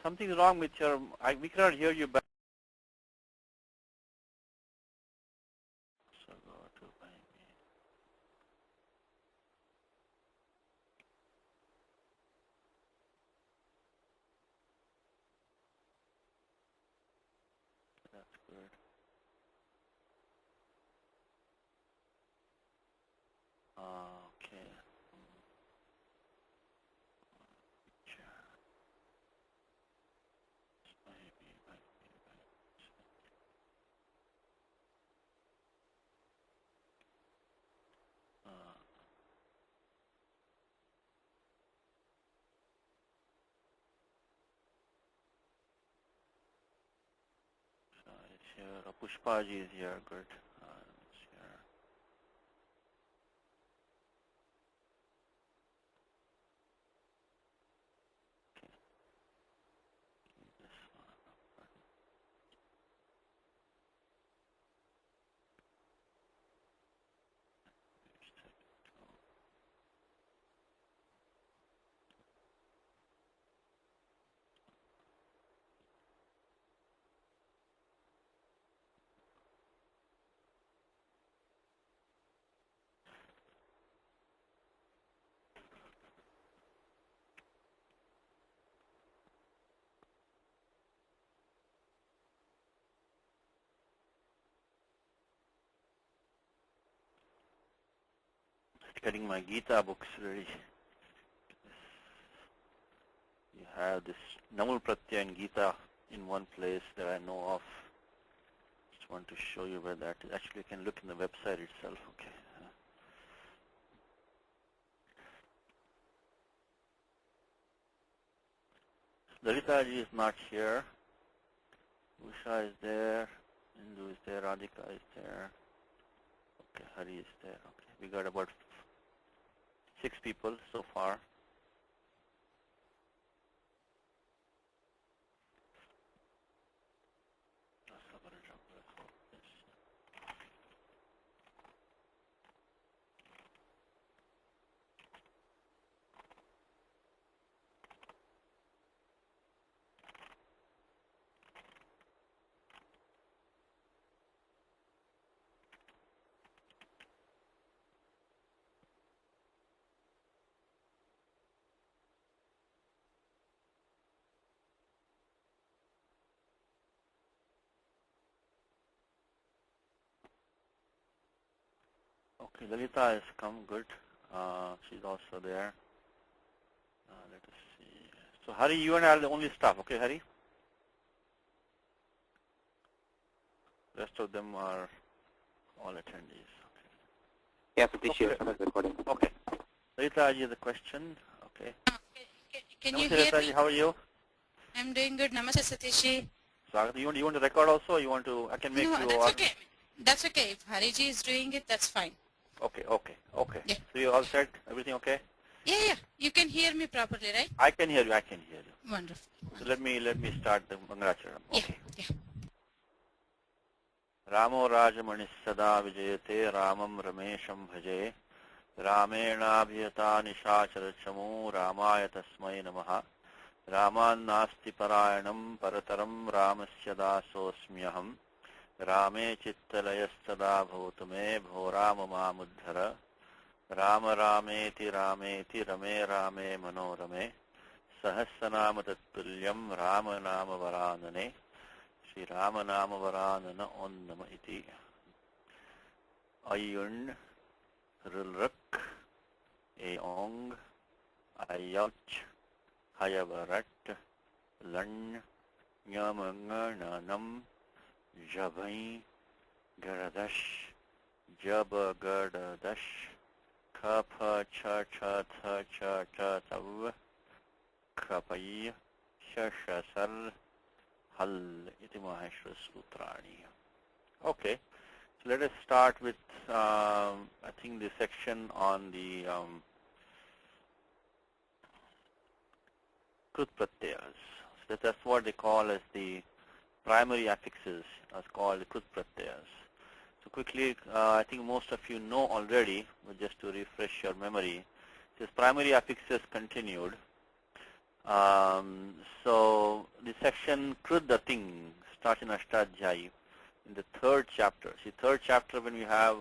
something's wrong with your, we cannot hear you back. So go to maybe. That's good. Okay. It's here. Pushpaji is here. Good. It's here. Okay. This one. Getting my Gita books ready. You have this Namul Pratyaya and Gita in one place that I know of. Just want to show you where that is. Actually, you can look in the website itself. Okay. Lalitaji is not here. Usha is there. Hindu is there. Radhika is there. Okay, Hari is there. Okay, we got about 6 people so far. Okay, Lalita has come, good. She's also there. Let us see. So Hari, you and I are the only staff, okay, Hari? Rest of them are all attendees. Okay. Yeah, Satish, okay. Recording. Okay. Lalita ji, the question. Okay. Can you Namaste, hear Lalita ji, me? how are you? I'm doing good. Namaste, Satish. So you want to record also? Or you want to? I can make no, you. that's okay. That's okay. If Hariji is doing it, that's fine. Okay. Yeah. So you all set? Everything okay? Yeah. You can hear me properly, right? I can hear you. Wonderful. So let me start the Mangalacharam. Okay. Yeah. Ramo Rajamani Sada Vijayate Ramam Ramesham Bhaje Ramena Nishacharachamu Ramaya Tasmai Namaha Raman Nasti Parayanam Parataram Ramasya Dasosmyaham Rame Chittalayastada Bhutame Bhorama Mamudhara Rama Rameti Rameti Rame Rame Manorame Sahasranama Tattulyam Rama Nama Varanane Shri Rama Nama Varanana Onnama Iti Ayun Rilrak Eong Ayach Hayavarat Lan Nyamangananam Jabai Garadash Jabagardadash Kapha Cha Cha Tha Cha Cha Tav Kapai Shashasal Hal Iti Maheshwara Sutrani. Okay, so let us start with I think the section on the Krut Pratyayas. So that's what they call as the primary affixes, as called Krut Pratyayas. So quickly, I think most of you know already, but just to refresh your memory, this primary affixes continued. So the section Krudating starts in Ashtadhyayi in the third chapter. See, third chapter, when we have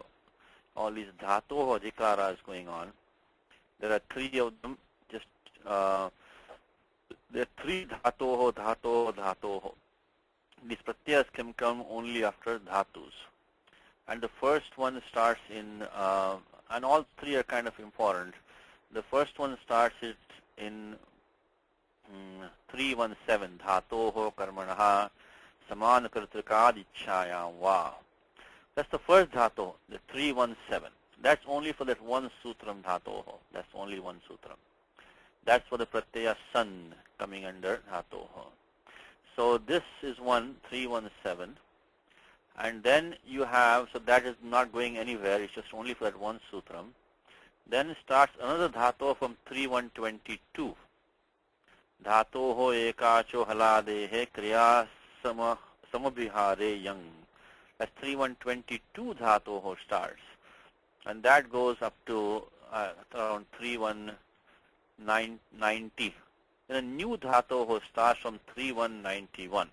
all these dhatoho adhikaras going on, there are three of them. Just there are three dhatoho. These pratyas can come only after dhatus. And the first one starts in, and all three are kind of important. The first one starts it in 317, dhatoho karmanaha samankartrikadichayam va. That's the first dhatu, the 317. That's only for that one sutram dhatoho. That's only one sutram. That's for the pratyaya san coming under dhatoho. So this is 317. And then you have, so that is not going anywhere, it's just only for that one sutram. Then starts another dhatu from 3122. Dhatoho ekacho haladehe kriya samabhihare yang. That's 3122 dhatoho starts. And that goes up to around 3190. Then a new dhatoho starts from 3191.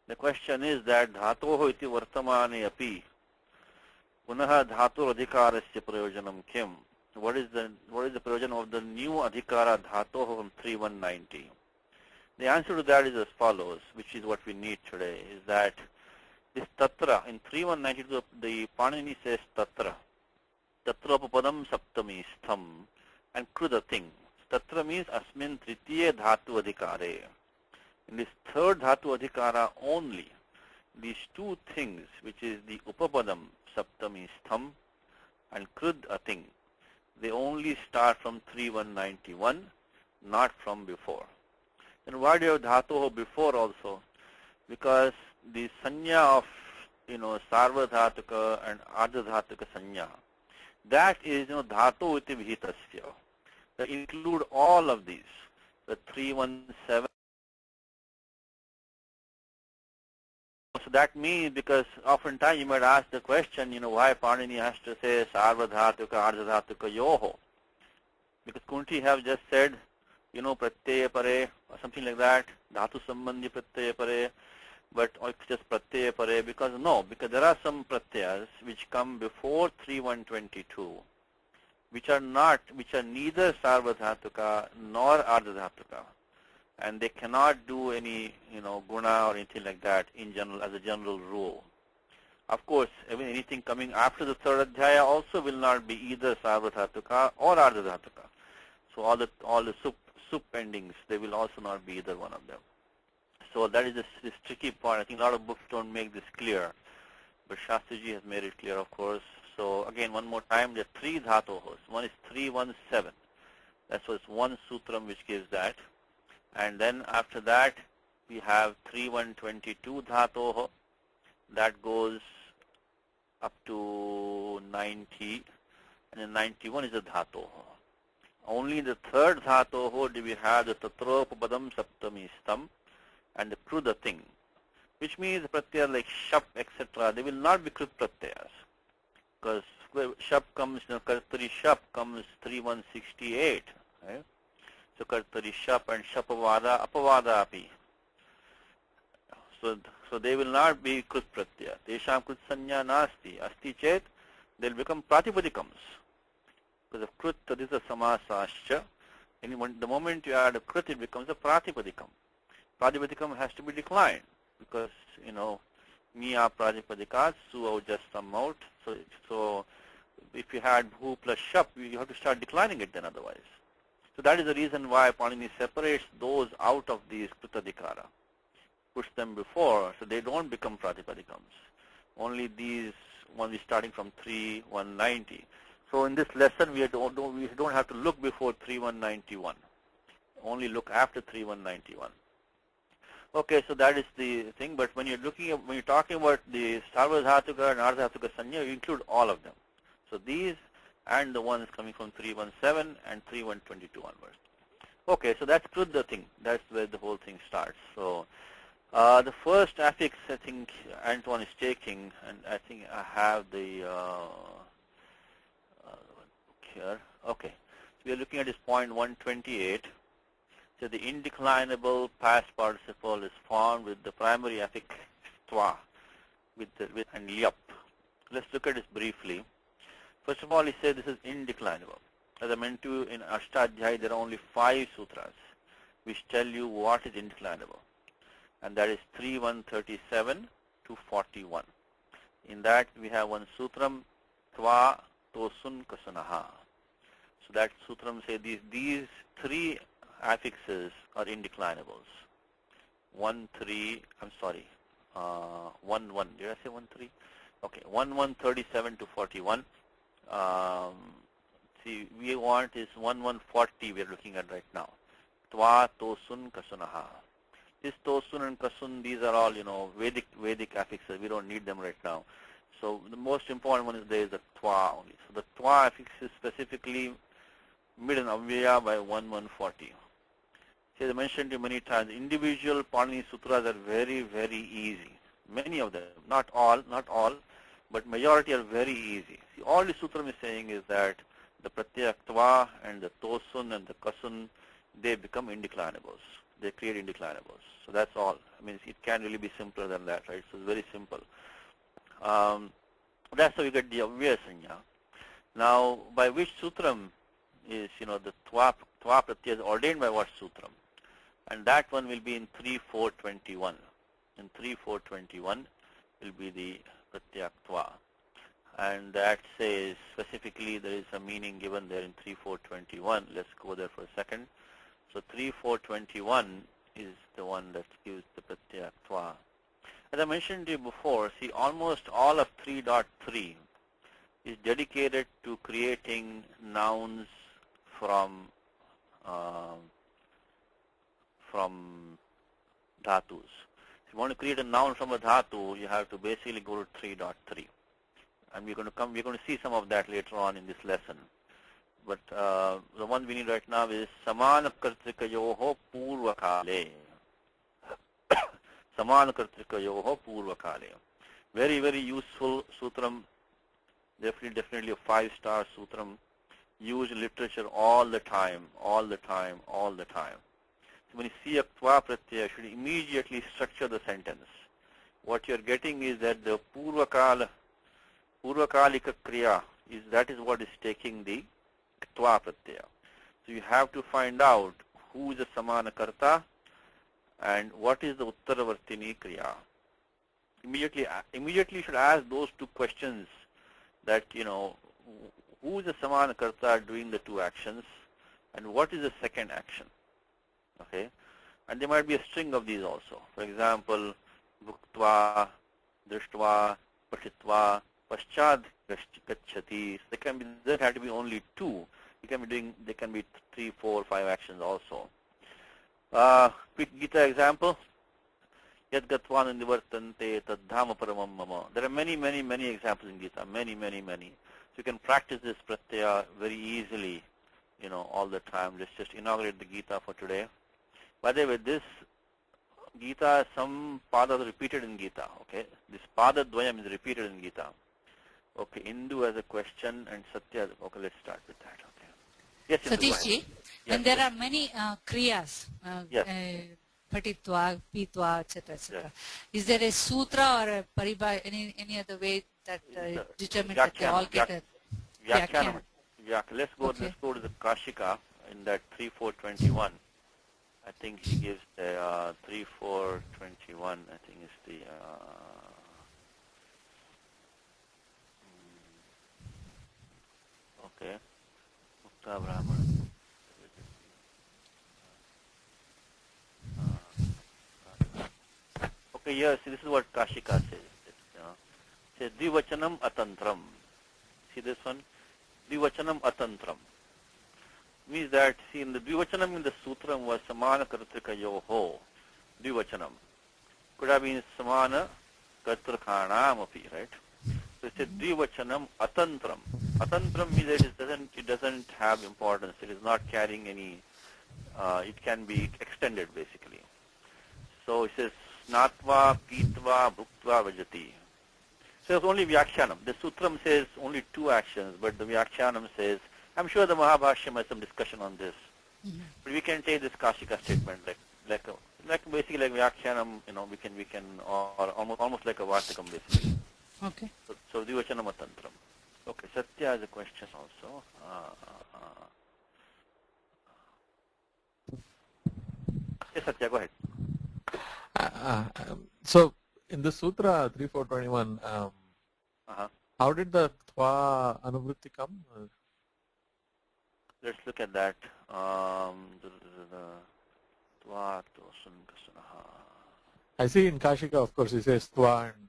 The question is that dhatoho iti vartamane api punaha dhatur adhikarasya prayojanam kim? What is the prayojan of the new adhikara dhatoho from 3190? The answer to that is as follows, which is what we need today, is that this tatra, in 3192, the Panini says tatra. Tatra upapadam saptami stham and krudating. Tatra means asmin tritiye dhatu adhikare. In this third dhatu adhikara only, these two things, which is the upapadam saptami stham and krudating, they only start from 3191, not from before. Then why do you have dhatoho before also? Because the sanya of, sarva dhatuka and ardha dhatuka sanya, that is, dhatu iti vihitasya. They include all of these, the 317. So that means, because oftentimes you might ask the question, why Panini has to say sarva dhatuka, ardha dhatuka yoho? Because couldn't he have just said, pratyaya pare or something like that, dhatu sambandhi pratyaya pare, but it's just pratyaya pare? Because there are some pratyas which come before 3122, which are neither sarva dhatuka nor ardha dhatuka, and they cannot do any guna or anything like that in general, as a general rule. Of course, anything coming after the third adhyaya also will not be either sarva dhatuka or ardha dhatuka. So all the sup endings, they will also not be either one of them. So that is this tricky part. I think a lot of books don't make this clear, but Shastriji has made it clear, of course. So again, one more time, there are three dhatohos. One is 317. That's what's one sutram which gives that. And then after that, we have 3122 dhatoho. That goes up to 90. And then 91 is a dhatoho. Only in the third dhatoho do we have the tatropapadam saptami stam and the krudating, which means pratyaya like shap, etc. They will not be krut pratyayas, because shap comes, kartari shap comes 3168. Right? So kartari shap and shapavada apavada api. So they will not be krut pratyaya. Tesham krut sanya nasti. Asti chet, they'll become pratipadikams. Because of krut, this is a samasascha. The moment you add a krut, it becomes a pratipadikam. Pratipadikam has to be declined, because, miya pratipadikats, su just some out. So if you had bhu plus shap, you have to start declining it then otherwise. So that is the reason why Panini separates those out of these krutadikara, puts them before, so they don't become pratipadikams. Only these ones starting from 3190. So in this lesson, we don't have to look before 3191. Only look after 3191. Okay, so that is the thing. But when you're talking about the sarva dhatuka and ardha dhatuka sanya, you include all of them. So these and the ones coming from 317 and 3122 onwards. Okay, so that's good. The thing. That's where the whole thing starts. So the first affix, I think Antoine is taking, and I think I have the here. Okay, so we are looking at this point 128. So the indeclinable past participle is formed with the primary affix twa with and lyap. Let's look at this briefly. First of all, he said this is indeclinable. As I mentioned to you in Ashtadhyay, there are only 5 sutras which tell you what is indeclinable. And that is 3.137 to 41. In that we have one sutram, tva tosun kasanaha. So that sutram says these 3 affixes are indeclinables. 1, 3, I'm sorry, 1, 1, did I say 1, 3? Okay, 1.137 to 41. See, we want is 1.140 we are looking at right now. Tva tosun kasunaha. This tosun and kasun, these are all, Vedic affixes. We don't need them right now. So the most important one is there is the twa only. So the twa affix is specifically mid and avyaya by 1.140. See, I mentioned to you many times, individual Panini sutras are very, very easy. Many of them, not all, but majority are very easy. See, all the sutram is saying is that the pratyaya tva and the tosun and the kasun, they become indeclinables. They create indeclinables. So that's all. I mean, it can't really be simpler than that, right? So it's very simple. That's how you get the avyaya sanya. Now, by which sutram is, the twa pratyaya is ordained by what sutram? And that one will be in 3.4.21. In 3.4.21 will be the pratyaya twa. And that says specifically there is a meaning given there in 3.4.21. Let's go there for a second. So 3.4.21 is the one that gives the pratyaya twa. As I mentioned to you before, see, almost all of 3.3 is dedicated to creating nouns from dhatus. If you want to create a noun from a dhatu, you have to basically go to 3.3. And we're going to see some of that later on in this lesson. But the one we need right now is samana kartrikayoho purvakale. Samana kartrikayoho purvakale. Very, very useful sutram. Definitely a 5-star sutram. Used in literature all the time. So when you see a tva pratyaya, you should immediately structure the sentence. What you're getting is that the purvakalika kriya is what is taking the tva pratyaya. So you have to find out who is the samana karta and what is the uttaravartini kriya. Immediately you should ask those 2 questions that, who is the samana karta doing the 2 actions and what is the second action. Okay, and there might be a string of these also. For example, bhuktva, drishtva, patitva, paschad gacchati. There have to be only 2. They can be 3, 4, 5 actions also. Quick Gita example. Yad gatvan nivartante tadhama paramam mama. There are many examples in Gita. Many. So you can practice this pratyaya very easily, all the time. Let's just inaugurate the Gita for today. By the way, this Gita, some padas are repeated in Gita, okay? This pada dvayam is repeated in Gita. Okay, Indu has a question and Satya, okay, let's start with that, okay. Yes, Satishji, and there are many kriyas, patitva, pitva, etc., etc. Yes. Is there a sutra or a paribha, any other way that determines that they all get a Vyakhyanam. Let's go to the Kashika in that 3.4.21. I think he gives the 3.4.21, I think is the okay. Mukta Brahman. Okay, yes, this is what Kashika says. It says Dvivachanam atantram. See this one? Dvivachanam atantram. Means that, see, in the Dvivachanam in the Sutram was Samana Kartrika Yoho, Dvivachanam. Could have been Samana Kartrikhanam api, right? So it says Dvivachanam Atantram. Atantram means that it doesn't have importance. It is not carrying any, it can be extended basically. So it says Snatva, Pitva, Bhuktva, Vajati. So it's only Vyakhyanam. The Sutram says only 2 actions, but the Vyakhyanam says, I'm sure the Mahabhashyam has some discussion on this. But we can take this Kashika statement like basically like Vyakyanam, we can or almost like a Vartikam basically. Okay. So Divachanam Tantram. Okay, Satya has a question also. Yes, Satya, go ahead. So in the Sutra 3421, how did the Tva Anuvritti come? Let's look at that. I see in Kashika, of course, it says Tva and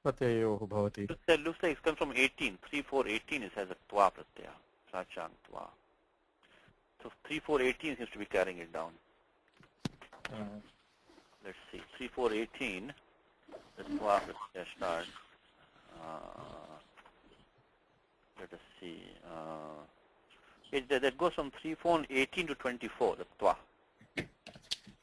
Pratyayo Bhavati. It looks like it comes from 18. 3418 it has a Tva Pratyaya. Sachang Tva. So 3418 seems to be carrying it down. Let's see. 3418, the Tva Pratyaya starts. Let us see. That goes from 3418 to 24, the Tva.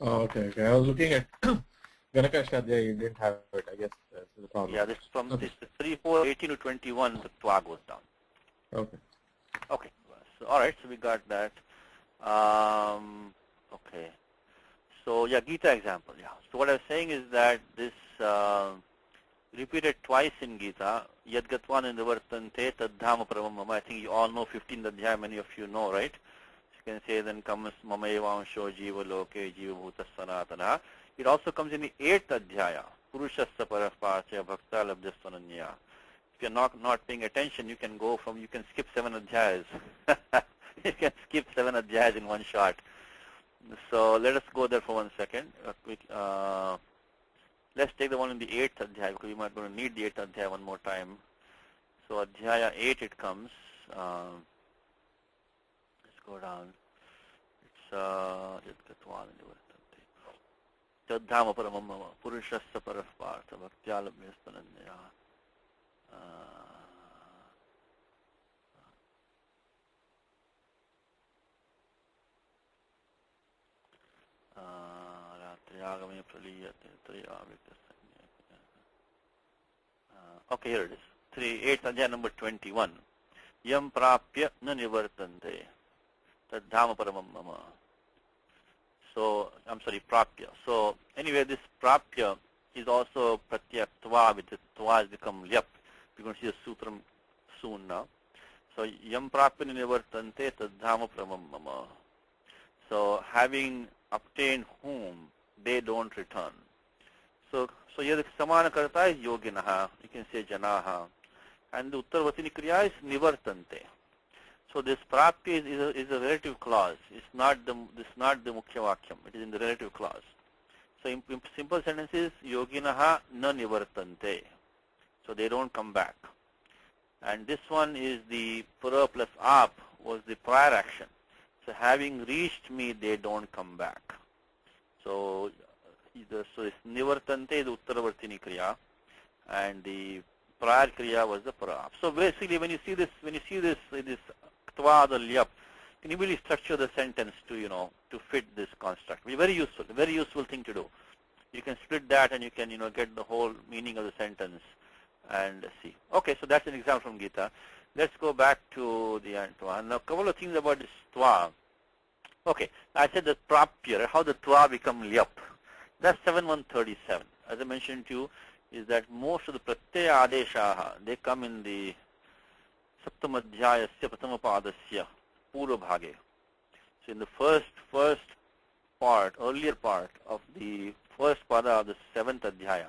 Oh, okay. I was looking at Ganaka Shadya, you didn't have it, I guess that's the problem. Yeah, this 3418 to 21, the Tva goes down. Okay. Okay. So, all right, so we got that. Okay. So, yeah, Gita example, yeah. So what I was saying is that this repeated twice in Gita, Yadgatvan Nivartante Tadhama Pravamama. I think you all know 15th Adhyaya, many of you know, right? You can say then comes Mamaevansho Jiva Loke Jiva Bhuta Sanatana. It also comes in the 8th Adhyaya, Purushasya Parapachya Bhakta Labdhyastananya. If you're not paying attention, you can skip 7 Adhyayas. You can skip 7 Adhyayas in one shot. So let us go there for 1 second. Let's take the one in the 8th Adhyaya because we might going to need the 8th Adhyaya one more time. So Adhyaya 8 it comes. Let's go down. It's Tadhama Paramama Purushasya Paraspartha Bhaktyalabhyastananya. Okay, here it is. 8th Adhyaya number 21. Yam prapya na nivartante. Tadhama paramam mama. So, I'm sorry, prapya. So, anyway, this prapya is also pratyaktva, with the tva has become lyap. We're going to see the sutram soon now. So, yam prapya na nivartante tadhama paramam mama. So, having obtained whom they don't return. So here the samana karta is yoginaha, you can say janaha, and the uttarvatini kriya is nivartante. So this prapti is a relative clause. It's not the mukhya vakyam. It is in the relative clause. So in simple sentences, yoginaha na nivartante. So they don't come back. And this one is the para plus ap was the prior action. So having reached me, they don't come back. So it's nivartante, the uttaravartini kriya, and the prior kriya was the para. So basically, when you see this tva, the lyap, you can immediately structure the sentence to fit this construct. It's very useful thing to do. You can split that and you can get the whole meaning of the sentence and see. Okay, so that's an example from Gita. Let's go back to the Antoine. Now, a couple of things about this tva. Okay, I said the prapya, how the tva become lyap. That's 7137. As I mentioned to you, is that most of the pratyaya adeshaha, they come in the saptamadhyayasya pratamapadasya purva bhage. So in the first part, earlier part of the first pada of the 7th adhyaya,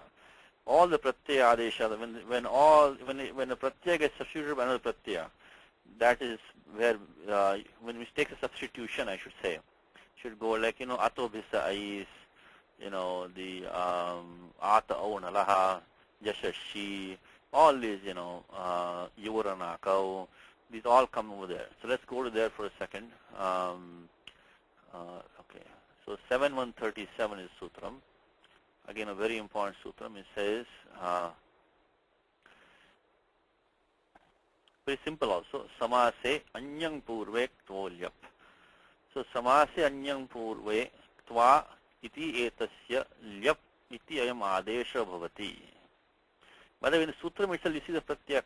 all the pratyaya adesha, when a pratyaya gets substituted by another pratyaya, that is where when we take a substitution, I should say, should go like ato bhisa ais, the ata aunalaha, jashashi, all these yurana kau, these all come over there. So let's go to there for a second. Okay, so 7137 is sutram. Again, a very important sutram. It says, very simple also, samase anyang purve ktolyap. So samase anyang purve tva iti etasya lyap iti ayam adesha bhavati. By the way, in the sutram itself, you see the pratyaya,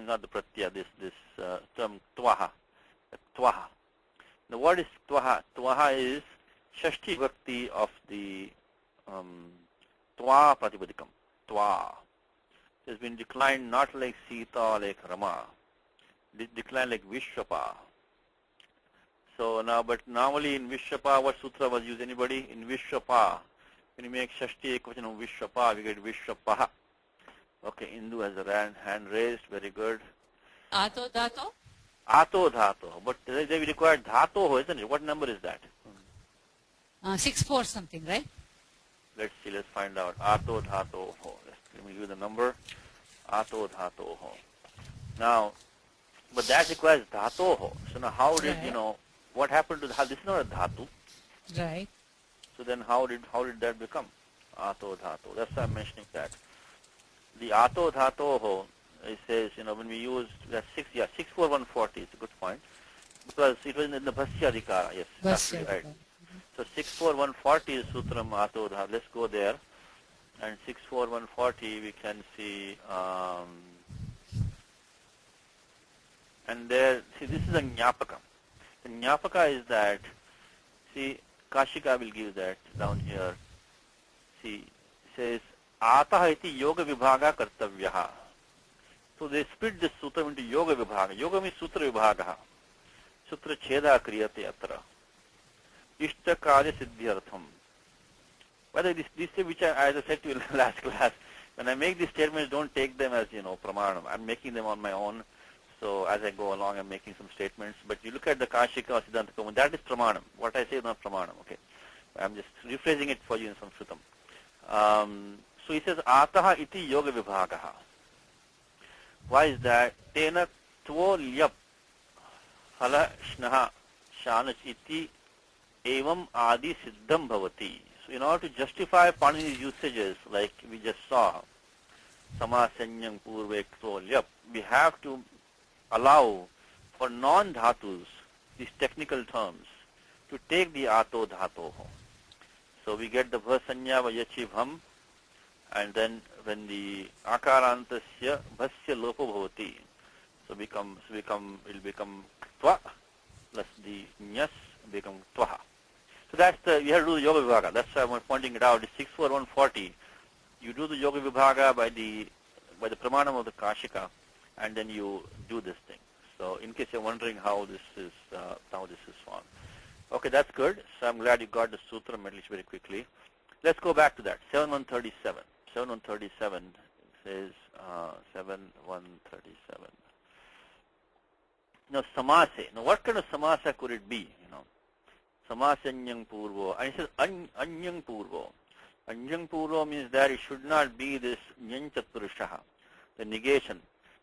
not the pratyaya, this term tvaha. Tvaha. Now what is twaha? Twaha is Shashti Vibhakti of the Twa Pratipadikam. Twa. It has been declined not like Sita or like Rama. It declined like Vishwapa. So now, but normally in Vishwapa, what sutra was used? Anybody? In Vishwapa, when you make Shashti Ekvachanam Vishwapa, we get Vishwapaha. Okay, Indu has a hand raised. Very good. Ato Dato? Ato Dhato. But they require Dhato, isn't it? What number is that? 6-4 something, right? Let's see, let's find out. Ato Dhato Ho. Let me give you the number. Ato Dhato Ho. Now, but that requires Dhato Ho. So now how did, what happened to the, this is not a Dhatu. Right. So then how did that become? Ato Dhato. That's why I'm mentioning that. The Ato Dhato Ho, it says, when we use that 64140, it's a good point. Because it was in the Bhasya Adhikara, yes, absolutely right. So 64140 is Sutram Ato Dhato. Let's go there. And 64140 we can see, and there, see, this is a Jnapaka. The Jnapaka is that, see, Kashika will give that down here. See, it says, Ataha iti yoga vibhaga kartavyaha. So they split this sutra into yoga vibhaga. Yoga means sutra vibhaga. Sutra cheda kriyate atra. Ishta karya siddhyartham. Whether this which as I said to you last class, when I make these statements, don't take them as, pramanam. I'm making them on my own. So as I go along, I'm making some statements. But you look at the Kashika or Siddhanta Kaumunadi, that is pramanam. What I say is not pramanam, okay? I'm just rephrasing it for you in Sanskritam. So he says, Ataha iti yoga vibhagaha. Why is that? Tena tvo lyap hala shnaha shanach iti evam adi siddham bhavati. So in order to justify Panini's usages, like we just saw, samasanyam purve tvo lyap, we have to allow for non-dhatus, these technical terms, to take the ato dhatoho. So we get the bhasanya vayachi bham, and then when the akarantasya bhasya lopo bhavati, so will become tva, plus the nyas become tvaha. So that's you have to do the yoga vibhaga. That's why I'm pointing it out. It's 64140. You do the yoga vibhaga by the pramanam of the Kashika, and then you do this thing. So in case you're wondering how this is formed. Okay, that's good. So I'm glad you got the sutra at least very quickly. Let's go back to that. 7137. 7137 says 7137. Now samase. Now what kind of samasa could it be? Samasanyang purvo. And it says anyang purvo. Anyang purvo means that it should not be this nyanchatpurushaha, the negation.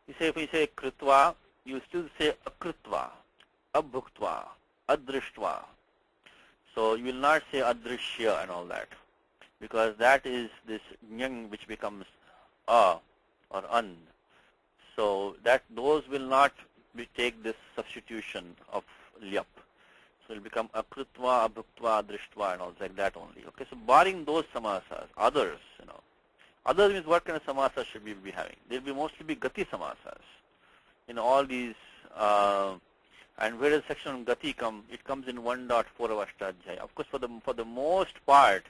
If we say kritva, you still say akritva, abhuktva, adrishtva. So you will not say adrishya and all that, because that is this nyang which becomes a or an. So that those will not take this substitution of lyap. So it will become akritva, abhuktva, adrishtva and all like that only. Okay, so barring those samasas, others, Others means what kind of samasas should we be having? They will be mostly be gati samasas. All these, and where does section on gati come? It comes in 1.4 of Ashtadhyaya. Of course, for the most part,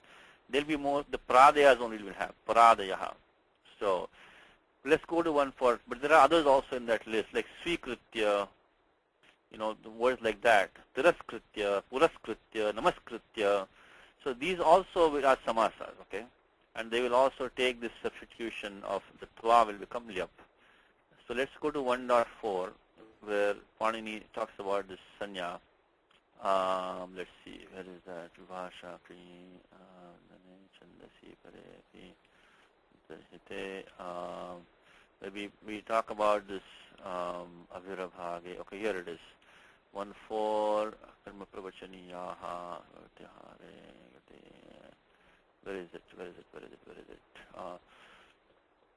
there will be more, the pradayas only will have, pradayaha. So, let's go to 1.4, but there are others also in that list, like swikritya, the words like that, tiraskritya, puraskritya, namaskritya. So these also are samasas, okay? And they will also take this substitution of the tva will become lyap. So let's go to 1.4 where Panini talks about this sanya. Let's see, where is that? Vibhasha kri chandasi parepi maybe we talk about this avirabhage. Okay, here it is. 1.4 karma pravachaniyaha. Where is it?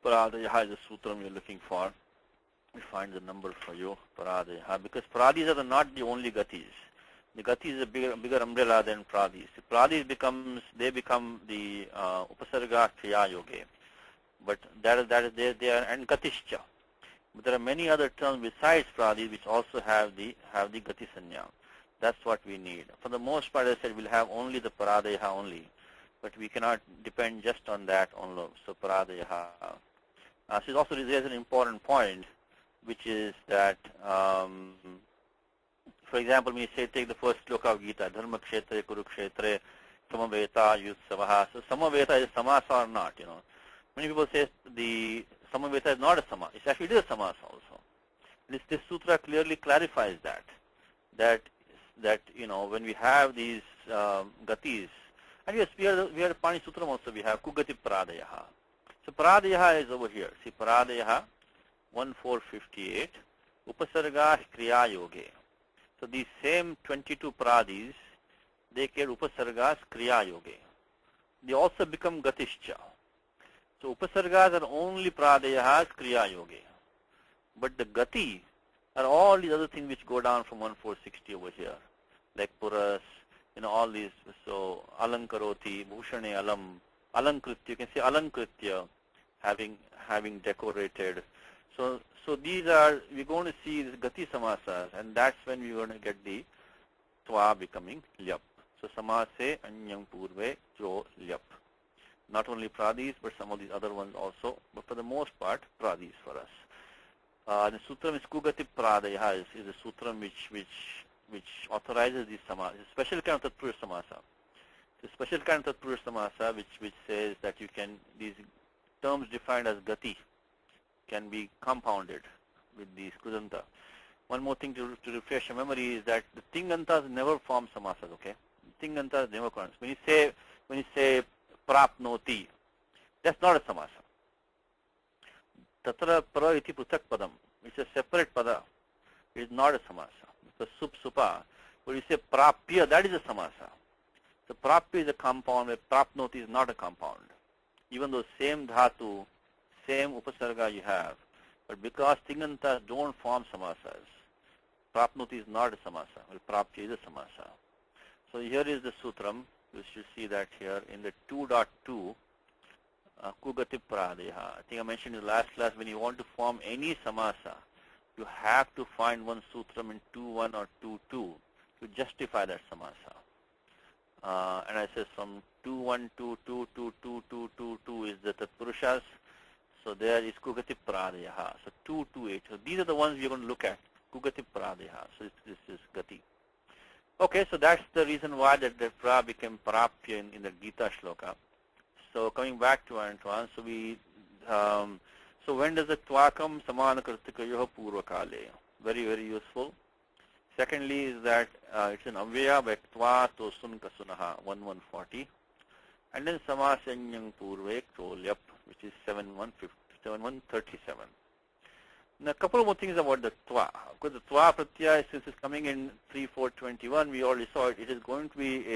Paradayaha is the sutram you're looking for. We find the number for you, Paradayaha, because Pradis are not the only gatis. The gati is a bigger umbrella than Pradis. The Pradis become the Upasarga Kriya Yoge. But that is they are, and Gatischa. But there are many other terms besides Pradis which also have the Gati Sanya. That's what we need. For the most part, as I said, we'll have only the Paradeha only, but we cannot depend just on that only. So Paradeha. So it also raises an important point, which is that, for example, when you say, take the first sloka of Gita, Dharma Kshetre, Kurukshetre, Samaveta, Yutsavaha. So Samaveta is samasa or not, Many people say the Samaveta is not a samasa. It actually is a samasa also. This sutra clearly clarifies that when we have these gatis, and yes, we are Pani Sutram also, we have Kugati Paradayaha. So Paradayaha is over here. See Paradayaha, 1458, Upasarga Kriya Yoge. So these same 22 Paradis, they get Upasargas Kriya Yoge. They also become Gatischa. So Upasargas are only Paradayahas Kriya Yoge. But the Gati are all these other things which go down from 1460 over here, like Puras, all these. So Alankaroti, Bhushane Alam, Alankritya, you can say Alankritya, having decorated. So these are, we're going to see the Gati Samasas, and that's when we're going to get the Twa becoming Lyap. So Samase Anyang Purve Jo Lyap. Not only Pradis, but some of these other ones also, but for the most part, Pradis for us. The sutram is Kugati Pradaya is a sutram which authorizes these samasas. It's a special kind of Tatpurusha samasa. It's a special kind of Tatpurusha samasa which says that these terms defined as Gati can be compounded with these Krudanta. One more thing to refresh your memory is that the Tingantas never form samasas, okay? Tingantas never form. When you say Prapnoti, that's not a samasa. Tatra para iti pruthak padam. It's a separate pada. It is not a samasa. Because sup supa, when you say prapya, that is a samasa. So prapya is a compound, where prapnoti is not a compound. Even though same dhatu, same upasarga you have, but because tingantas don't form samasas, prapnoti is not a samasa, well, prapya is a samasa. So here is the sutram. You should see that here in the 2.2. Kugati Pradeha. I think I mentioned in the last class, when you want to form any samasa, you have to find one sutram in 2.1 or 2.2 to justify that samasa. And I said from 2.1, 2.2, 2.2 is the Tatpurushas. So there is Kugati Pradeha. So 2.2.8. So these are the ones we're going to look at. Kugati Pradeha. So this is Gati. Okay, so that's the reason why the pra became Prapya in the Gita shloka. So coming back to Antoine, so when does the twa come? Samana kartikayoha purva kale. Very, very useful. Secondly is that it's an avya by twa tosun kasunaha, 1140. And then samasanyang purvek cholyap, which is 7137. Now a couple more things about the twa. Because the twa pratyaya, since it's coming in 3.4.21, we already saw it. It is going to be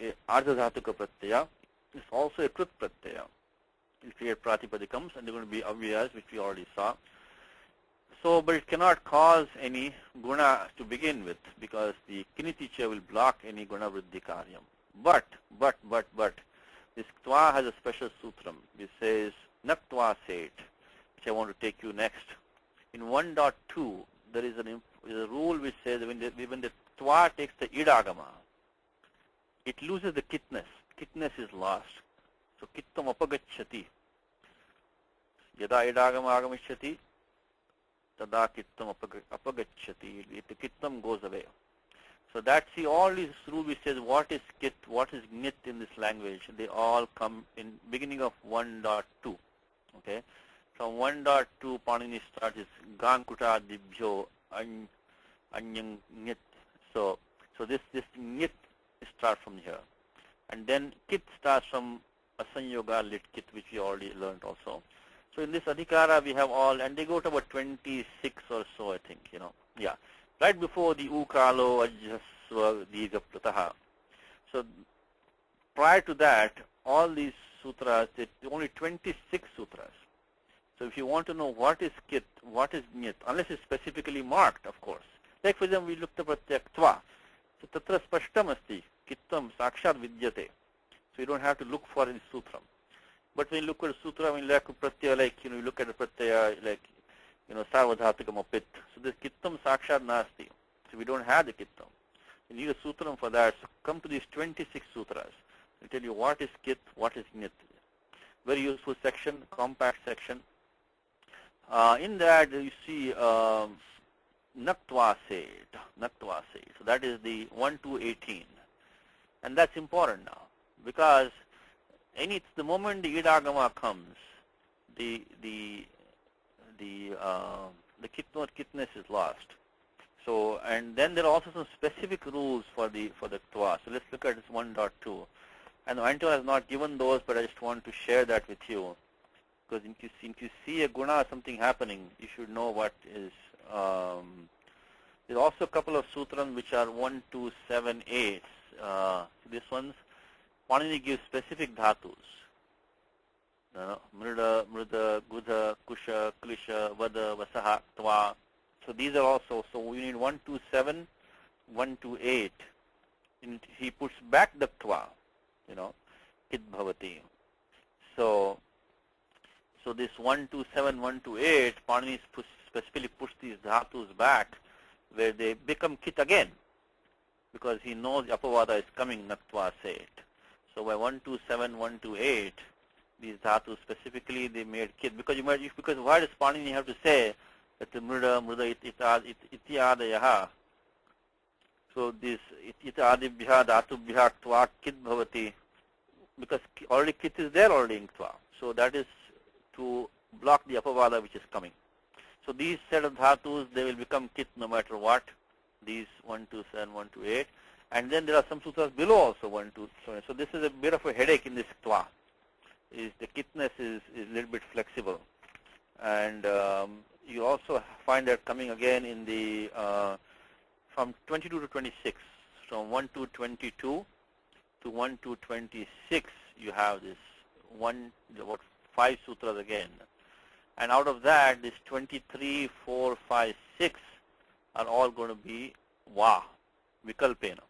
a ardhadhatuka pratyaya. It's also a krut pratyaya. It create pratipadikams, and they're going to be avyas, which we already saw. So, but it cannot cause any guna to begin with, because the kiniticha will block any guna vriddhi karyam. But, this twa has a special sutram, which says, naktva set, which I want to take you next. In 1.2, there is a rule which says when the twa takes the idagama, it loses the kitness. Kitness is lost. So kittam apagacchati. Yada idagama agamishyati, tada kittam apagacchati. The kittam goes away. So that's all these rules which says what is kit, what is nit in this language. They all come in beginning of 1.2. Okay. From 1.2, Panini starts is gankuta dibhyo anyang nit. So this nit start from here, and then kit starts from asanyoga lit kit, which we already learned also. So in this adhikara we have all, and they go to about 26 or so, I think, yeah, right before the ukalo ajasva diga prataha. So prior to that, all these sutras, only 26 sutras. So if you want to know what is kit, what is nyat, unless it's specifically marked, of course. Like for example, we looked up at twa. So tatra spashtam asti. Kittam sakshat vidyate. So you don't have to look for any sutram. But when you look at a sutra, when you look at pratyaya, like, you look at a pratyaya, like, sarvadhatukam apit. So this kittam sakshat nasti. So we don't have the Kittam. You need a sutram for that. So come to these 26 sutras. I'll tell you what is Kit, what is Nit. Very useful section, compact section. In that you see Naktva Set. So that is the 1 to 18. And that's important now, because the moment the idagama comes, the kitness is lost. So, and then there are also some specific rules for the twa. So let's look at this 1.2. And Antoine has not given those, but I just want to share that with you, because if you see a guna, something happening, you should know what is. There's also a couple of sutras which are 1, 2, 7, 8. This one's Panini gives specific dhatus. Mrida, Mrida, Gudha, Kusha, Klisha, Vada, Vasaha, Tva. So these are also, so we need 1 to 7, 1 to 8. And he puts back the Tva, Kit Bhavati. So this 1 to 7, 1 to 8, Panini specifically puts these dhatus back where they become Kit again, because he knows Apavada is coming, Naktva Set. So by 1 to 7, 1 to 8, these dhatus specifically they made Kit, because why does Panini have to say that the Mrida, Ityadayaha? So this Ityadibhya, Dhatubhya, Tva, Kit Bhavati, because already Kit is there already in Tva. So that is to block the Apavada which is coming. So these set of dhatus, they will become Kit no matter what. These 1 to 7, 1 to 8. And then there are some sutras below also 1 to 7. So this is a bit of a headache in this Tva. The kitness is a little bit flexible. And you also find that coming again in the, from 22 to 26. From 1 to 22 to 1 to 26, you have this about 5 sutras again. And out of that, this 23, 4, 5, 6 are all going to be Va, Vikalpena.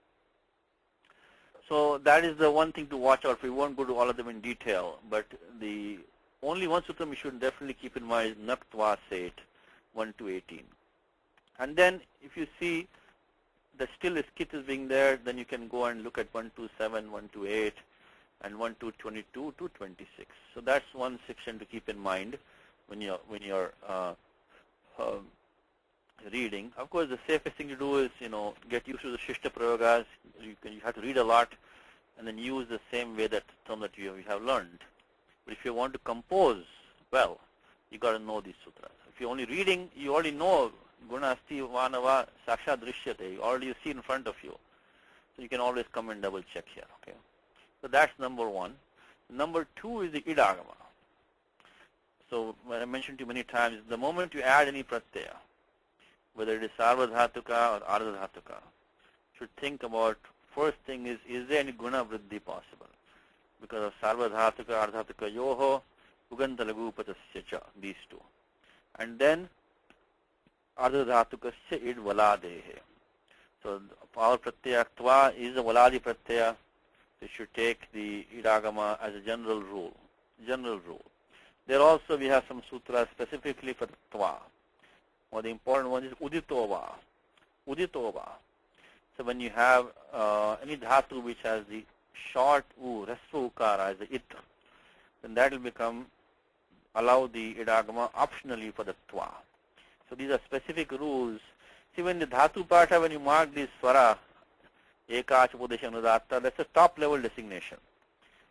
So that is the one thing to watch out for. We won't go to all of them in detail, but the only one sutra we should definitely keep in mind is Naktva Set, 1 to 18. And then if you see the still is Kit is being there, then you can go and look at 1 to 7, 1 to 8, and 1 to 22 to 26. So that's one section to keep in mind when you're reading. Of course, the safest thing to do is, get used to the Shishta Prayogas. You have to read a lot and then use the same way that you have learned. But if you want to compose well, you got to know these sutras. If you're only reading, you already know Gunasti, Vanava, Saksha Drishyate. You already see in front of you. So you can always come and double check here. Okay. So that's number 1. Number 2 is the Idagama. So when I mentioned to you many times, the moment you add any pratyaya, whether it is sarvadhatuka or ardhadhatuka, you should think about, first thing is there any guna vriddhi possible? Because of sarvadhatuka, ardhatuka, yoho, uganta lagupatasya cha, these two. And then ardhadhatukasya id valadehe. So our pratyaya tva is a valadi pratyaya. You should take the idagama as a general rule. There also we have some sutras specifically for the tva. One of the important one is uditova. So when you have any dhatu which has the short u, rasva ukara as the it, then that will allow the idagama optionally for the tva. So these are specific rules. See, when the dhatu pata, when you mark this swara, eka, chapodesha, anudatta, that's a top level designation.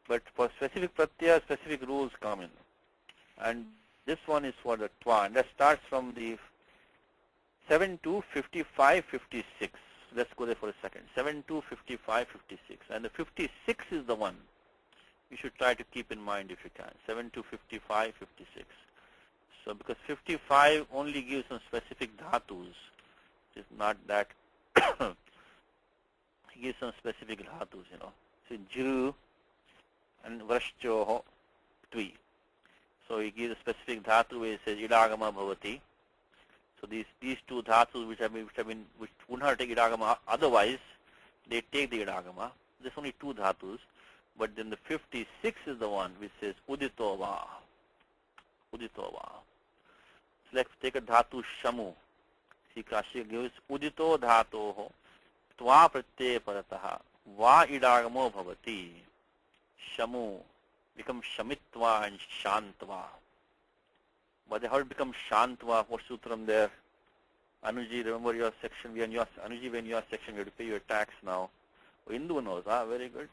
But for specific pratyaya, specific rules come in. And this one is for the twa, and that starts from the 7 to 55, 56. Let's go there for a second. 7 to 55, 56. And the 56 is the one you should try to keep in mind if you can. 7 to 55, 56. So because 55 only gives some specific dhatus. It's not that. He gives some specific dhatus, So Jiru and Vrashchoho, Tvi. So he gives a specific dhatu where it says idagama bhavati. So these two dhatus which would not take idagama otherwise, they take the idagama. There's only 2 dhatus, but then the 56 is the one which says uditova. So let's take a dhatu shamu. See, Kashi gives udito dhatoho tva pratyaya parataha va idagamo bhavati. Shamu becomes shamitva and shantva. But how it becomes shantva? What sutram there? Anuji, remember your section. Anuji, when your section, you have to pay your tax now. Indu knows. Very good.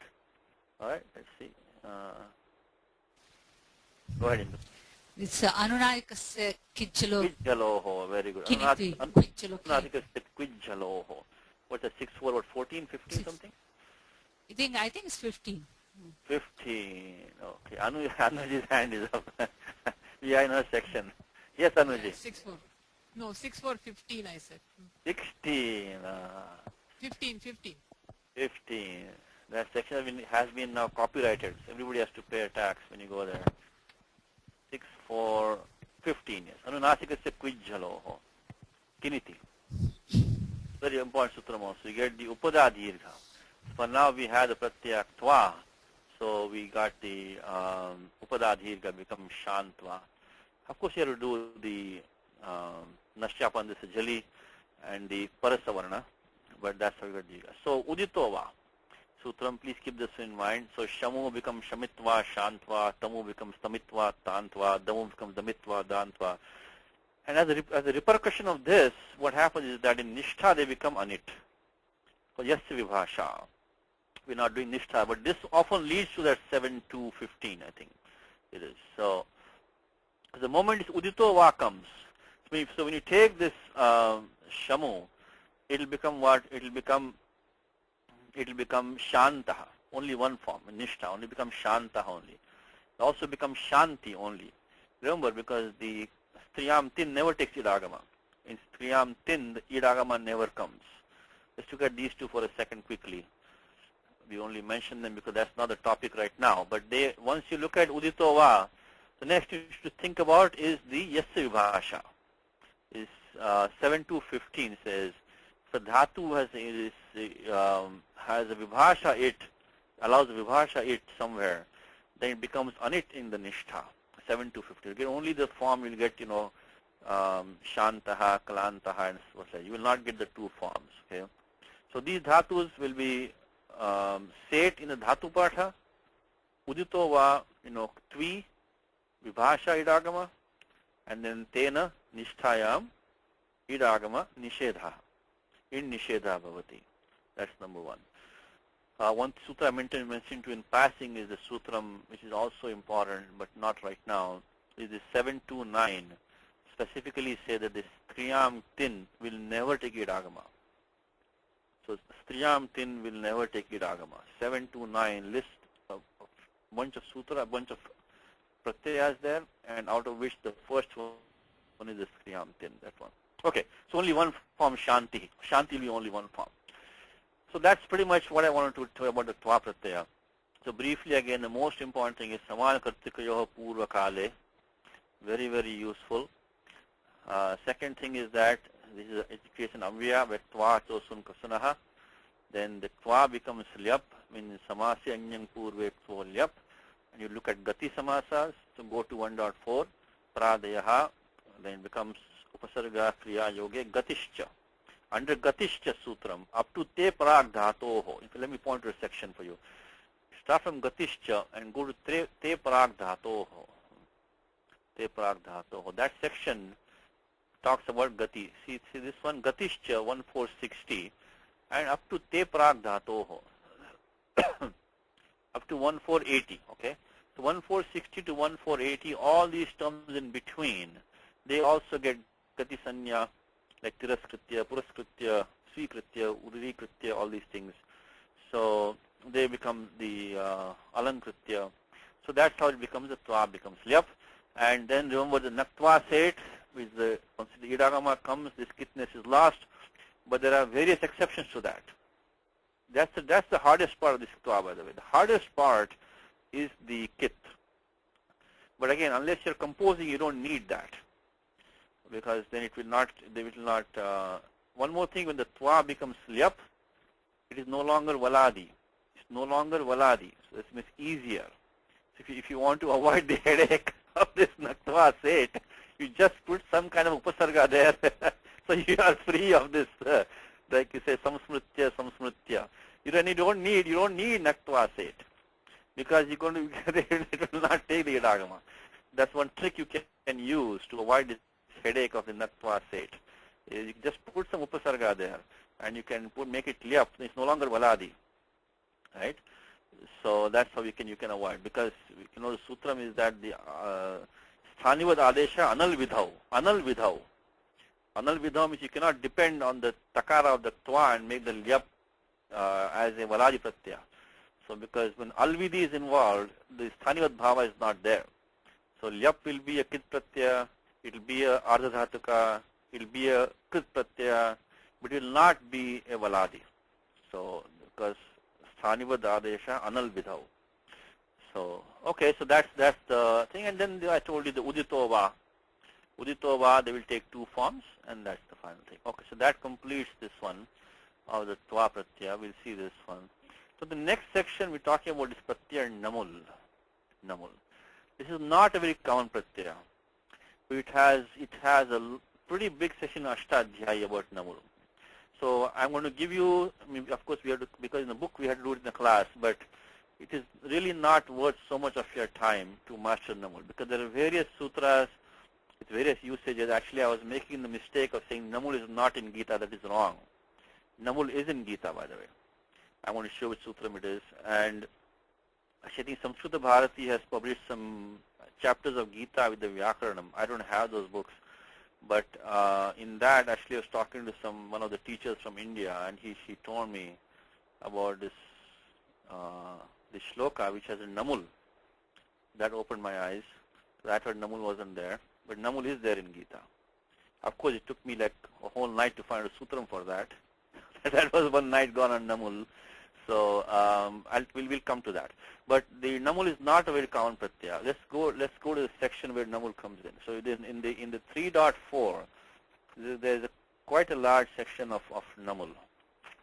All right, let's see. Go ahead, Indu. It's Anunadikasya Kijjalo. Kijjaloho, very good. Kiniti. Anunadikasya Kijjaloho. What's the 6-4, what, 14, 15 something? I think it's 15. 15. Okay. Anuji's hand is up. We are in her section. Yes, Anuji. 6-4. No, 6-4, 15 I said. 16. 15. That section has been now copyrighted. So everybody has to pay a tax when you go there. 6-4, 15. Yes. Anunasikasya Kijjaloho. Kiniti. Very important sutram also. You get the upada dirgha. For now we have the pratyaya tva. So we got the upada dirgha become shantva. Of course you have to do the Nashyapadisa Jali and the Parasavarna, but that's how you got dirgha. So uditova. Sutram, please keep this in mind. So shamu becomes shamitva, shantva, tamu becomes tamitva, tantva, damu becomes damitva, dantva. And as a repercussion of this, what happens is that in nishtha they become anit. So yasya vibhasha. We're not doing nishtha, but this often leads to that 7 to 15, I think it is. So the moment this udito va comes, so when you take this shamu, it will become what? It will become shantaha, only one form, nishtha, only becomes shantaha only. It also becomes shanti only. Remember, because the striyam tin never takes idagama. In striyam tin, the idagama never comes. Let's look at these two for a second quickly. We only mention them because that's not the topic right now. But once you look at udito va, the next you should think about is the yasya vibhasha. Is 7 to 15 says, if a dhatu has a vibhasha it, allows a vibhasha it somewhere, then it becomes anit in the nishtha. 7 to 15. You get only the form you'll get, shantaha, kalantaha, and so on. You will not get the two forms. Okay. So these dhatus will be set in the dhatu patha, udito va, tvi, vibhasha idagama, and then tena nisthayam idagama nishedha. In nishedha bhavati. That's number one. One sutra I mentioned to in passing is the sutram, which is also important, but not right now, is the 7 to 9. Specifically say that this striyam tin will never take idagama. So striyam tin will never take idagama. 7 to 9 list a bunch of sutra, a bunch of pratyayas there, and out of which the first one is the striyam tin, that one. Okay, so only one form, shanti. Shanti will be only one form. So that's pretty much what I wanted to tell you about the tva pratyaya. So briefly again, the most important thing is samana kartikayoha purva kale. Very, very useful. Second thing is that this is education avya, where tva chosun kasanaha. Then the tva becomes lyap, means samasi anyang purve kso lyap. And you look at gati samasas, so go to 1.4, pradayaha, then it becomes upasarga kriya yoge gatishcha. Under gatishcha sutram, up to te parag dhatoho. Let me point to a section for you. Start from gatishcha and go to te parag dhatoho. Te parag dhatoho. That section talks about gati. See this one, gatishcha 1460, and up to te parag dhatoho. Up to 1480. Okay. So 1460 to 1480, all these terms in between, they also get gati sanya, like tiraskritya, puraskritya, swikritya, urikritya, all these things. So they become the alankritya. So that's how it becomes, the tva becomes lyap. And then remember the naktva set, which once the idagama comes, this kitness is lost. But there are various exceptions to that. That's the hardest part of this tva, by the way. The hardest part is the kit. But again, unless you're composing, you don't need that, because then it will not, one more thing, when the tva becomes lyap, it is no longer valadi. It's no longer valadi. So this makes easier. So if you want to avoid the headache of this naktva set, you just put some kind of upasarga there. So you are free of this, like you say, samsmritya. You don't need naktva set, because you're going to, it will not take the idagama. That's one trick you can use to avoid this headache of the naktva set. You just put some upasarga there, and you can make it lyap. It's no longer valadi, right? So that's how you can avoid, because the sutram is that the sthanivad adesha anal vidhau. Anal vidhau means you cannot depend on the takara of the twa and make the lyap as a valadi pratyaya. So because when alvidi is involved, the sthanivad bhava is not there. So lyap will be a kit pratyaya, it will be a ardhadhatuka, it will be a krit pratyaya, but it will not be a valadi. So because sthanivad adesha anal vidhau. So okay, so that's the thing. And then I told you the uditova. Uditova, they will take two forms, and that's the final thing. Okay, so that completes this one of the tva pratyaya. We'll see this one. So the next section we're talking about is pratyaya namul. Namul. This is not a very common pratyaya. It has a pretty big section ashtadhyaya about namul. So I'm going to give you, I mean, of course we have to, because in the book we had to do it in the class, but it is really not worth so much of your time to master namul, because there are various sutras with various usages. Actually, I was making the mistake of saying namul is not in Gita. That is wrong. Namul is in Gita, by the way. I want to show which sutram it is. And actually, I think Samskrita Bharati has published some chapters of Gita with the Vyakaranam. I don't have those books. But in that, actually, I was talking to one of the teachers from India, and she told me about this shloka which has a namul. That opened my eyes. I thought namul wasn't there, but namul is there in Gita. Of course, it took me like a whole night to find a sutram for that. That was one night gone on namul. So we'll come to that. But the namul is not a very common pratyaya. Let's go to the section where namul comes in. So it is in the 3.4. There's quite a large section of namul,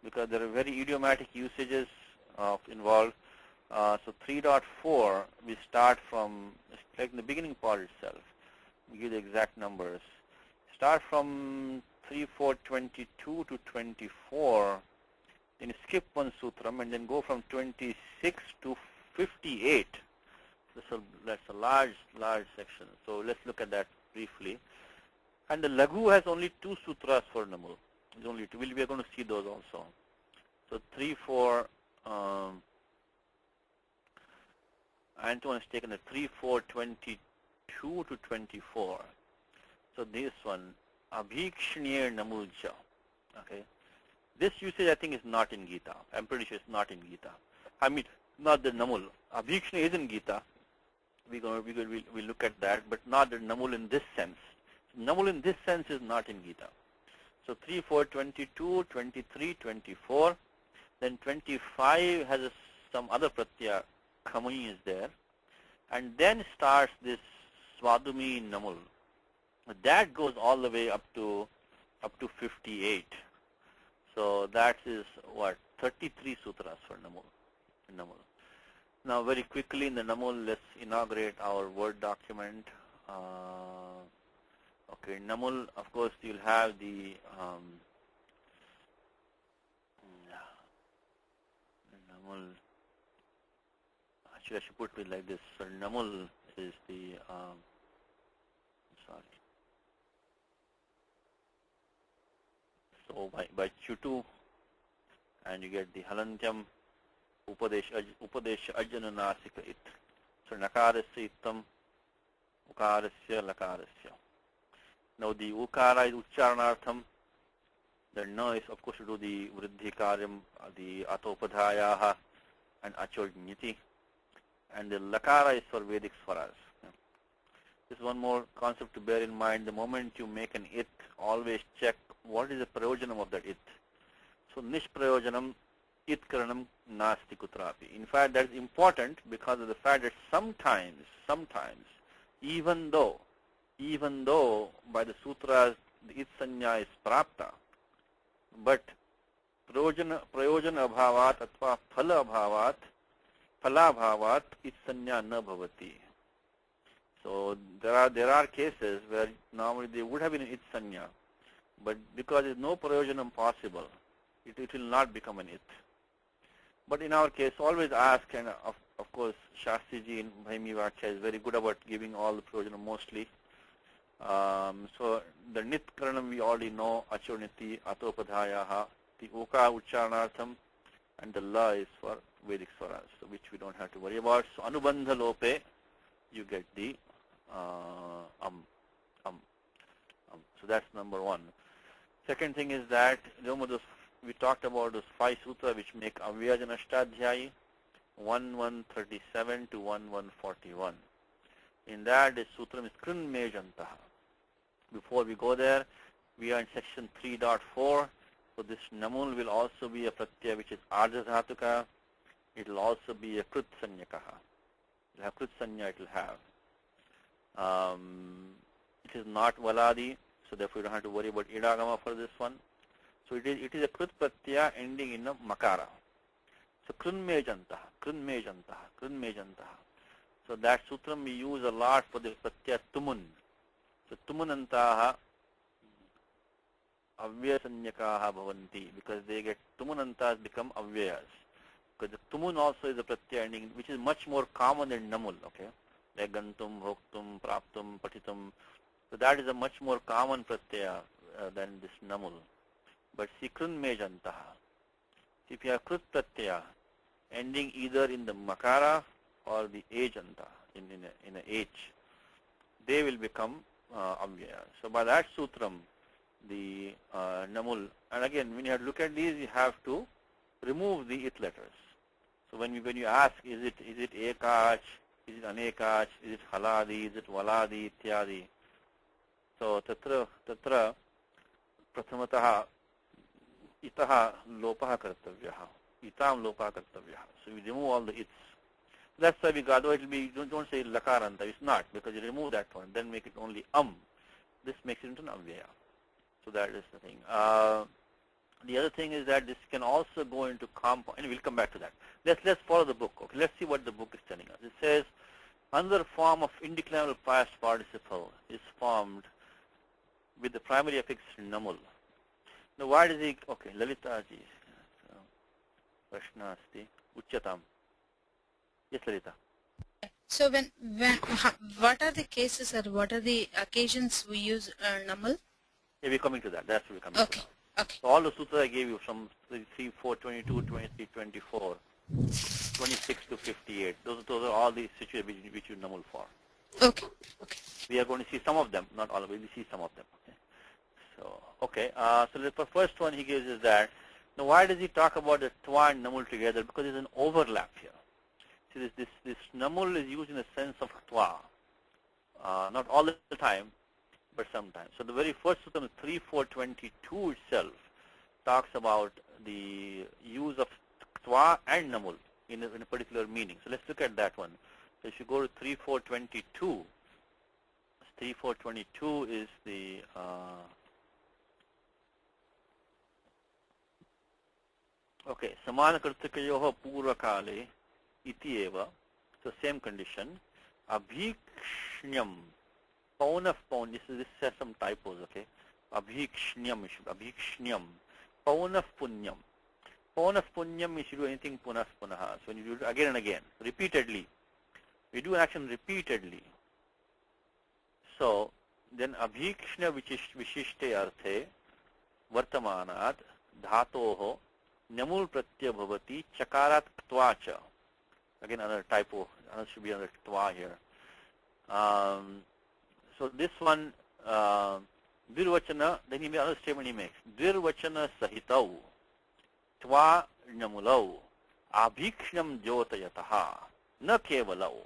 because there are very idiomatic usages involved. So 3.4, we start from, like in the beginning part itself. We give the exact numbers. Start from 3.4.22 to 24. Then skip one sutram and then go from 26 to 58. That's a large section. So let's look at that briefly. And the Laghu has only two sutras for namul. There's only two. We are going to see those also. So 3.4. Antoine has taken the 3.4.22 to 24. So this one, abhikshniya namulja. Okay. This usage, I think, is not in Gita. I'm pretty sure it's not in Gita. I mean, not the namul. Abhikshna is in Gita. We'll look at that, but not the namul in this sense. Namul in this sense is not in Gita. So 3.4.22, 23, 24. Then 25 has some other pratyaya. Khamai is there. And then starts this Swadumi namul. That goes all the way up to 58. So that is what, 33 sutras for namul. Now very quickly in the namul, let's inaugurate our Word document. Okay, namul, of course you'll have the namul. Actually, I should put it like this. So namul is the sorry. So by Chutu, and you get the halantyam upadesha ajjana nasika it. So nakarasya ittam, ukarasya lakarasya. Now the ukara is uchcharanartham. The na is of course to do the vriddhi karyam, the atopadhayaha and achojnyati. And the lakara is for Vedic swaras. This is one more concept to bear in mind. The moment you make an it, always check what is the prayojanam of that it. So nishprayojanam itkaranam nasti kutrapi. In fact, that is important because of the fact that sometimes, even though by the sutras the it sanya is prapta, but prayojana abhavat atva phala abhavat it sanya na bhavati. So there are cases where normally they would have been it sanya, but because there is no prayojanam possible, it will not become an it. But in our case, always ask, and of course, Shastriji in Bhaimi Vakya is very good about giving all the prayojanam mostly. So the nit karanam we already know, achoniti, atopadhayaha, the oka uchcharanartham, and the la is for Vedic swaras, so which we don't have to worry about. So anubandha lope, you get the So that's number one. Second thing is that we talked about those 5 sutras which make Avyajana Ashtadhyayi, 1137 to 1141. In that, the sutra is Krinmejantaha. Before we go there, we are in section 3.4. So this namul will also be a pratyaya which is Arja Dhatuka. It will also be a Krit Sanyakaha. It will have Krit Sanya, it will have. It is not Valadi, so therefore you don't have to worry about Idagama for this one. So it is a Krit Pratyaya ending in a Makara. So Krinmejantaha, Krinmejantaha, Krinmejantaha. So that sutram we use a lot for the Pratyaya Tumun. So Tumunantaha Avyasanyakaha bhavanti, because they get Tumunantas become Avyas. Because the Tumun also is a Pratyaya ending, which is much more common than Namul, okay? Like Gantum, Bhoktum, Praptum, Patitum. So that is a much more common Pratyaya than this Namul. But see Krinmejantaha. If you have Krit Pratyaya ending either in the Makara or the Ejanta, in a H, they will become Avyaya. So by that sutram, the Namul, and again, when you have to look at these, you have to remove the it letters. So when you ask, is it Ekach, is it Anekach, is it Haladi, is it Valadi, Ityadi. So tatra prathamataha itaha lopaha kartavyaha. Itam lopaha kartavyaha. So we remove all the its. That's why we got, otherwise it will be, don't say lakaranta, it's not, because you remove that one, then make it only This makes it into an avyaya. So that is the thing. The other thing is that this can also go into compound, and we'll come back to that. Let's follow the book. Okay, let's see what the book is telling us. It says, another form of indeclinable past participle is formed with the primary affix namul. Now, why does he? Okay, Lalita ji, Prashna asti, Uchatam. Yes, Lalita. So what are the cases or what are the occasions we use namul? Yeah, we're coming to that. That's what we're coming to now. Okay. So all the sutras I gave you from 3, 4, 22, 23, 24, 26 to 58. Those are all the situations which you namul for. Okay. We are going to see some of them, not all of them. We'll see some of them. Okay. So the first one he gives is that, now why does he talk about the twa and namul together? Because there's an overlap here. See, this namul is used in the sense of twa. Not all the time, but sometimes. So the very first sutram, 3.4.22 itself, talks about the use of twa and namul in a particular meaning. So let's look at that one. So if you go to 3.4.22, 3.4.22 is the okay, samana kartikayoho purvakale iti eva. So same condition. Abhikshnyam. Paunaf paun. This has some typos, okay? Abhikshnyam. Abhikshnyam. Paunaf punyam. Paunaf punyam, you should do anything punas punaha. So when you do it again and again, repeatedly. We do an action repeatedly. So then abhikshnya vishishte arthe vartamanat dhatoho namul pratyaya bhavati chakarat ktvacha. Again another typo. Another should be another ktva here. So this one, dirvachana, then he makes another statement he makes. Dirvachana sahitau tva namulau abhikshnam jyotayataha na kevalau.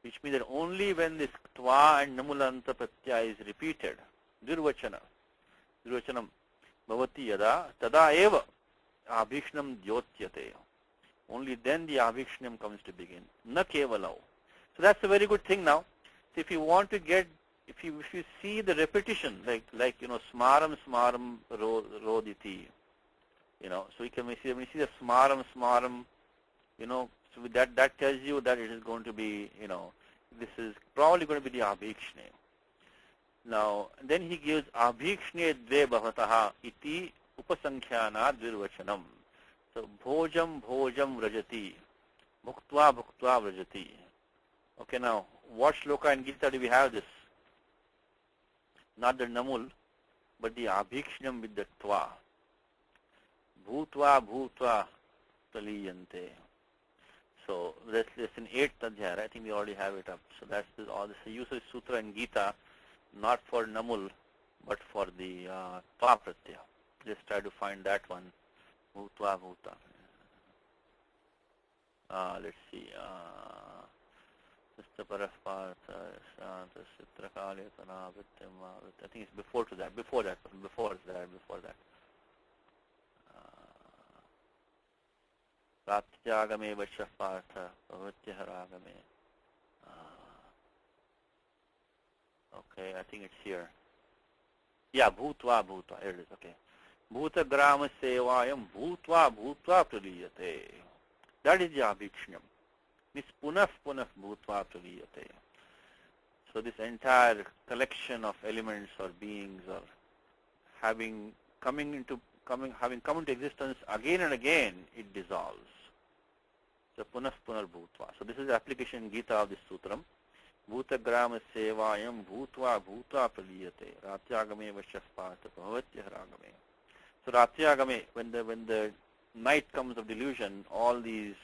Which means that only when this tva and namulanta pratyaya is repeated, dirvachanam bhavati yada tada eva abhikshnam jyotyate. Only then the abhikshnam comes to begin. Na kevalau. So that's a very good thing now. So if you want to get, if you see the repetition, like smaram roditi, so you can see when you see the smaram, so that tells you that it is going to be, this is probably going to be the abhikshne. Now, then he gives abhikshne dve bhavataha iti upasankhyanad virvachanam. So, bhojam bhojam vrajati, bhuktva bhuktva vrajati. Okay, now, what shloka in Gita do we have this? Not the namul, but the abhikshnam with the tva. Bhutva bhutva taliyante. So, that's lesson 8th adhyaya. I think we already have it up. So, that's all this use of sutra in Gita, not for namul, but for the tva pratyaya. Just try to find that one. Bhutva bhuta. Let's see. I think it's before that. Pratyagame vachah partha bhavatyah ragame. Okay, I think it's here. Yeah, bhutva bhutva. Here it is. Okay. Bhuta grama sevayam bhutva bhutva praliyate. That is the abhikshnyam. Means punah punah bhutva praliyate. So this entire collection of elements or beings or having come into existence again and again, it dissolves. So punah punah bhutva. So this is the application in Gita of this sutram. Bhuta grama sevayam bhutva bhutva praliyate. Ratyagame vachah partha bhavatyah ragame. So ratyagame, when the night comes of delusion, all these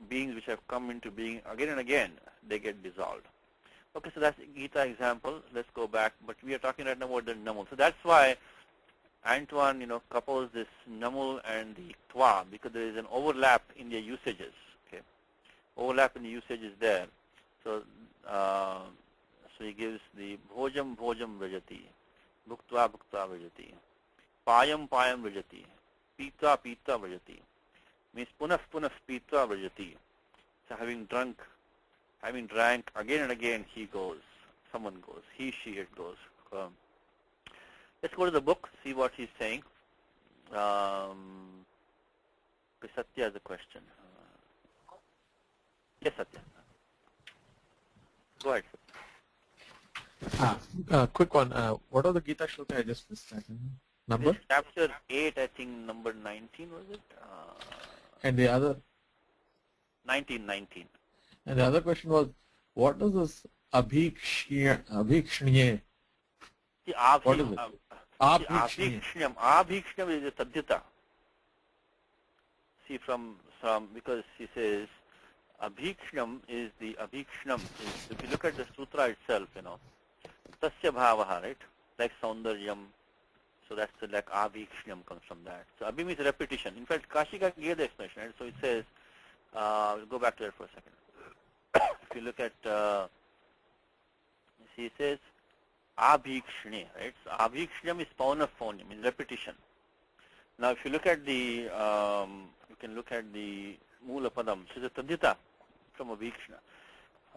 beings which have come into being again and again, they get dissolved. Okay, so that's Gita example. Let's go back. But we are talking right now about the namul. So that's why Antoine, couples this namul and the twa, because there is an overlap in their usages. Okay, overlap in the usage is there. So, so he gives the bhojam bhojam vrajati, bhuktva bhuktva vrajati, payam payam vrajati, pita pita vrajati. Means punah punah pita vrajati. So having drank again and again, someone goes, he, she, it goes. Let's go to the book, see what he's saying. Satya has a question. Yes, Satya. Go ahead. Quick one. What are the Gita shloka? I just missed that. Number? This chapter 8, I think number 19 was it? And the other? 19. And the other question was, what does this abhikshniye? What is it? Abhikshnam is a tadhyata. See because he says abhikshnam is the abhikshnam. If you look at the sutra itself, tasya bhavaha, right? Like saundaryam. So that's like abhikshnam comes from that. So abhi means repetition. In fact, Kashika gave the explanation, right? So it says, we'll go back to it for a second. If you look at, he says, abhikshne, right? So abhikshnyam is paunafonyam, means repetition. Now, if you look at the, you can look at the mula padam. So it's a tadhyata from abhikshna.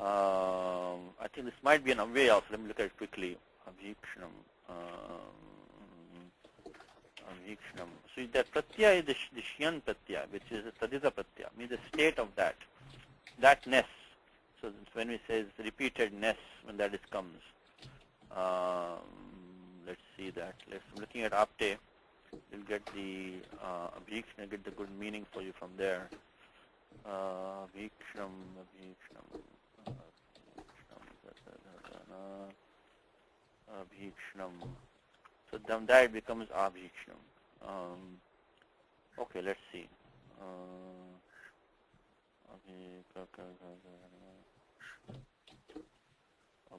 I think this might be an avya also. Let me look at it quickly. Abhikshnam. Abhikshnam. So that pratyaya is the shyan pratyaya, which is a tadhyata pratyaya, means the state of thatness. So when we say repeatedness, when that comes, let's see that. I'm looking at apte. You'll get the abhikshna, get the good meaning for you from there. Abhikshnam. So then that becomes abhikshnam. Okay, let's see.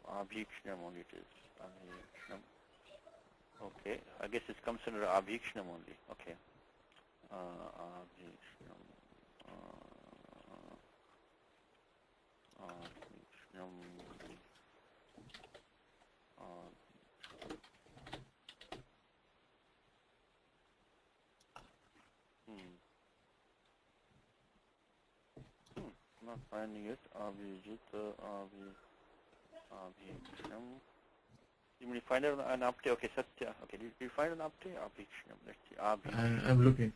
Abhikshnam only it is. Abhikshnam. Okay, I guess it comes under abhikshnam only. Okay. Abhikshnam. Abhikshnam. Not finding it. Abhikshnam. You mean find an apte? Okay, Satya. Okay, did you find an apte? Abhikshnam. Let's see. I'm looking.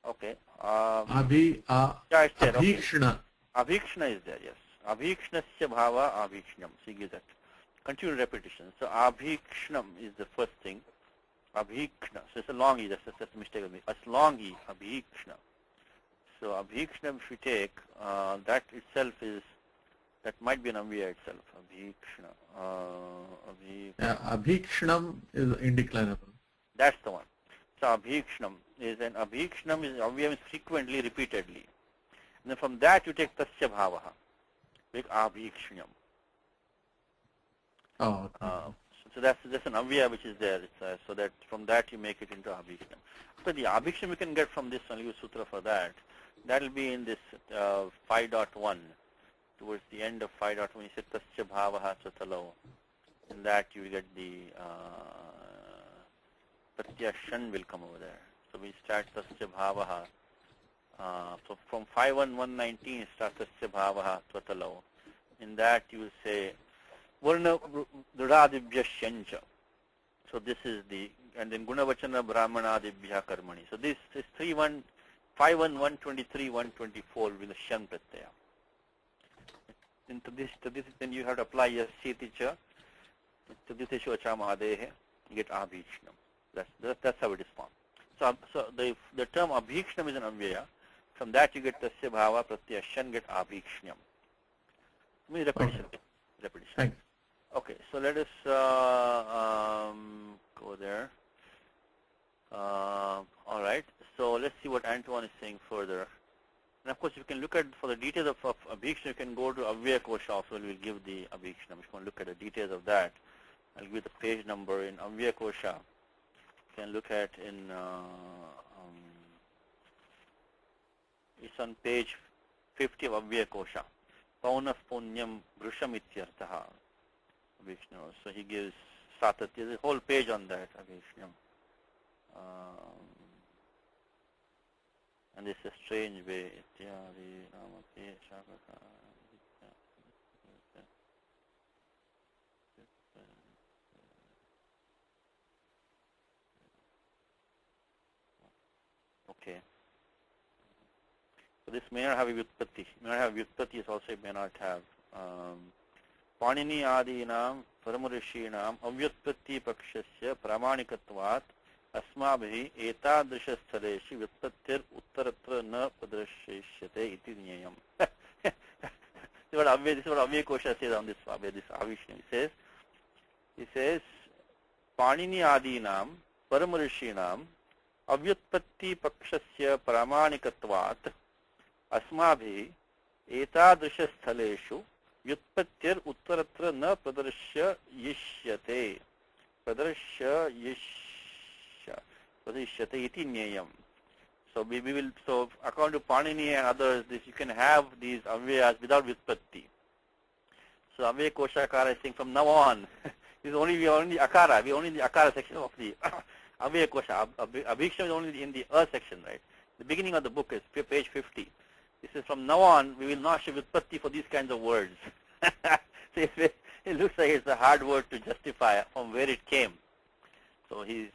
Okay. Yeah, it's there. Abhikshna. Okay. Abhikshna is there, yes. Abhikshnasya bhava abhikshnam. So you get that. continued repetition. So abhikshnam is the first thing. Abhikshna. So it's a long E. That's a mistake of me. It's long E. Abhikshna. So abhikshnam, if you take, that itself is, that might be an Avya itself. Abhikshna. Abhikshnam is indeclinable. That's the one. So abhikshnam is an abhikshnam is Avya means frequently, repeatedly. And then from that you take tasya bhavaha. Like abhikshnyam. Oh, okay. So that's an Avya which is there. So that from that you make it into abhikshnam. So the abhikshnam you can get from this, I'll use sutra for that. That will be in this 5.1. Towards the end of 5.1, you say tasya bhavaha satalo. In that you get the pratyashan will come over there. So we start tasya bhavaha. So from 5.1.119 start tasya bhavaha satalo. In that you will say varna dradibhyasyancha. So this is the, and then gunavachana brahmanadibhya karmani. So this is 5.1.123, 124 with the shan pratyaya. Into this, then you have to apply your siticha. To this issue achamadehe, you get abhikshnam. That's how it is formed. So the term abhikshnam is an Avya. From that you get tasya bhava, pratyashan, get abhikshnam. Repetition. Okay. Repetition. Thanks. Okay, so let us go there. All right. So let's see what Antoine is saying further. And of course, if you can look at, for the details of abhikshnam, you can go to Avya Kosha also. We'll give the abhikshnam. If you want to look at the details of that, I'll give you the page number in Avya Kosha. You can look at in, it's on page 50 of Avya Kosha. Paunaf punyam brusham ityartaha. Abhikshnam. So he gives satatya. There's a whole page on that, abhikshnam. And this is a strange way. Okay. So this may not have a vyutpatti. May not have vyutpatti, also it may not have. Panini adinam paramurishinaam avyutpatti pakshasya pramanikatvat अस्माभिः एतादृशस्थलेषु व्युत्पत्तिर उत्तरत्र न प्रदर्श्यते इति ज्ञेयम्. This is what Avya Kosha says on this Avishnu. He says, Panini adinam paramurishinaam avyutpatti pakshasya pramanikatvat अस्माभिः एतादृशस्थलेषु व्युत्पत्तिर उत्तरत्र न प्रदर्श्यते So we will, so according to Panini and others, this you can have these avyas without vyutpatti. So Avya Koshakara is saying from now on, we are only the akara, we only in the akara section of the Avya Kosha. Abhikshnam is only in the section, right? The beginning of the book is page 50. This is from now on, we will not show vyutpatti for these kinds of words. So it looks like it's a hard word to justify from where it came. So he's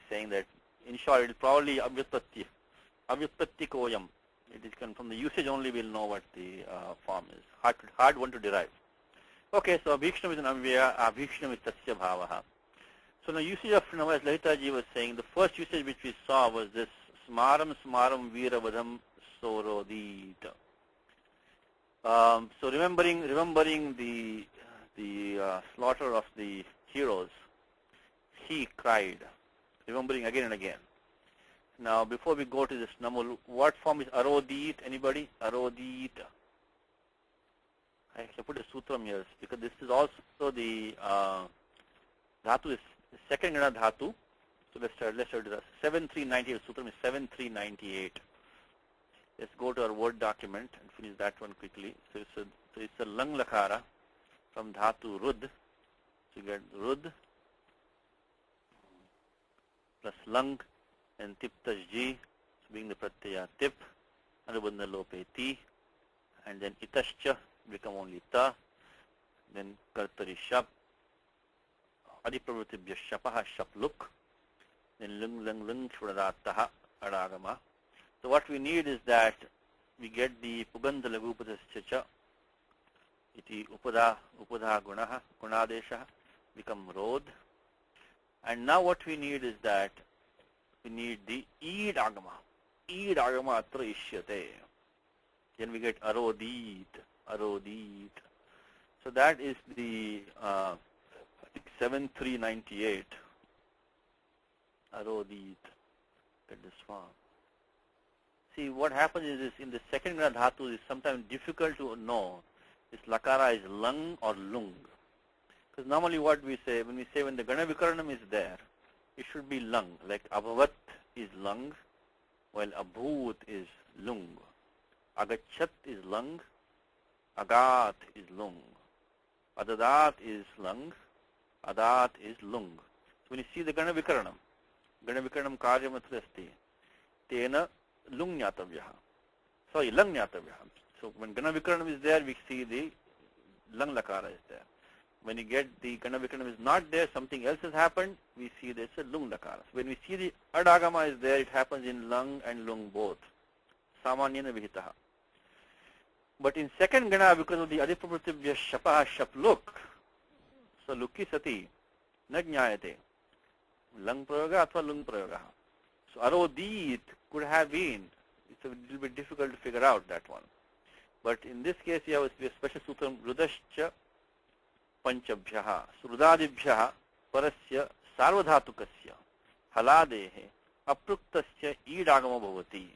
saying that, in short, it is probably avyutpatti koyam. It is from the usage only we'll know what the form is. Hard one to derive. Okay, so abhikshnam is an avya, abhikshnam is tasya bhavaha. So the usage of, as Lalitaji was saying, the first usage which we saw was this smaram veeravadham sorodita. So remembering the slaughter of the heroes, he cried, remembering again and again. Now, before we go to this namal, what form is arodit? Anybody? Arodit. I should put a sutram here because this is also the dhatu is the second gana dhatu. So let's start with 7398. Sutram is 7398. Let's go to our Word document and finish that one quickly. So it's a lang lakara from dhatu rud. So you get rud plus lung and tiptajji, so being the pratyaya tip, anubandha lope ti, and then itascha become only ta, then kartari shap, adipravritibhya shapaha shapluk, then lung shvadataha adagama. So what we need is that we get the pugandha lagupatascha iti upada gunaha, gunadesha become rod. And now what we need is that we need the id agama. Id agama atra ishyate. Then we get arodit. So that is the I think 7398. Arodit. Get this form. See, what happens is in the second gana dhatu is sometimes difficult to know if lakara is lung or lung. Because normally what we say, when the gana vikaranam is there, it should be lung. Like abhavat is lung, while abhut is lung. Agachat is lung, agat is lung. Adadat is lung, adat is lung. So when you see the gana vikaranam karyamatra asti, tena lung nyatavyaha. Sorry, lung nyatavyaha. So when gana vikaranam is there, we see the lung lakara is there. When you get the gana vikaranam is not there, something else has happened, we see there's a lung lakara. So when we see the adagama is there, it happens in lung and lung both. Samanyana vihitaha. But in second gana, because of the adipraprativya shapaha shapluk, so lukki sati, na jnayate. Lung prayoga athva lung prayoga. So arodit could have been, it's a little bit difficult to figure out that one. But in this case, you have a special sutram, rudascha panchabhyaha. So rudadibhyaha parasya sarvadhatukasya haladehe apruktasya idagama bhavati.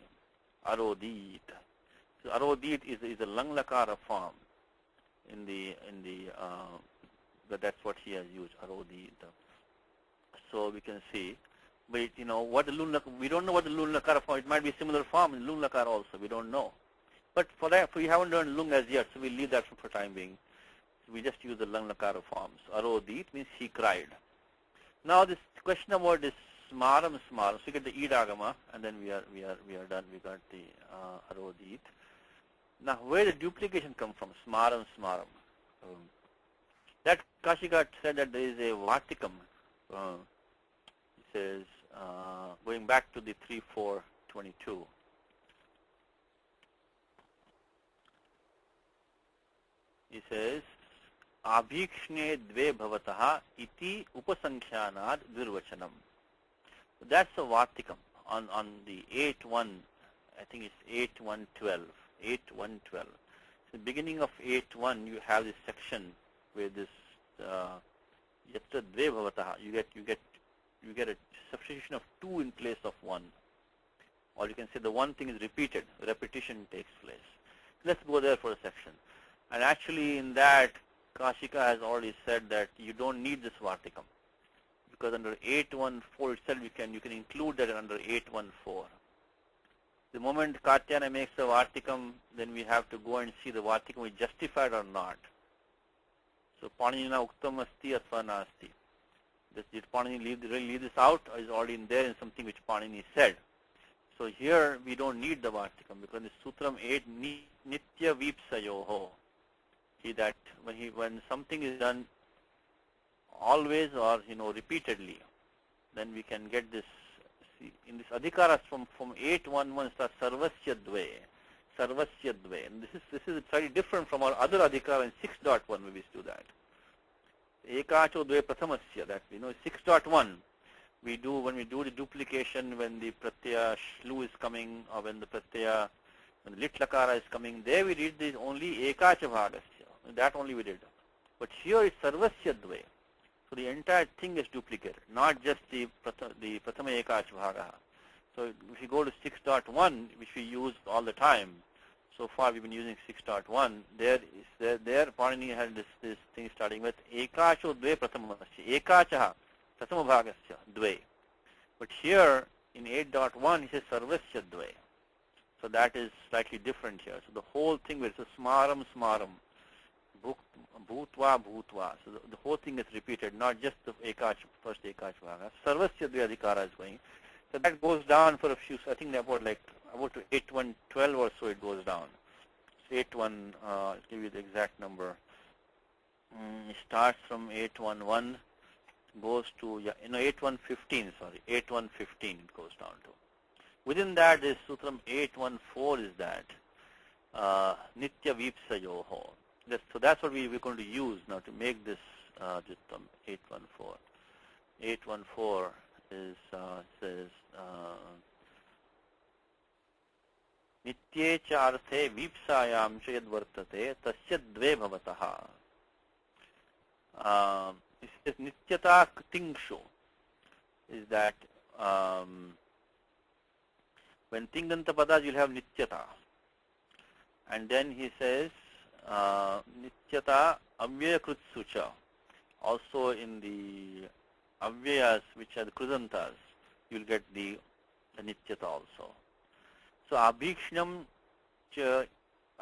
Arodit. So arodit is a lung lakara form that's what he has used, arodit. So we can see, but what the lung we don't know what the lung lakara form. It might be similar form in lung lakara also. We don't know. But for that, we haven't learned lung as yet, so we leave that for time being. So we just use the lung lakara forms. Arodit means he cried. Now this question about this smaram. So we get the idagama, and then we are done. We got the arodit. Now where the duplication come from? Smaram. That Kashika said that there is a vartikam. It says going back to the 3.4.22. He says abhikshne dve bhavataha iti upasankhanad dvirvachanam. That's a vartikam on the 8.1. I think it's 8.1.12. 8.1.12. The beginning of 8.1, you have this section where this yatra dve bhavataha. You get a substitution of two in place of one, or you can say the one thing is repeated. Repetition takes place. Let's go there for a section. And actually, in that, Kashika has already said that you don't need this vartikam, because under 8.1.4 itself you can include that under 8.1.4. The moment Katyana makes a vartikam, then we have to go and see the vartikam is justified or not. So Panina uktam asti atva nasti. Did Panini really leave this out, or is already in there in something which Panini said? So here we don't need the vartikam, because in Sutram 8 nitya vipsayoho. See that when something is done always or repeatedly, then we can get this. See, in this adhikaras from 8.1.1 starts sarvasya dve. And this is slightly different from our other adhikara in 6.1 where we do that. Ekacho dve prathamasya, that 6.1 we do when we do the duplication, when the pratyaya shlu is coming, or when the lit lakara is coming, there we read this only ekacha bhagasya. That only we did. But here it's sarvasya dve. So the entire thing is duplicated, not just the prathama ekacha bhagaha. So if you go to 6.1, which we use all the time, so far we've been using 6.1, there Panini had this thing starting with ekacho dve prathamasya, ekachaha prathama bhagasya dve. But here in 8.1 he says sarvasya dve. So that is slightly different here. So the whole thing is smaram, bhutva. So the whole thing is repeated, not just the first ekach bhaga. Sarvasya dve adhikara is going. So that goes down for a few, I think about to 8.1.12 or so it goes down. So 8.1, I'll give you the exact number. It starts from 8.1.1, goes to 8.1.15, sorry, 8.1.15 it goes down to. Within that, this Sutram 8.1.4 is that Nitya Vipsayoho. So that's what we're going to use now to make this Jittam 814. 814 is says Nitye cha arthe vipsayam cha yad vartate tasya dve bhavataha. It says Nityata Tingshu is that when Tinganta padas you'll have Nityata. And then he says Nityata Avyaya Krutsucha. Also in the Avyayas, which are the Krudantas, you'll get the Nityata also. So Abhikshnam iha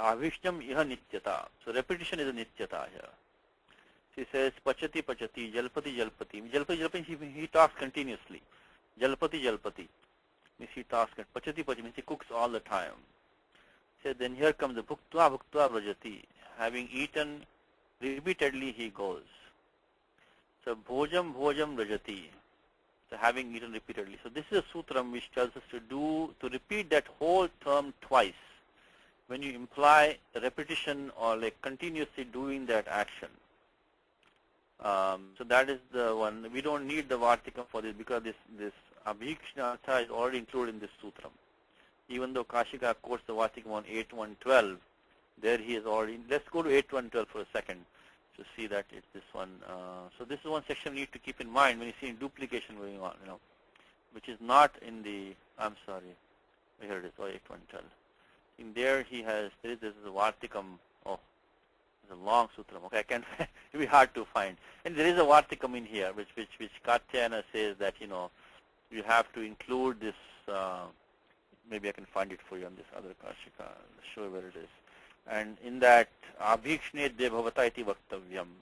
Nityata. So repetition is a Nityata here. He says Pachati Pachati, Jalpati Jalpati. Jalpati Jalpati, he talks continuously. Jalpati Jalpati means he talks. Pachati Pachati means he cooks all the time. So then here comes the Bhuktva Bhuktva Vrajati. Having eaten repeatedly he goes. So Bhojam Bhojam Vrajati. So having eaten repeatedly. So this is a sutram which tells us to repeat that whole term twice. When you imply repetition or like continuously doing that action. So that is the one. We don't need the Vartikam for this because this Abhikshnartha is already included in this sutram. Even though Kashika quotes the Vartikam on 8.1.12, there he is already. Let's go to 8.1.12 for a second to see that it's this one. So this is one section you need to keep in mind when you see duplication going on, which is not in the. I'm sorry, here it is. 8.1.12. In there he has. This is a Vartikam. Oh. It's a long sutram. Okay, I can. It'll be hard to find. And there is a Vartikam in here, which Katyayana says that you have to include this. Maybe I can find it for you on this other Kashika. I'll show you where it is. And in that Abhikshne Devavata iti Vaktavyam,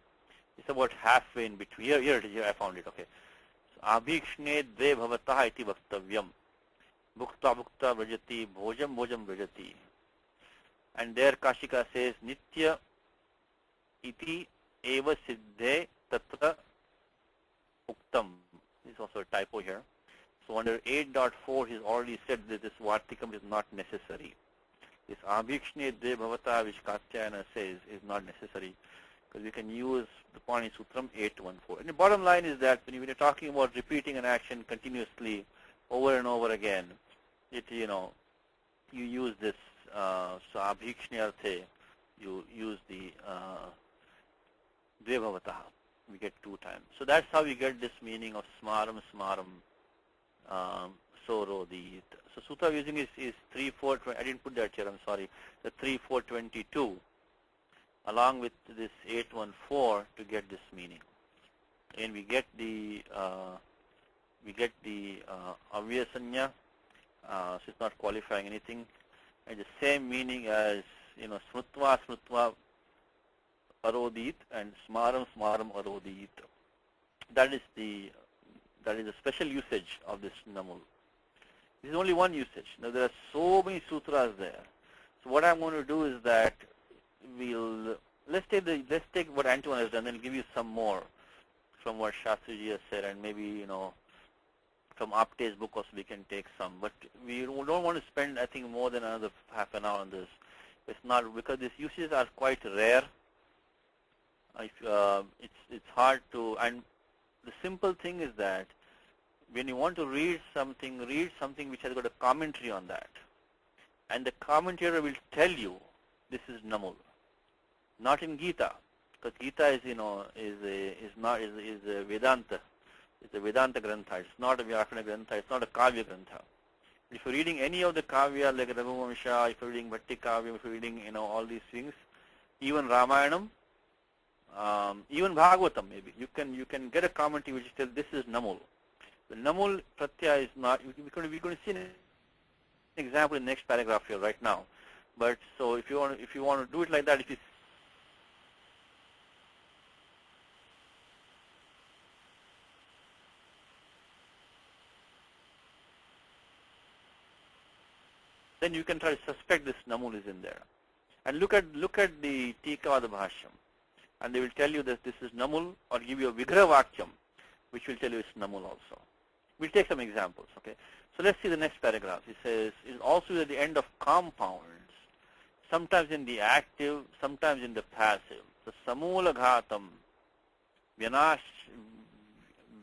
it's about halfway in between. Here it is. Here I found it. Okay. So, Abhikshne Devavata iti Vaktavyam, Bhukta Bhukta Vrajati, Bhojam Bhojam Vrajati. And there Kashika says Nitya iti eva siddhe tatra uktam. This is also a typo here. So under 8.4 he's already said that this Vartikam is not necessary. This Abhikshne de bhavata which Katyayana says is not necessary because we can use the Pani Sutram 8.1.4. And the bottom line is that when you're talking about repeating an action continuously over and over again, you use this so Abhikshne arthe, you use the Dvebhavataha. We get 2 times. So that's how we get this meaning of smaram, smaram, soro, the. So sutta using is 3.4. I didn't put that here. I'm sorry. The 3.4.22, along with this 8.1.4 to get this meaning, and we get the avyasanya. So it's not qualifying anything, and the same meaning as smrutva, smrutva. Arodit and smaram smaram arodit. That is the special usage of this namul. This is only one usage. Now there are so many sutras there. So what I'm going to do is that let's take what Antoine has done and give you some more from what Shastriji has said, and maybe from Apte's book also we can take some. But we don't want to spend I think more than another half an hour on this. It's not because these usages are quite rare. It's hard to, and the simple thing is that when you want to read something which has got a commentary on that, and the commentator will tell you this is namul, not in Gita, because Gita is a Vedanta, it's a Vedanta grantha. It's not a Vyakana grantha. It's not a Kavya grantha. If you're reading any of the Kavya like Raghuvamsha, if you're reading Bhatti Kavya, if you're reading all these things, even Ramayanam. Even Bhagavatam maybe you can get a commentary which tells this is namul. The namul pratyaya is not. We're going to see an example in the next paragraph here right now. But so if you want to do it like that, then you can try to suspect this namul is in there, and look at the Tika or the Bhashyam. And they will tell you that this is namul, or give you a vigraha vakyam, which will tell you it's namul also. We'll take some examples, okay? So let's see the next paragraph. It says, is also at the end of compounds. sometimes in the active, sometimes in the passive. So samula ghatam,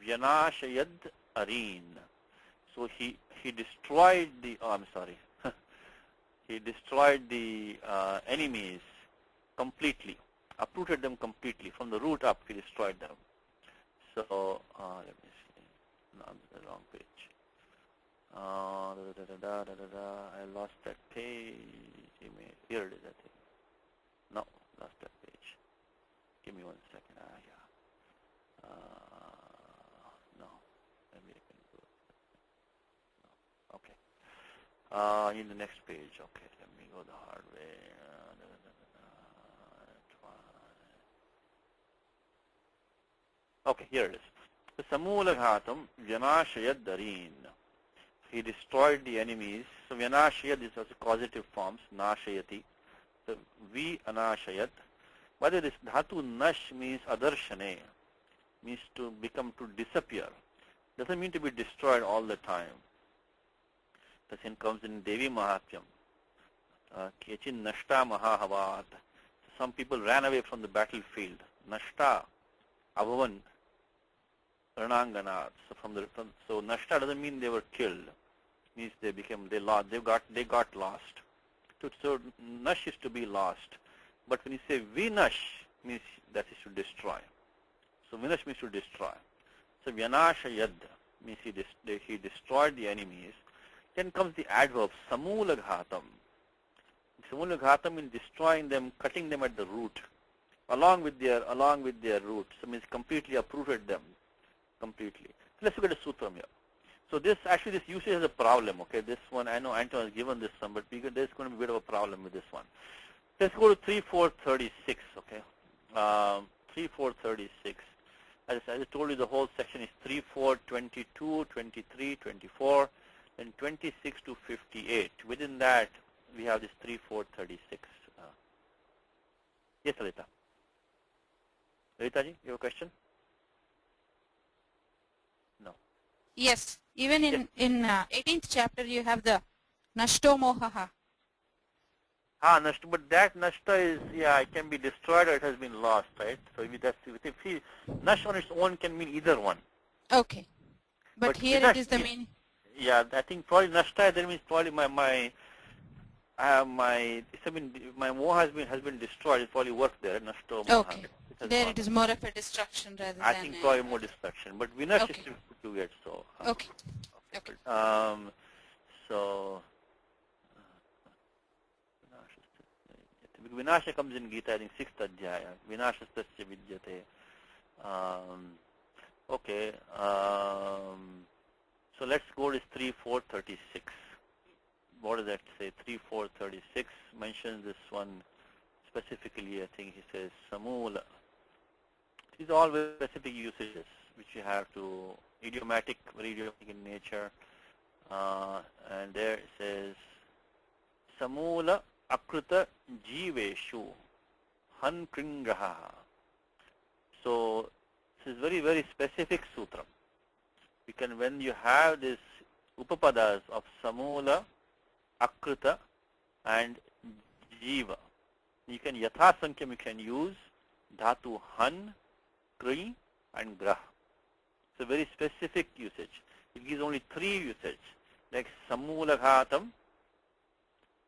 vyanashayad areen. So he destroyed the, I'm sorry, he destroyed the enemies completely, uprooted them completely. From the root up, he destroyed them. So, let me see, no, I'm the wrong page. I lost that page. Here it is, I think. No, lost that page. Give me 1 second. Yeah. No, maybe I can do it. No. Okay. In the next page. Okay, let me go the hard way. Okay, here it is. The samula ghatam vyanashayad dareen. He destroyed the enemies. So vyanashayad is also causative forms, nashayati. So vi anashayat. By the way, this dhatu nash means adarshane, means to become, to disappear. Doesn't mean to be destroyed all the time. The same comes in Devi Mahatyam. Kechin nashta mahahavat. Some people ran away from the battlefield. Nashta, abhavan, rananganat. So nashta doesn't mean they were killed. Means they lost. They got lost. So nash is to be lost. But when you say vinash, means that is to destroy. So vinash means to destroy. So vyanashayad means he destroyed the enemies. Then comes the adverb samula ghatam. Samula ghatam means destroying them, cutting them at the root, along with their root. So means completely uprooted them, completely. So let's look at the sutram here. So this usage has a problem. Okay, this one I know Antoine has given this one, but there's going to be a bit of a problem with this one. Let's go to 3436. Okay, 3436. As I told you, the whole section is 3422, 23, 24, and 26 to 58. Within that, we have this 3436. Yes, Alita. Alita ji, you have a question? No. Yes, even in 18th chapter you have the nashto mohaha. Nashta, but that nashta is, it can be destroyed or it has been lost, right? So if nash on its own can mean either one. Okay, but here it is the meaning. Yeah, I think probably nashta there means probably my moha has been destroyed. It probably worked there. Nashto moha. Okay, there it is more of a destruction rather than. I think probably more destruction, but vinash is to get so. Okay. Okay. So. Vinasha comes in Gita, I think 6th adhyaya. Vinashastasya vidyate. Okay. So let's go to 3436. What does that say? 3436 mentions this one specifically. I think he says samula. These are all very specific usages which you have to, idiomatic, very idiomatic in nature. And there it says samula akrita jiveshu han kringraha. So this is very, very specific sutram. When you have this upapadas of samula, akrita and jiva, you can yatha sankhya, you can use dhatu han, kri and grah. It's a very specific usage. It gives only 3 usage, like samula ghatam,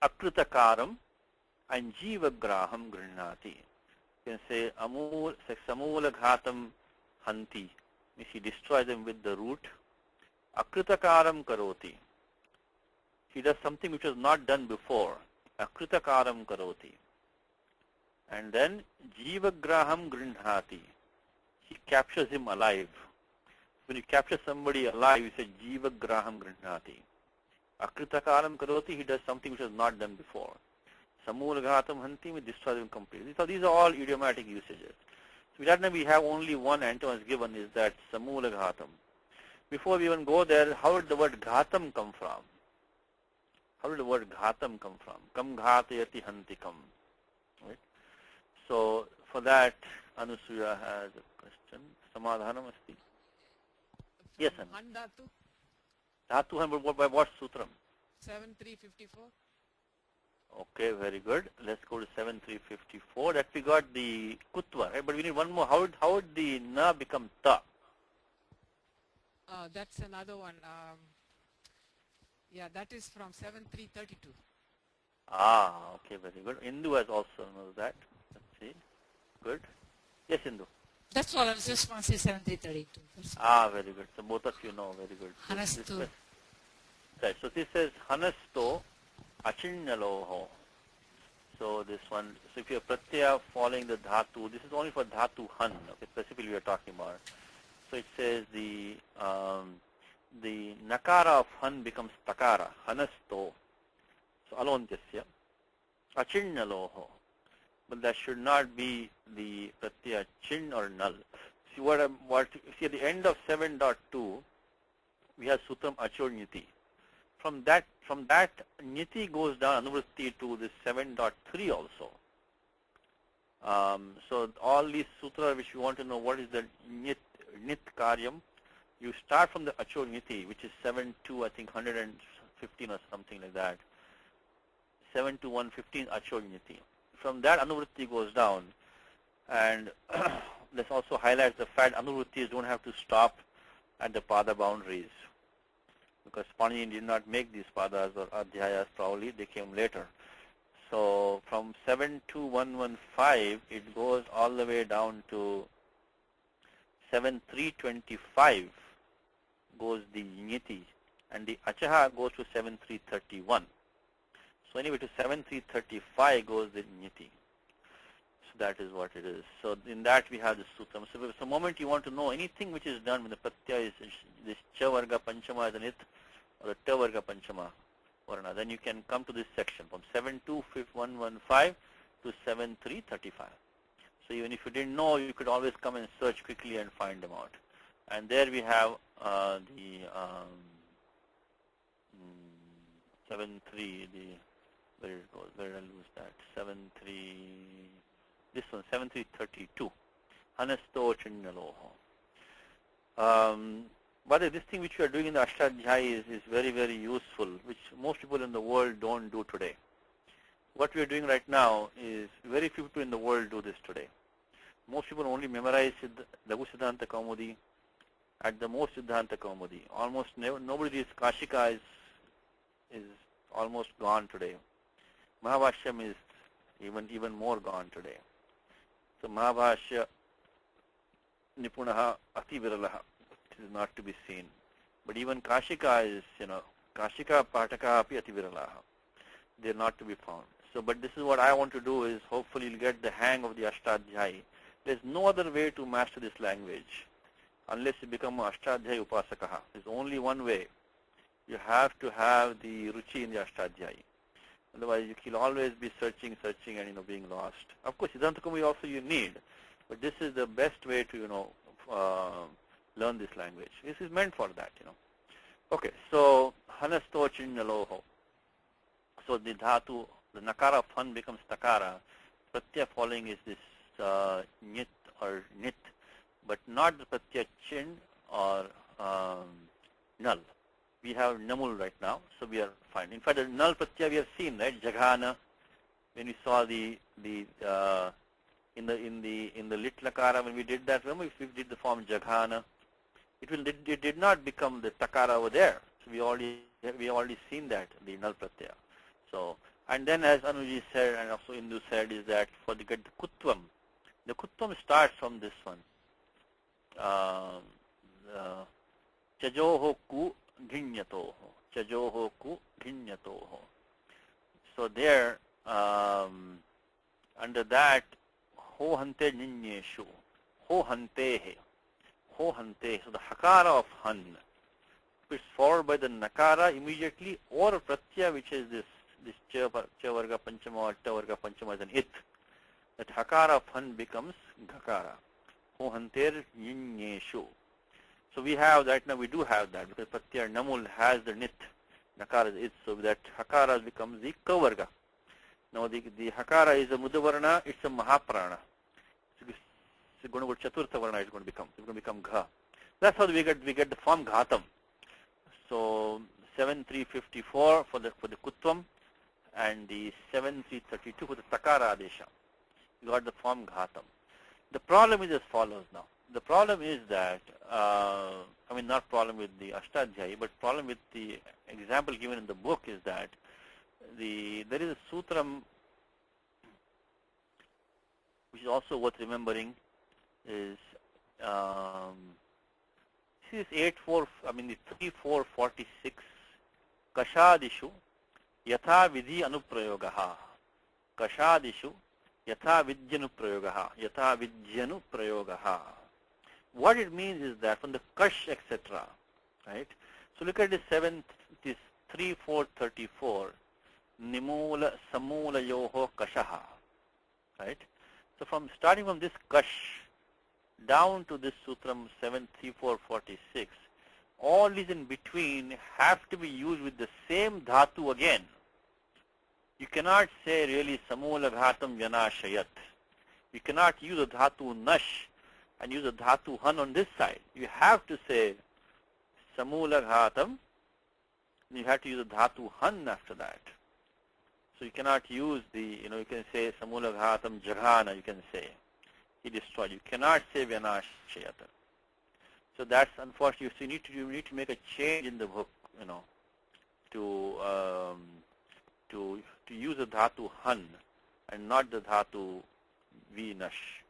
akritakaram and jiva graham grihnati. You can say samula ghatam hanti, means he destroys them with the root. Akritakaram karoti, he does something which was not done before. Akritakaram karoti. And then jiva graham grihnati, he captures him alive. When you capture somebody alive, you say jiva graham grihnati. Akritakaram karoti, he does something which was not done before. Samula ghatam hanti, we destroy them completely. So these are all idiomatic usages. So we have only one Antoine has given, is that samula ghatam. Before we even go there, how did the word ghatam come from? How did the word ghatam come from? Kam ghatayati hantikam. Right? So for that, Anusuya has a question. Samadhanam asti. Yes, Anu. Han dhatu? Dhatu, by what sutram? 7354. Okay, very good. Let's go to 7354. That we got the kutva, right? But we need one more. How would the na become ta? That's another one. Yeah, that is from 7332. Ah, okay, very good. Indu has also knows that. Let's see. Good. Yes, Indu. That's all. I was just going to say 7332. Ah, very good. So both of you know, very good. Hanastu. Right. So this says hanasto achinnaloho. So this one. So if you have pratyaya following the dhatu, this is only for dhatu han. Okay, specifically we are talking about. So it says the nakara of han becomes takara. Hanasto. So alontyasya achinnaloho. But that should not be the pratyaya chin or null. See see at the end of 7.2 we have sutram achornyati. From that nyati goes down anuvritti to this 7.3 also. So all these sutras which you want to know what is the nit karyam, you start from the achornyati, which is 7.2, I think 115 or something like that. 7 to 115 achornyati. From that anuvritti goes down, and let's also highlight the fact anuvrittis don't have to stop at the pada boundaries, because Panini did not make these padas or adhyayas, probably they came later. So from 72115 it goes all the way down to 7325 goes the nyati, and the achaha goes to 7331. So anyway, to 7335 goes the nyati. So that is what it is. So in that we have the sutram. So the moment you want to know anything which is done when the pratyaya is this cha varga panchama is an it, or the ta varga panchama varna, then you can come to this section from 72115 to 7335. So even if you didn't know, you could always come and search quickly and find them out. And there we have the 73, where it goes, where did I lose that? 73, this one, 7332. Hanasto chinnaloho. But this thing which we are doing in the Ashtadhyayi is very, very useful, which most people in the world don't do today. What we are doing right now is very few people in the world do this today. Most people only memorize Laghu Siddhanta Kaumudi, at the most Siddhanta Kaumudi. Almost nobody is Kashika is almost gone today. Mahabhashyam is even more gone today. So Mahabhashya Nipunaha Ati Viralaha is not to be seen. But even Kashika is, Kashika Pataka Api Ati Viralaha. They are not to be found. So, but this is what I want to do is hopefully you'll get the hang of the Ashtadhyayi. There's no other way to master this language unless you become an Ashtadhyayi Upasakaha. There's only one way. You have to have the ruchi in the Ashtadhyayi. Otherwise, you'll always be searching and being lost. Of course, Siddhanta Kaumudi also you need, but this is the best way to learn this language. This is meant for that. Okay, so hanasto chinnaloho. So the dhatu, the nakara of han becomes takara. Pratyaya following is this nyit or nit, but not the pratyaya chin or null. We have namul right now, so we are fine. In fact, the null pratyaya we have seen, right? Jaghana, when we saw the in the lit lakara, when we did that, remember if we did the form jaghana, it did not become the takara over there. So we already seen that, the null pratyaya. So, and then as Anuji said and also Indu said is that for the kutvam, the kutvam starts from this one. Chajoho ku ghinyatoho. Chajoho ku ghinyatoho. So there, under that, ho hante ninyeshu. Ho hantehe. Ho hante. So the hakara of han. It's followed by the nakara immediately, or pratyaya, which is this cha varga panchama or ta varga panchama is an it. That hakara of han becomes ghakara. Ho hanter ninyeshu. So we have that now. We do have that because pratyaya namul has the nit. Nakara is it. So that hakara becomes the ka varga. Now the hakara is a mudavarna. It's a mahaprana. It's going to go chaturtha varna. It's going to become gha. That's how we get the form ghatam. So 7354 for the kutvam, and the 7332 for the Takara Adesha. You got the form Ghatam. The problem is as follows now. The problem is that, not problem with the Ashtadhyayi, but problem with the example given in the book is that there is a sutram which is also worth remembering is this 3446 Kashadishu Yatha Vidhi Anuprayogaha. Kashadishu Yatha Vidyanuprayogaha. Yatha Vidyanuprayogaha. What it means is that from the Kash, etc. Right? So look at this 3434 Nimula Samula Yoho Kashaha. Right? So starting from this Kash down to this Sutram 73446, all these in between have to be used with the same dhatu again. You cannot say really Samula Ghatam Yanashayat. You cannot use a dhatu Nash and use a dhatu Han on this side. You have to say Samula Ghatam, and you have to use a dhatu Han after that. So you cannot use you can say Samula Ghatam Jaghana, you can say. He destroyed. You cannot say Vyanashayata. So that's unfortunate. So you need to make a change in the book, to use a dhatu Han and not the dhatu Vinash.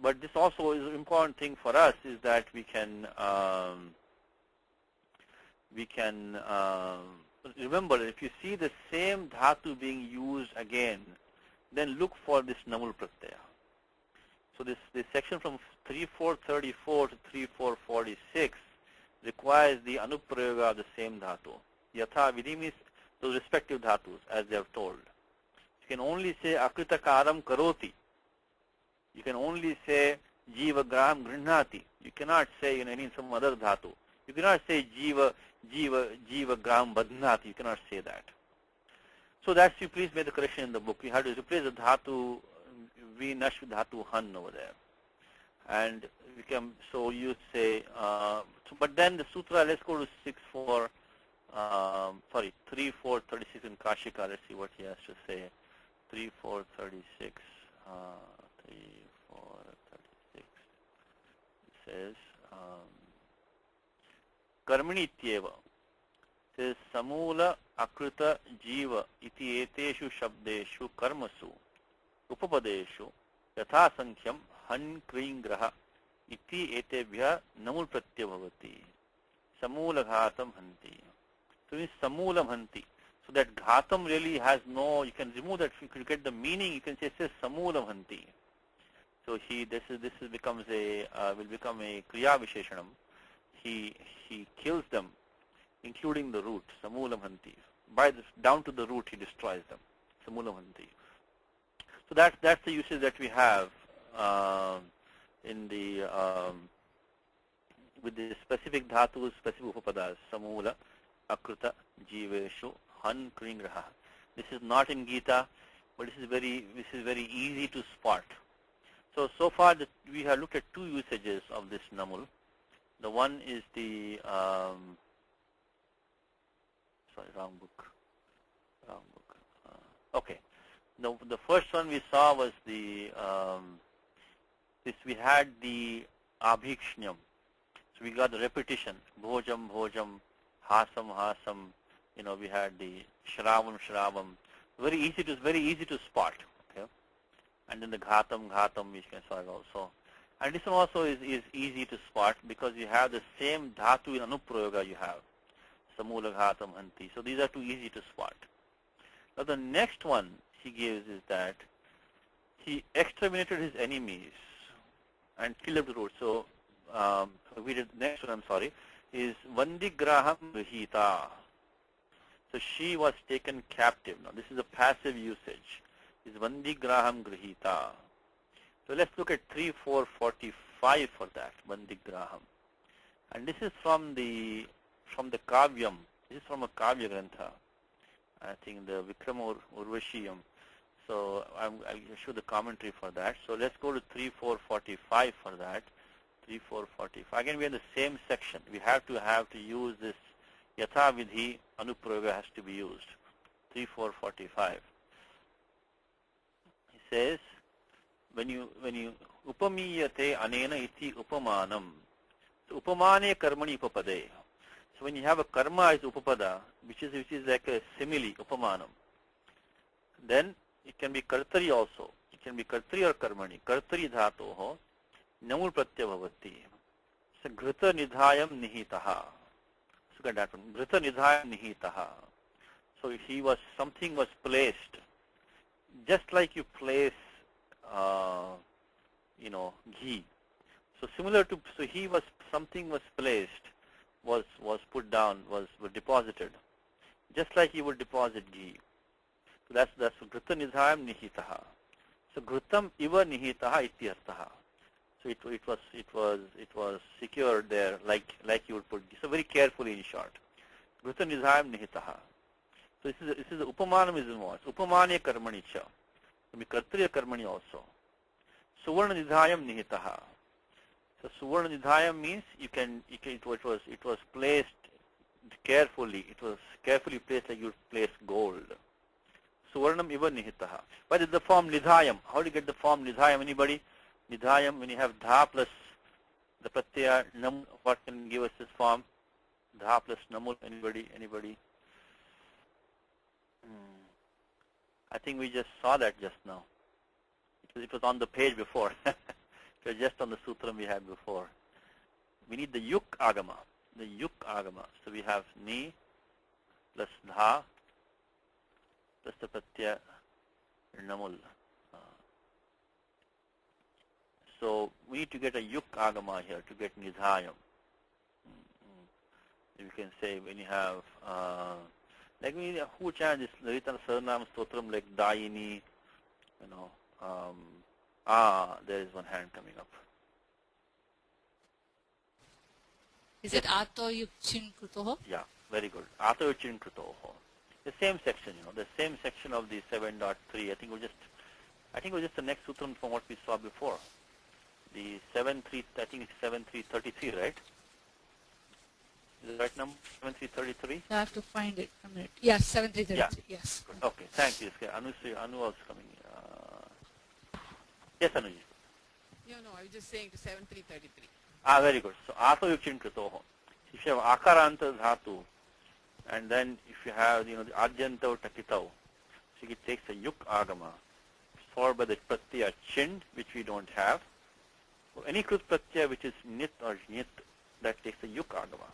But this also is an important thing for us is that we can remember that if you see the same dhatu being used again, then look for this namul pratyaya. So this section from 3434 to 3446 requires the anuprayoga of the same dhatu. Yatha vidhi means those respective dhatus as they have told. You can only say akritakaram karoti. You can only say jiva graham grihnati. You cannot say in some other dhatu. You cannot say jiva graham badhnati. You cannot say that. So that's, you please make the correction in the book. You have to replace the dhatu Vinash with dhatu Han over there. And so you say, but then the sutra, let's go to 3436 in Kashika. Let's see what he has to say. 3436. 3436. It says, Karmani Ityeva. It says, Samula Akrita Jiva iti eteshu shabdeshu karmasu upapadeshu yatha sankyam han kring graha iti etebhya namul pratyaya bhavati samula ghatam hanti. So it's samulam hanti. So that ghatam really has no, you can remove that. If you could get the meaning, you can say it says samulam hanti. So this becomes will become a kriya visheshanam. He kills them, including the root, samulam hanti. Down to the root he destroys them, samulam hanti. So that's the usage that we have in the with the specific dhatus, specific upapadas, samula, akrita, jiveshu, han, kring, raha. This is not in Gita, but this is very easy to spot. So far we have looked at two usages of this namul. The one is the wrong book. Okay. The first one we saw was the we had the abhikshnyam. So we got the repetition, bhojam, bhojam, hasam, hasam. We had the shravam, shravam. Very easy to spot. Okay. And then the ghatam, ghatam, which can spot also. And this one also is easy to spot because you have the same dhatu in anuprayoga you have. Samula ghatam hanti. So these are too easy to spot. Now the next one he gives is that he exterminated his enemies and killed them to root. So we did the next one, I'm sorry, is Vandigraham Grihita. So she was taken captive. Now this is a passive usage. Is Vandigraham Grihita. So let's look at 3445 for that, Vandigraham. And this is from the Kavyam. This is from a Kavya Grantha. I think the Vikrama Urvashiyam. So I'll show the commentary for that. So let's go to 3445 for that. 3445. Again, we're in the same section. We have to use this Yatha Vidhi Anuprayoga has to be used. 3445. He says, when you upamiyate anena iti upamanam. So upamane karmani upapade. So when you have a karma as upapada, which is like a simile, upamanam, then it can be kartari also. It can be kartari or karmani. Kartari dhatoho namul pratyaya bhavati. So ghrita nidhayam nihitaha. So got that one. Ghrita nidhayam nihitaha. So something was placed, just like you place, ghee. So similar to, something was placed, was put down, was deposited, just like you would deposit ghee. So that's Ghruta Nidhayam Nihitaha. So Ghrutam Iva Nihitaha Ityartaha. So it was secured there, like you would put. So very carefully, in short. Ghruta Nidhayam Nihitaha. So this is the Upamanam is involved. Upamane Karmani cha. So be Kartriya Karmani also. Suvarna Nidhayam Nihitaha. So Suvarna Nidhayam means it was placed carefully. It was carefully placed like you would place gold. Suvarnam Iva Nihitaha. What is the form Nidhayam? How do you get the form Nidhayam? Anybody? Nidhayam, when you have Dha plus the Pratyaya Nam, what can give us this form? Dha plus Namul. Anybody? I think we just saw that just now. It was on the page before. It was just on the sutram we had before. We need the Yuk Agama. The Yuk Agama. So we have Ni plus Dha plus the Pratyaya Namul. So we need to get a Yuk Agama here to get Nidhayam. You can say when you have like who chants this Lalita Saranam Stotram like Dayini, there is one hand coming up. Is it Ato Yukchin Krutoho? Yeah, very good. Ato Yukchin Krutoho. The same section, the same section of the 7.3. I think it was just the next sutram from what we saw before. The 7.3, I think it's 7.3.33, right? Is the right number? 7.3.33? I have to find it a minute. Yes, 7.3.33. Yeah. Yes. Okay, thank you. Anu was coming. Yes, Anuji. No, I was just saying to 7.3.33. Very good. So, Ato Yukchin Kritoho. If you have Akaranta Dhatu, and then if you have, the Adjantau Takitau, so it takes a Yuk Agama, followed by the Pratyaya Chin, which we don't have. So any Krut Pratyaya which is Nit or Jnit, that takes a Yuk Agama.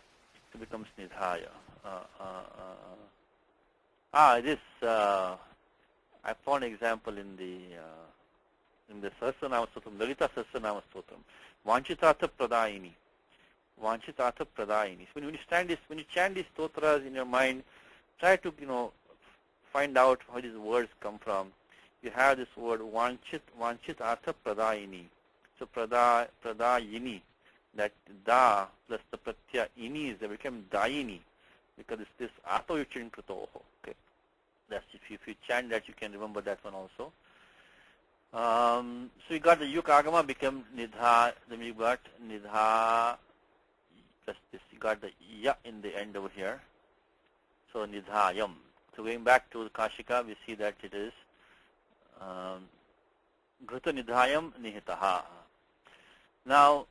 So it becomes Nidhaya. I found an example in the Sahasranama Stotram, Lalita Sahasranama Stotram. Vanchitatha Pradayini. Vanchitatha Pradayini. So when you chant these stotras in your mind, try to, find out how these words come from. You have this word Vanchitatha Pradayini. So Pradayini, that Da plus the Pratyaya Ini they become Dayini, because it's this Ato Yuchin Kritoho. Okay. That's if you chant that, you can remember that one also. So you got the Yuk Agama become Nidha, then you got Nidha plus this, you got the Ya in the end over here. So Nidhayam. So going back to the Kashika, we see that it is Ghruta Nidhayam Nihitaha. Now,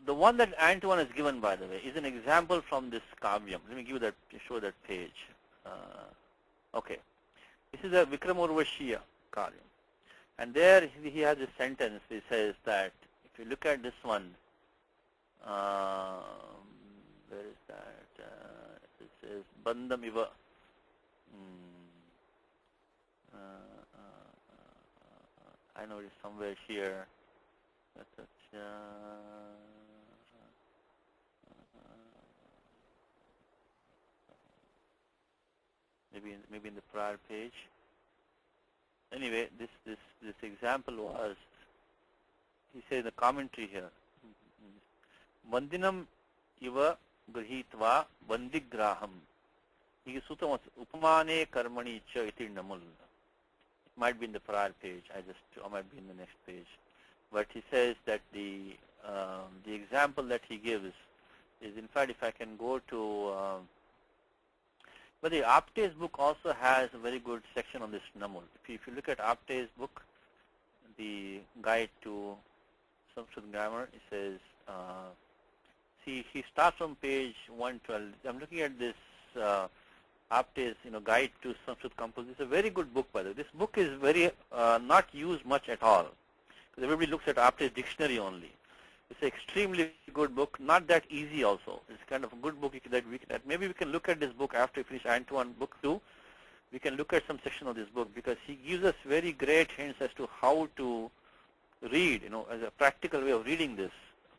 the one that Antoine has given, by the way, is an example from this Kavyam. Let me show that page. Okay. This is a Vikramurvashiya Kavyam. And there he has a sentence. He says that if you look at this one, where is that? It says Bandham Iva. I know it's somewhere here. Maybe in the prior page. Anyway, this example was, he says in the commentary here, Bandinam iva grihitva bandigraham. He sutta was upamane karmani cha iti namul. It might be in the prior page, or might be in the next page. But he says that the example that he gives is, in fact, if I can go to But the Apte's book also has a very good section on this namul. If you look at Apte's book, the guide to Sanskrit grammar, it says, see, he starts from page 112. I'm looking at this Apte's, guide to Sanskrit composition. It's a very good book, by the way. This book is very not used much at all, because everybody looks at Apte's dictionary only. It's an extremely good book, not that easy also. It's kind of a good book that maybe we can look at this book after we finish Antoine Book 2. We can look at some section of this book, because he gives us very great hints as to how to read, as a practical way of reading this.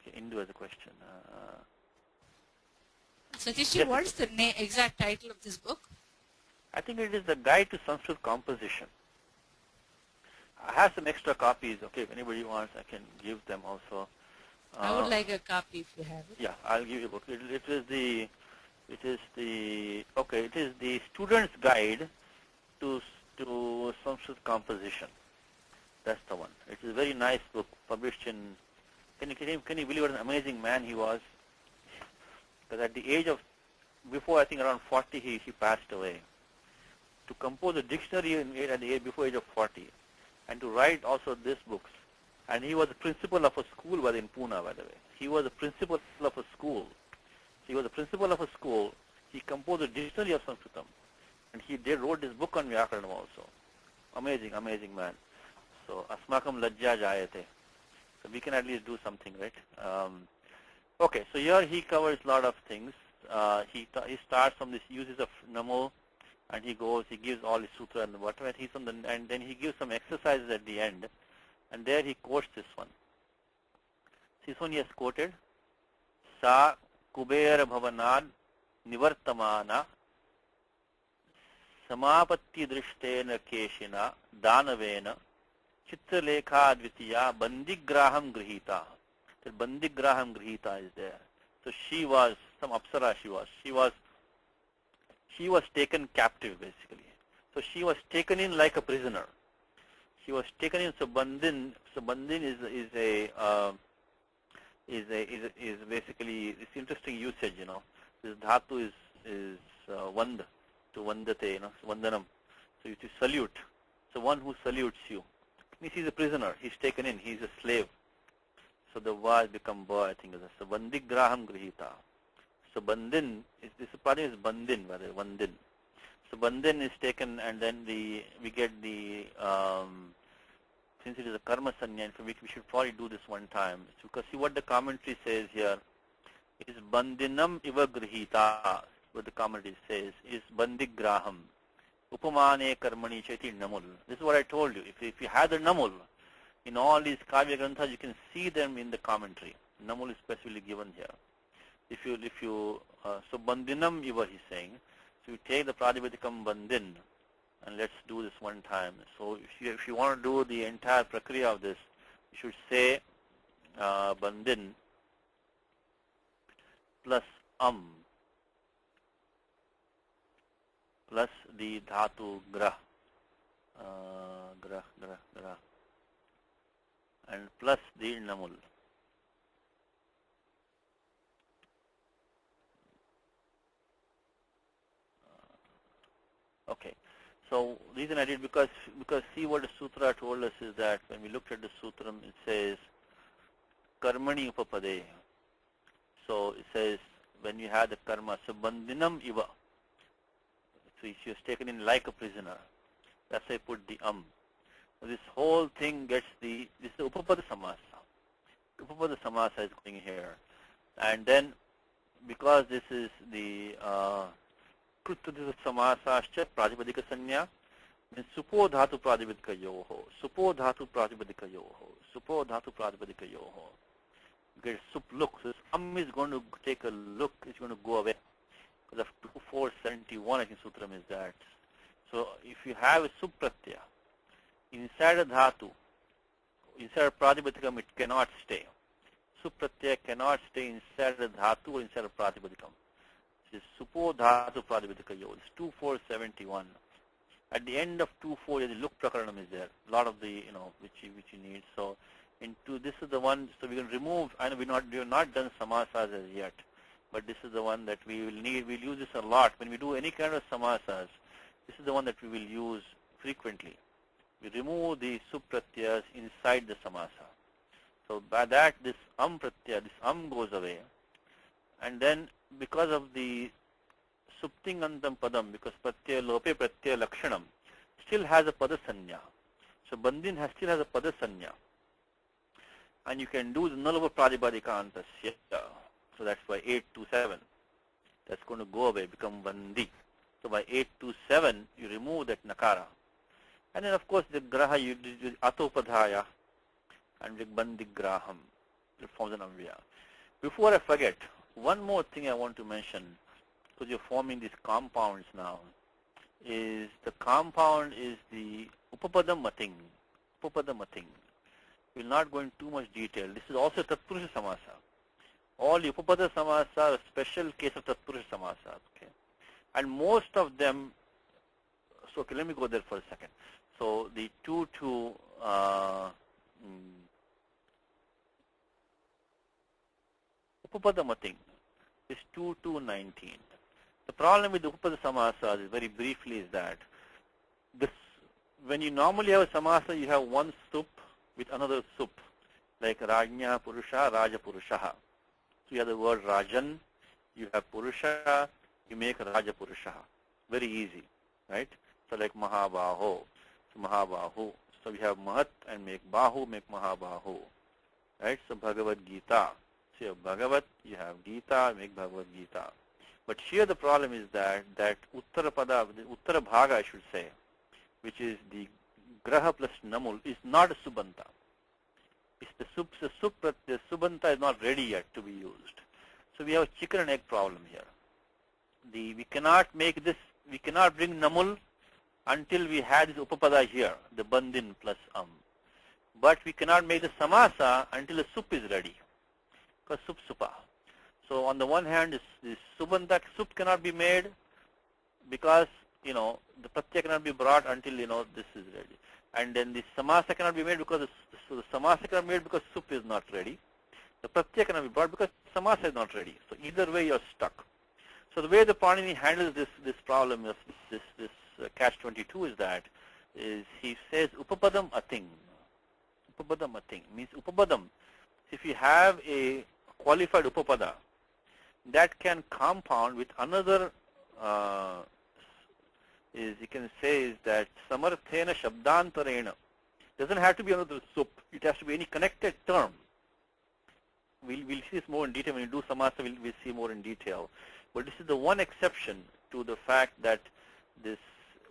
Okay, Indu has a question. Satish, yes, what is the exact title of this book? I think it is the Guide to Sanskrit Composition. I have some extra copies. Okay, if anybody wants, I can give them also. I would like a copy if you have it. Yeah, I'll give you a book. It is the Student's Guide to Sanskrit Composition. That's the one. It is a very nice book, published in. Can you believe what an amazing man he was? Because at the age of, before I think around 40, he passed away. To compose a dictionary before age of 40, and to write also these books. And he was the principal of a school in Pune, by the way. He was the principal of a school. He composed a dictionary of Sanskritam. And he wrote this book on Vyakaranam also. Amazing, amazing man. So, Asmakam Lajja Jayate. So we can at least do something, right? Okay, so here he covers a lot of things. He starts from this uses of Namo, and he gives all his sutra and whatever, and then he gives some exercises at the end. And there he quotes this one. This one he has quoted. Sa Kubera Bhavanad Nivartamana Samapatti Drishtena Keshina Danavena Chitralekha Dvitiya Bandigraham Grihita. The Bandigraham Grihita is there. So she was, some Apsara she was taken captive basically. So she was taken in like a prisoner. She was taken in. So bandin is basically this interesting usage. This dhatu is vand, to vandate, vandanam. So you to salute. So one who salutes you. Means he's a prisoner. He's taken in. He's a slave. So the va has become ba. I think is so bandigraham grihita. So bandin this part is bandin, rather vandin. So bandin is taken, and then we get the since it is a karma sanya, we should probably do this one time. So because see what the commentary says here is bandinam iva grihita. What the commentary says is bandigraham upamane karmani cheti namul. This is what I told you. If you have the namul in all these kavya granthas, you can see them in the commentary. Namul is specifically given here. If you so bandinam iva he's saying. So you take the Pradipadikam Bandin, and let's do this one time. So if you want to do the entire prakriya of this, you should say Bandin plus plus the dhatu grah, and plus the namul. Okay, so reason I did because see what the sutra told us is that when we looked at the sutram, it says karmani upapade. So it says when you have the karma, so bandinam iva. So she was taken in like a prisoner. That's why I put the So this whole thing gets this is the upapada samasa. Upapada samasa is going here, and then because this is the Krutadisa samasascha pratipadika sanya means supo dhatu pratipadika yoho. Supo dhatu pratipadika yoho. Supo dhatu pratipadika yoho. Get sup look. So is going to take a look, it's going to go away. Because of 2471 I think sutram is that. So if you have a sup pratyaya inside a dhatu, inside a pratipadikam, it cannot stay. Sup pratyaya cannot stay inside a dhatu or inside a pratipadikam. This is Supo Dhatu Pratipadika Yo. It's 2471. At the end of 24, the look prakaranam is there. A lot of the, which you need. So into this is the one, so we can remove, I know we have not done samasas as yet, but this is the one that we will need. We'll use this a lot. When we do any kind of samasas, this is the one that we will use frequently. We remove the sup pratyas inside the samasa. So by that, this pratyaya, this goes away. And then because of the suptingantam padam, because pratyaya lope pratyaya lakshanam still has a padasanya. So bandin still has a padasanya. And you can do the nulava pradipadika. So that's by 8 to 7. That's going to go away, become bandi. So by 8 to 7, you remove that nakara. And then of course the graha, you do atopadhaya and bandi graham. It forms an amvya. Before I forget, one more thing I want to mention, because you're forming these compounds now, is the compound is the upapadam mating. Upapadam mating. We'll not go into too much detail. This is also tatpurusha samasa. All upapada samasa are a special case of tatpurusha samasa. Okay? And most of them, so okay, let me go there for a second. So the 2 to upapada mating is 2 to 19. The problem with the upapada samasa is very briefly is that this, when you normally have a samasa, you have one sup with another sup, like Rajnya Purusha, Raja Purushaha. So you have the word Rajan, you have Purusha, you make Raja Purushaha. Very easy, right? So like Mahabaho, so Mahabahu. So we have Mahat and make Bahu, make Mahabahu, right? So Bhagavad Gita. So you have Bhagavat, you have Gita, make Bhagavad Gita. But here the problem is that Uttara Pada, the Uttara Bhaga I should say, which is the Graha plus Namul, is not a Subanta. It's the Subanta is not ready yet to be used. So we have a chicken and egg problem here. We cannot make this, we cannot bring Namul until we had this Upapada here, the Bandin plus But we cannot make the Samasa until the Sup is ready, because Sup Supa. So on the one hand, this Subanta Sup cannot be made because, the Pratyaya cannot be brought until, this is ready. And then the Samasa cannot be made because the Samasa cannot be made because Sup is not ready. The Pratyaya cannot be brought because Samasa is not ready. So either way you're stuck. So the way the Panini handles this problem of this catch-22 is he says Upapadam Ating. Upapadam Ating means Upapadam. If you have a qualified Upapada, that can compound with another, you can say is that Samarthena Shabdantarena. Doesn't have to be another sup. It has to be any connected term. We'll see this more in detail. When we do Samasa, we'll see more in detail. But this is the one exception to the fact that this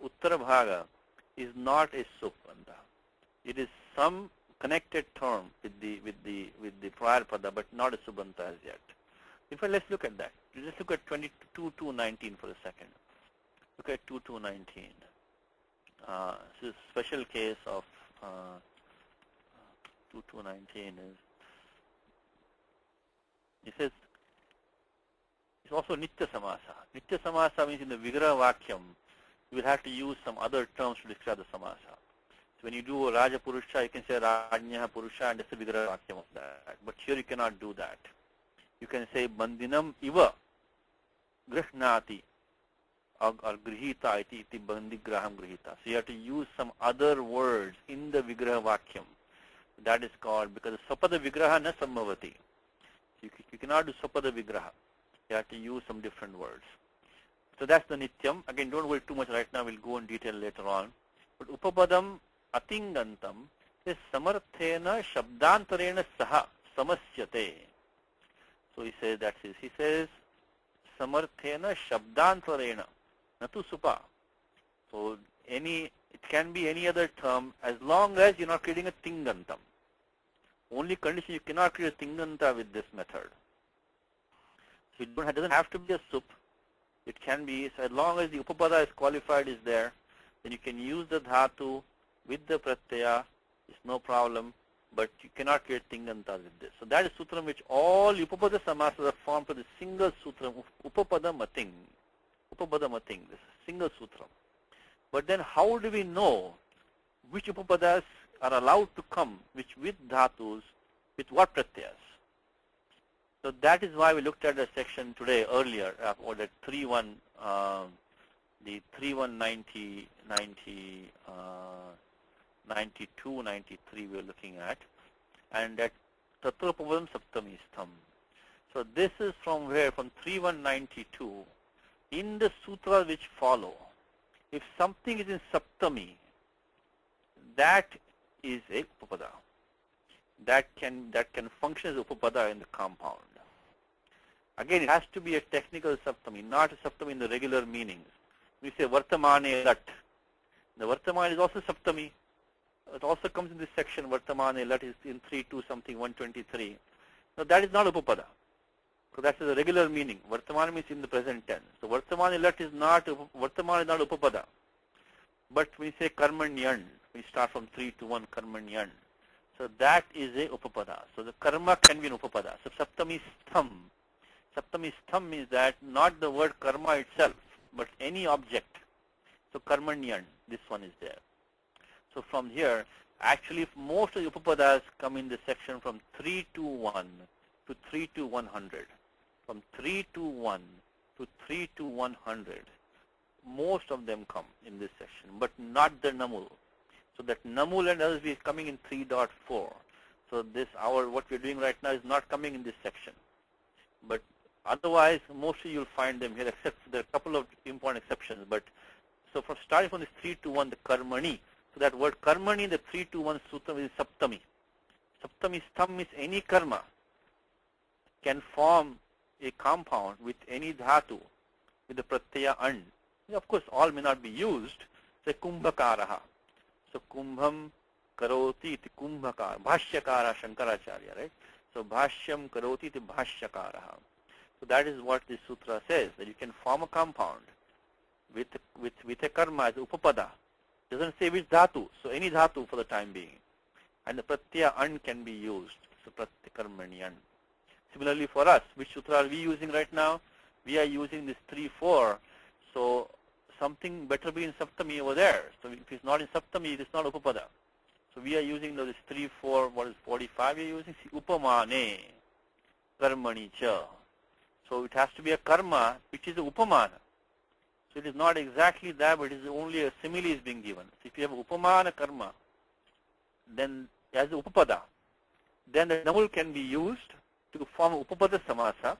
Uttara Bhaga is not a Supanda. It is some connected term with the prior Pada, but not a Subanta as yet. In fact, let's look at that. Let's look at 22 to 19 for a second. Look at 2 to 19. This is a special case of 2 to 19 is, he says, it's also Nitya Samasa. Nitya Samasa means in the Vigraha Vakyam, you will have to use some other terms to describe the Samasa. So when you do Raja Purusha, you can say Rajnyaha Purusha and that's the Vigraha Vakyam of that. But here you cannot do that. You can say Bandinam Iva Grihnati or Grihita iti Bandi Graham Grihita. So you have to use some other words in the Vigraha Vakyam. That is called, because Sapada Vigraha na Sambhavati. You cannot do Sapada Vigraha. You have to use some different words. So that's the Nityam. Again, don't worry too much right now. We'll go in detail later on. But Upapadam Atingantam is Samarthena Shabdantarena Saha Samasyate. So he says that's it. He says Samarthena Shabdantarena Natu Supa. So it can be any other term as long as you're not creating a Tingantam. Only condition you cannot create a Tinganta with this method. So it doesn't have to be a sup. It can be, so as long as the Upapada is qualified is there, then you can use the Dhatu with the Pratyaya, it's no problem, but you cannot create Tinganta with this. So that is Sutram which all Upapada Samasas are formed to the single Sutram, Upapada Mating. Upapada Mating, this is single Sutram. But then how do we know which Upapadas are allowed to come, with Dhatus, with what Pratyayas? So that is why we looked at the section today earlier, or the 3.1, the 3.190, 92, 93 we are looking at, and that Tatrapavam Saptami Stham. So this is from where? From 3.192. In the sutras which follow, if something is in Saptami, that is a Upapada. That can function as Upapada in the compound. Again, it has to be a technical Saptami, not a Saptami in the regular meanings. We say Vartamane Lat. The Vartamane is also Saptami. It also comes in this section. Vartamane Lat is in 3.2 something, 123. Now that is not Upapada. So that's the regular meaning. Vartamane means in the present tense. So Vartamane Lat is not Upapada. But we say Karmanyan. We start from 3 to 1 Karmanyan. So that is a Upapada. So the karma can be an Upapada. So Saptami Stham. Saptami Stham means that not the word karma itself, but any object. So Karmanyan, this one is there. So from here, actually most of the Upapadas come in this section from 3 to 1 to 3 to 100. From 3 to 1 to 3 to 100. Most of them come in this section, but not the Namul. So that Namul and others is coming in 3.4. So this what we're doing right now is not coming in this section. But otherwise, mostly you'll find them here, except there are a couple of important exceptions. But so from starting from this 3 to 1, the Karmani. So that word Karmani in the 3 to 1 sutra is Saptami. Saptami Stham means any karma can form a compound with any dhatu, with the pratyaya an. Of course, all may not be used. Say Kumbhakaraha. So Kumbham Karoti iti Kumbhakara. Bhashyakara Shankaracharya, right? So Bhashyam Karoti iti Bhashyakaraha. So that is what this sutra says, that you can form a compound with a karma as Upapada. It doesn't say which dhatu, so any dhatu for the time being. And the pratyaya an can be used. So Pratyakarmani an. Similarly for us, which sutra are we using right now? We are using this 3.4. So something better be in Saptami over there. So if it's not in Saptami, it is not Upapada. So we are using this 3.4, what is 45 we are using? Upamane, Karmani cha. So it has to be a karma which is a Upamana. So it is not exactly that, but it is only a simile is being given. So if you have Upamana karma, then as Upapada, then the Namul can be used to form Upapada Samasa.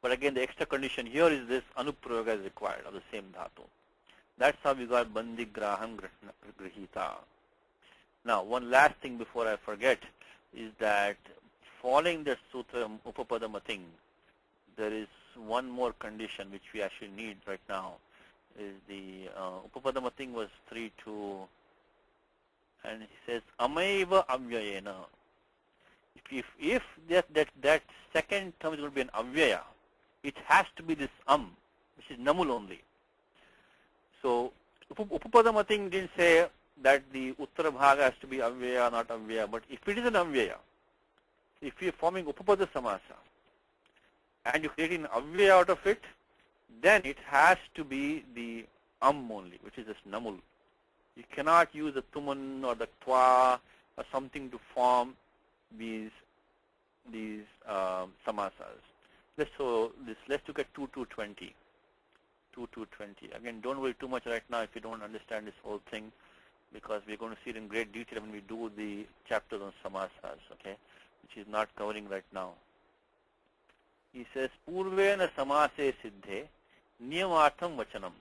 But again, the extra condition here is this Anuprayoga is required of the same dhatu. That's how we got Bandi Graham Grihita. Now, one last thing before I forget is that following the Sutra Upapada Mating, there is one more condition which we actually need right now. Is the Upapada Mating was 3.2, and he says Amaiva Avyayena. If that second term is going to be an Avyaya, it has to be this which is Namul only. So Upapada Mating didn't say that the Uttara Bhaga has to be Avyaya, not Avyaya, but if it is an Avyaya, if you're forming Upapada Samasa, and you're creating an Avyaya out of it, then it has to be the only, which is this Namul. You cannot use the Tuman or the Twa or something to form these samasas. Let's look at 2.2.20. 2.2.20. Again, don't worry too much right now if you don't understand this whole thing, because we're going to see it in great detail when we do the chapters on samasas, okay, which is not covering right now. He says, Purvena samase siddhe niyamartham vachanam.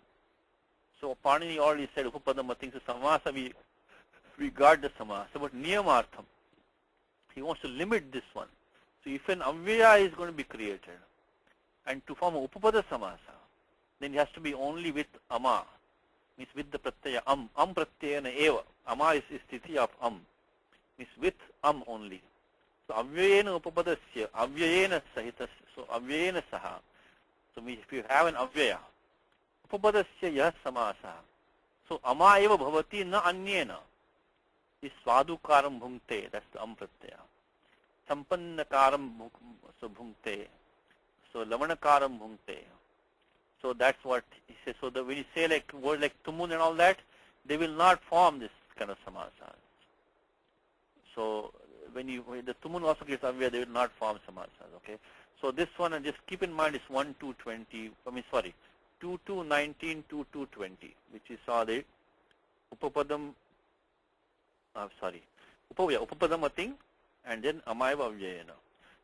So Panini already said Upapada Mating, so samasa we guard the samasa, but niyamartham. He wants to limit this one. So if an Avyaya is going to be created, and to form a Upapada Samasa, then it has to be only with Ama, means with the Pratyaya Pratyayana eva. Ama is sthiti of means with only. So Avyayena Upapadasya, Avyayena Sahitas, so Avyayena Saha. So if you have an Avyaya, Upapadasya Yah Samasa, so Ama eva bhavati na anyena, is Swadukaram Bhungte, that's the Pratyaya. Sampannakaram so bhungte, so lavanakaram bhungte. So that's what he says. So when you say like words like tumun and all that, they will not form this kind of samasas. So when the tumun also gets avya, they will not form samasas. Okay. So this one, and just keep in mind, is 1, 2, 20. 2, 2, 19, 2, 2, 20, which is saw the upapadam. Upapadamating, and then amayva avyayana.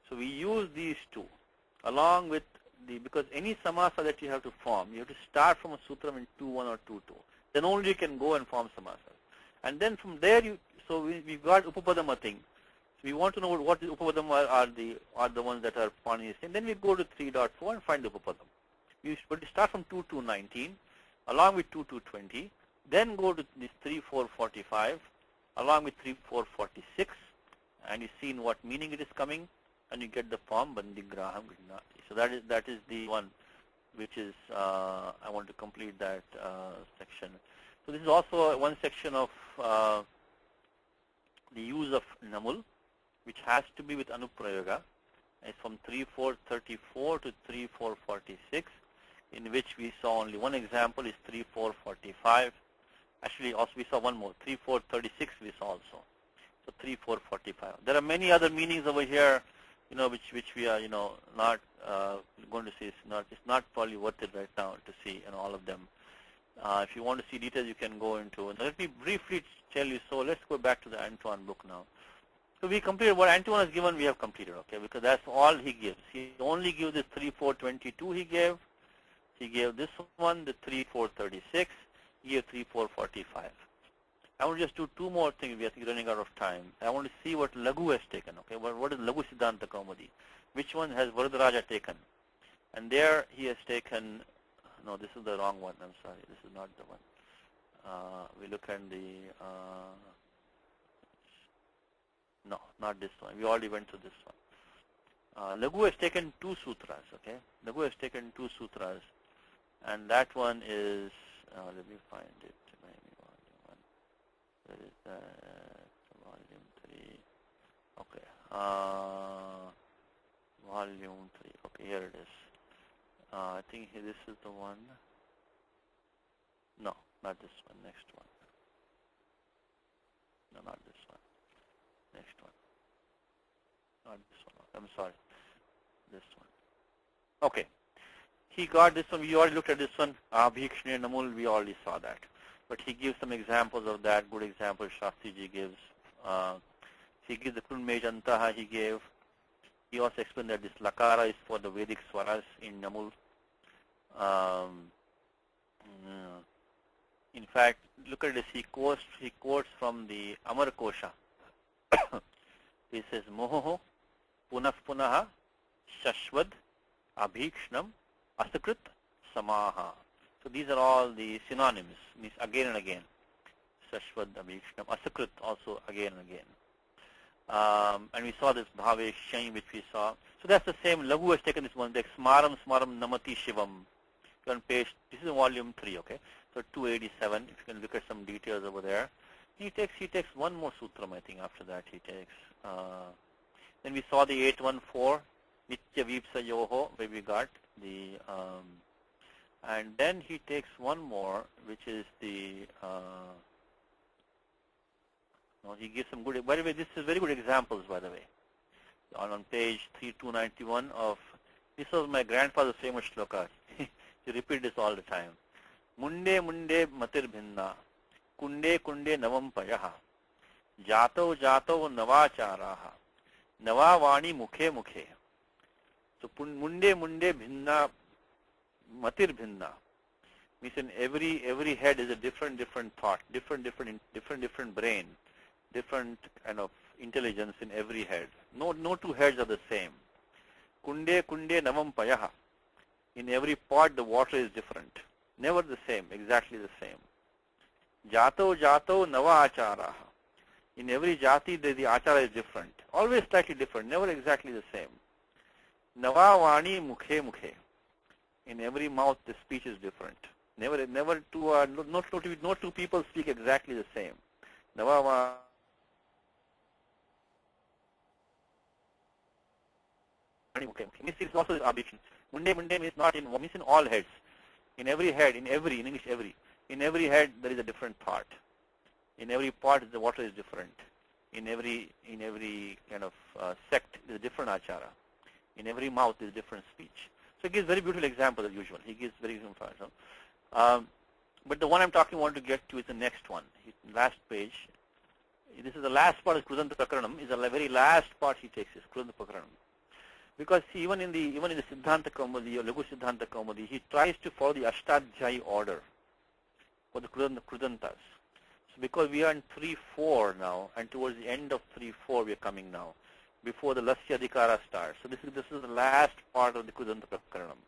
So we use these two along with because any samasa that you have to form, you have to start from a sutram in 2-1 or 2-2. Then only you can go and form samasas. And then from there, we've got upapadamating. So we want to know what the upapadam are the ones that are Panini's. And then we go to 3.4 and find the upapadam. We start from 2-2-19 along with 2-2-20. Then go to this 3-4-45 along with 3-4-46. And you see in what meaning it is coming. And you get the form Bandigraham Grinati. So that is the one which is I want to complete that section. So this is also one section of the use of namul, which has to be with anuprayoga. It's from 3-4-34 to 3-4-46, in which we saw only one example is 3-4-45. Actually, also we saw one more, 3-4-36 we saw also. So 3-4-45. There are many other meanings over here, which we are, not going to see. It's not probably worth it right now to see, all of them. If you want to see details, you can go into. Now, let me briefly tell you. So let's go back to the Antoine book now. So we completed what Antoine has given. We have completed, okay, because that's all he gives. He only gives the 3-4-22. He gave this one, the 3-4-36. He gave 3-4-45. I want to just do two more things. We are running out of time. I want to see what Lagu has taken. Okay, what is Lagu Siddhanta Kaumudi? Which one has Varadaraja taken? And there he has taken. No, this is the wrong one. I'm sorry. This is not the one. We look at the. No, not this one. We already went to this one. Lagu has taken 2 sutras. Okay, Lagu has taken 2 sutras, and that one is. Let me find it. Where is that? Volume 3. Okay. Volume 3. Okay, here it is. I think this is the one. No, not this one. Next one. No, not this one. Next one. Not this one. I'm sorry. This one. Okay. He got this one. We already looked at this one. Abhikshne Namul, we already saw that. But he gives some examples of that, good examples Shastriji gives. He gives the Kunmej Antaha he gave. He also explained that this Lakara is for the Vedic Swaras in Namul. In fact, look at this, he quotes from the Amar Kosha. He says, Moho, Punah Punaha, Shashvad, Abhikshnam, Asakrit, Samaha. So these are all the synonyms, means again and again. Shashvad, Abhikshnam, Asakrit also again and again. And we saw this Bhavesh Shain which we saw. So that's the same. Lagu has taken this one, the Smaram Smaram Namati Shivam. On page, this is volume 3, okay? So 287, if you can look at some details over there. He takes one more sutram, I think, after that he takes. Then we saw the 814, Nitya Vipsa Yoho, where we got the, and then he takes one more, which is the, he gives some good, by the way, this is very good examples, by the way. On page 3291 of, this was my grandfather's famous shloka. He repeat this all the time. Munde munde matir bhinna, kunde kunde navam payaha, jato jato navacharaha, navavani mukhe mukhe. So munde munde bhinna, matir bhinna means in every head is a different thought, different brain, different kind of intelligence in every head. No two heads are the same. Kunde kunde navam payaha. In every pot the water is different. Never the same, exactly the same. Jato jato nava acharaha. In every jati the achara is different. Always slightly different, never exactly the same. Nava vani mukhe mukhe. In every mouth the speech is different. Never two no two people speak exactly the same. Nava vani mukhe mukhe. Means it's also abhikshan. Munde means not in, means in all heads. In every head, in English every. In every head there is a different thought. In every pot the water is different. in every kind of sect there's a different achara. In every mouth there's different speech. So he gives very beautiful example as usual. He gives very beautiful example. But the one I'm talking want to get to is the next one. Last page. This is the last part of Krudanta Prakaranam. Is the very last part he takes is Krudanta Prakaranam. Because even in the Siddhanta Kaumudi or Lagu Siddhanta Kaumudi, he tries to follow the Ashtadhyayi order for the Krudantas. So because we are in 3-4 now, and towards the end of 3-4 we are coming now, before the Lasya Adhikara starts. So this is the last part of the Krudanta Prakaranam.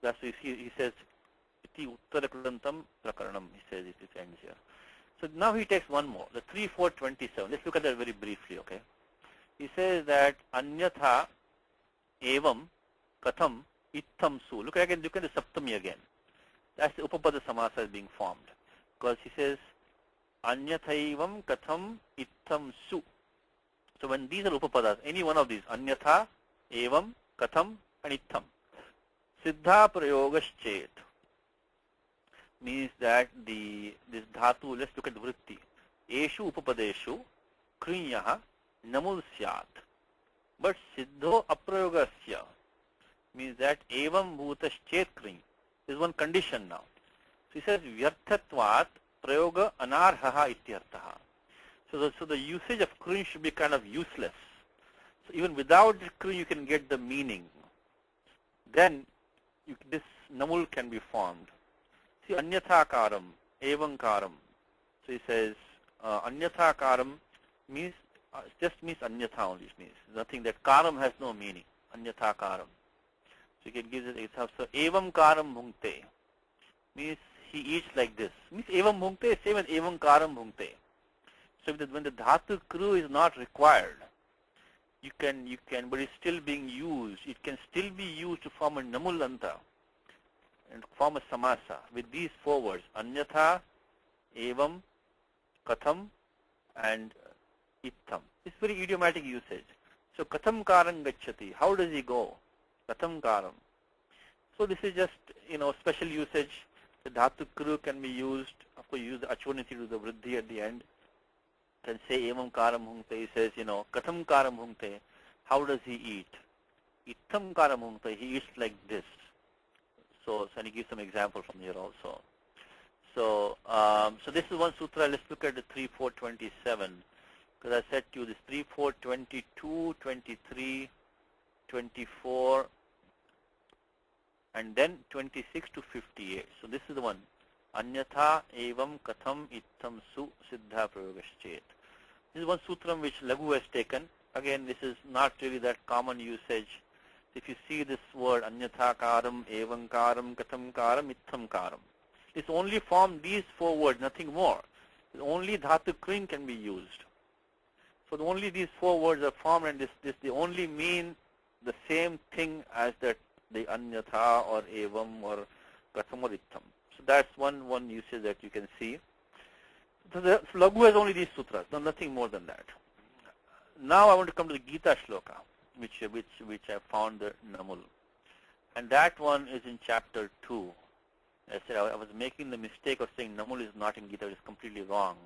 That's why he says, Iti Uttara Krudantam Prakaranam, he says it ends here. So now he takes one more, the 3-4-27. Let's look at that very briefly, okay? He says that Anyatha Evam Katham Ittham Su. Look at the Saptami again. That's the Upapada Samasa is being formed. Because he says Anyatha Katham Ittham Su. So when these are Upapadas, any one of these, Anyatha, Evam, Katham, and Ittham. Siddha Prayogaschet means that this dhatu, let's look at the vritti. Eshu upapadeshu kriyaha namul syat. But siddho aprayogasya means that evam bhutaschet kri is one condition now. So he says vyarthatvat prayoga anarhaha ityartaha. So the usage of kri should be kind of useless. So even without the kri you can get the meaning. Then this namul can be formed. See, anyatha-karam, evam-karam. So he says, anyatha-karam means, just means anyatha only, means nothing, that karam has no meaning, anyatha-karam. So you can give this example. So, evam-karam bhungte means he eats like this. Means evam bhungte, same as evam-karam bhungte. So when the dhatu kru is not required, you can, but it's still being used. It can still be used to form a namulanta and form a samasa with these four words, anyatha, evam, katham, and ittham. It's very idiomatic usage. So katham karam gacchati, how does he go? Katham karam. So this is just, special usage. The dhatu kru can be used, of course you use the achvaniti to the vriddhi at the end. Can say evam karam bhungte, he says, katham karam bhungte, how does he eat? Ittham karam bhungte, he eats like this. So he gives some example from here also. So this is one sutra. Let's look at the 3-4-27. Because I said to you this 3-4-22, 23, 24, and then 26 to 58. So this is the one. Anyatha evam katham ittham su siddha prayogaschet. This is one sutra which Lagu has taken. Again, this is not really that common usage. If you see this word, anyatha karam, evam karam, katham karam, ittham karam. It's only formed these four words, nothing more. Only dhatu krin can be used. So only these four words are formed, and they only mean the same thing as the anyatha or evam or katham or ittham. So that's one usage that you can see. So Lagu has only these sutras, nothing more than that. Now I want to come to the Gita shloka, which I found the namul, and that one is in chapter 2. I said I was making the mistake of saying namul is not in Gita. It is completely wrong.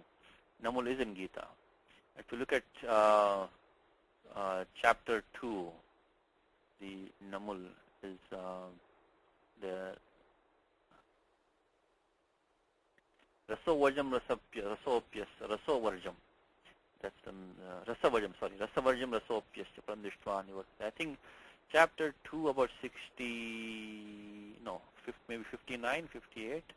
Namul is in Gita. If you look at chapter 2, the namul is the rasovarjam rasovarjam. That's the rasavarjam, rasavarjam rasopyasya prandishtva nivartate. I think chapter 2 about 60, no, maybe 59, 58.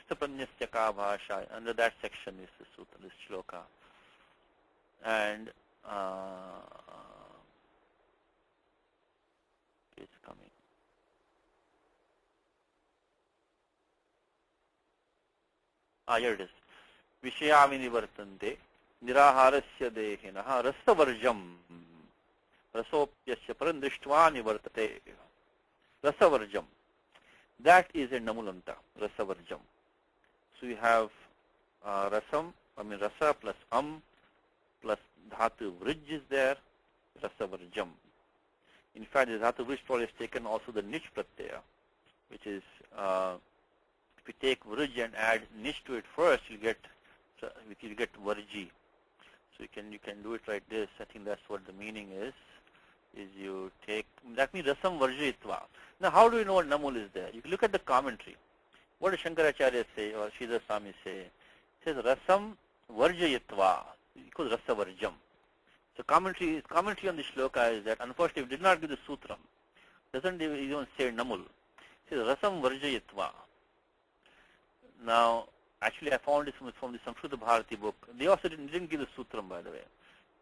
Sthapanyasya ka bhasha, under that section is the sutra, this shloka. And it's coming. Here it is. Vishayamini vartante niraharasya dehinaha rasavarjam rasopyasya parandrishtva nivartate. Rasavarjam. That is a namulanta, rasavarjam. So you have rasa plus plus dhatu vrij is there, rasavarjam. In fact, the dhatu vrij probably has taken also the nich pratyaya, which is If you take Vrij and add nish to it first, you'll get Varji. So you can do it like this. I think that's what the meaning is. Is you take, that means Rasam Varjitva. Now how do you know what Namul is there? You can look at the commentary. What does Shankaracharya say or Sridhar Swami say? It says Rasam Varjayitva equals Rasa Varjam. So commentary on the shloka is that unfortunately it did not give the sutram. Doesn't even say Namul. It says Rasam Varjayitva. Now actually I found this from the Sanskrit Bharati book. They also didn't give the sutram, by the way.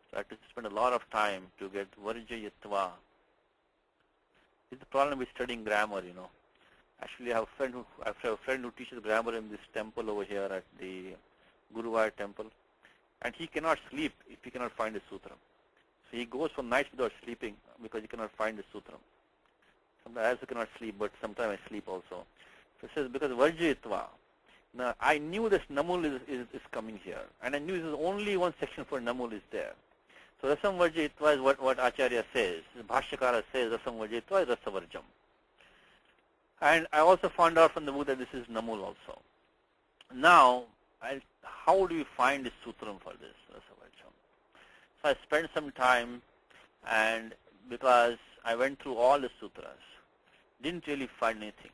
So I had to spend a lot of time to get Varjayitva. This is the problem with studying grammar, you know. Actually, I have a friend who teaches grammar in this temple over here at the Guruvayur temple, and he cannot sleep if he cannot find the sutram. So he goes for nights without sleeping because he cannot find the sutram. Sometimes I also cannot sleep, but sometimes I sleep also. So it says because Varjayitva. Now I knew this Namul is coming here, and I knew there is only one section for Namul is there. So Rasam Varjayitva is what Acharya says. Bhashyakara says Rasam Varjayitva is Rasa Varjam. And I also found out from the book that this is Namul also. Now, how do you find the sutram for this Rasa Varjam? So I spent some time, and because I went through all the sutras, didn't really find anything.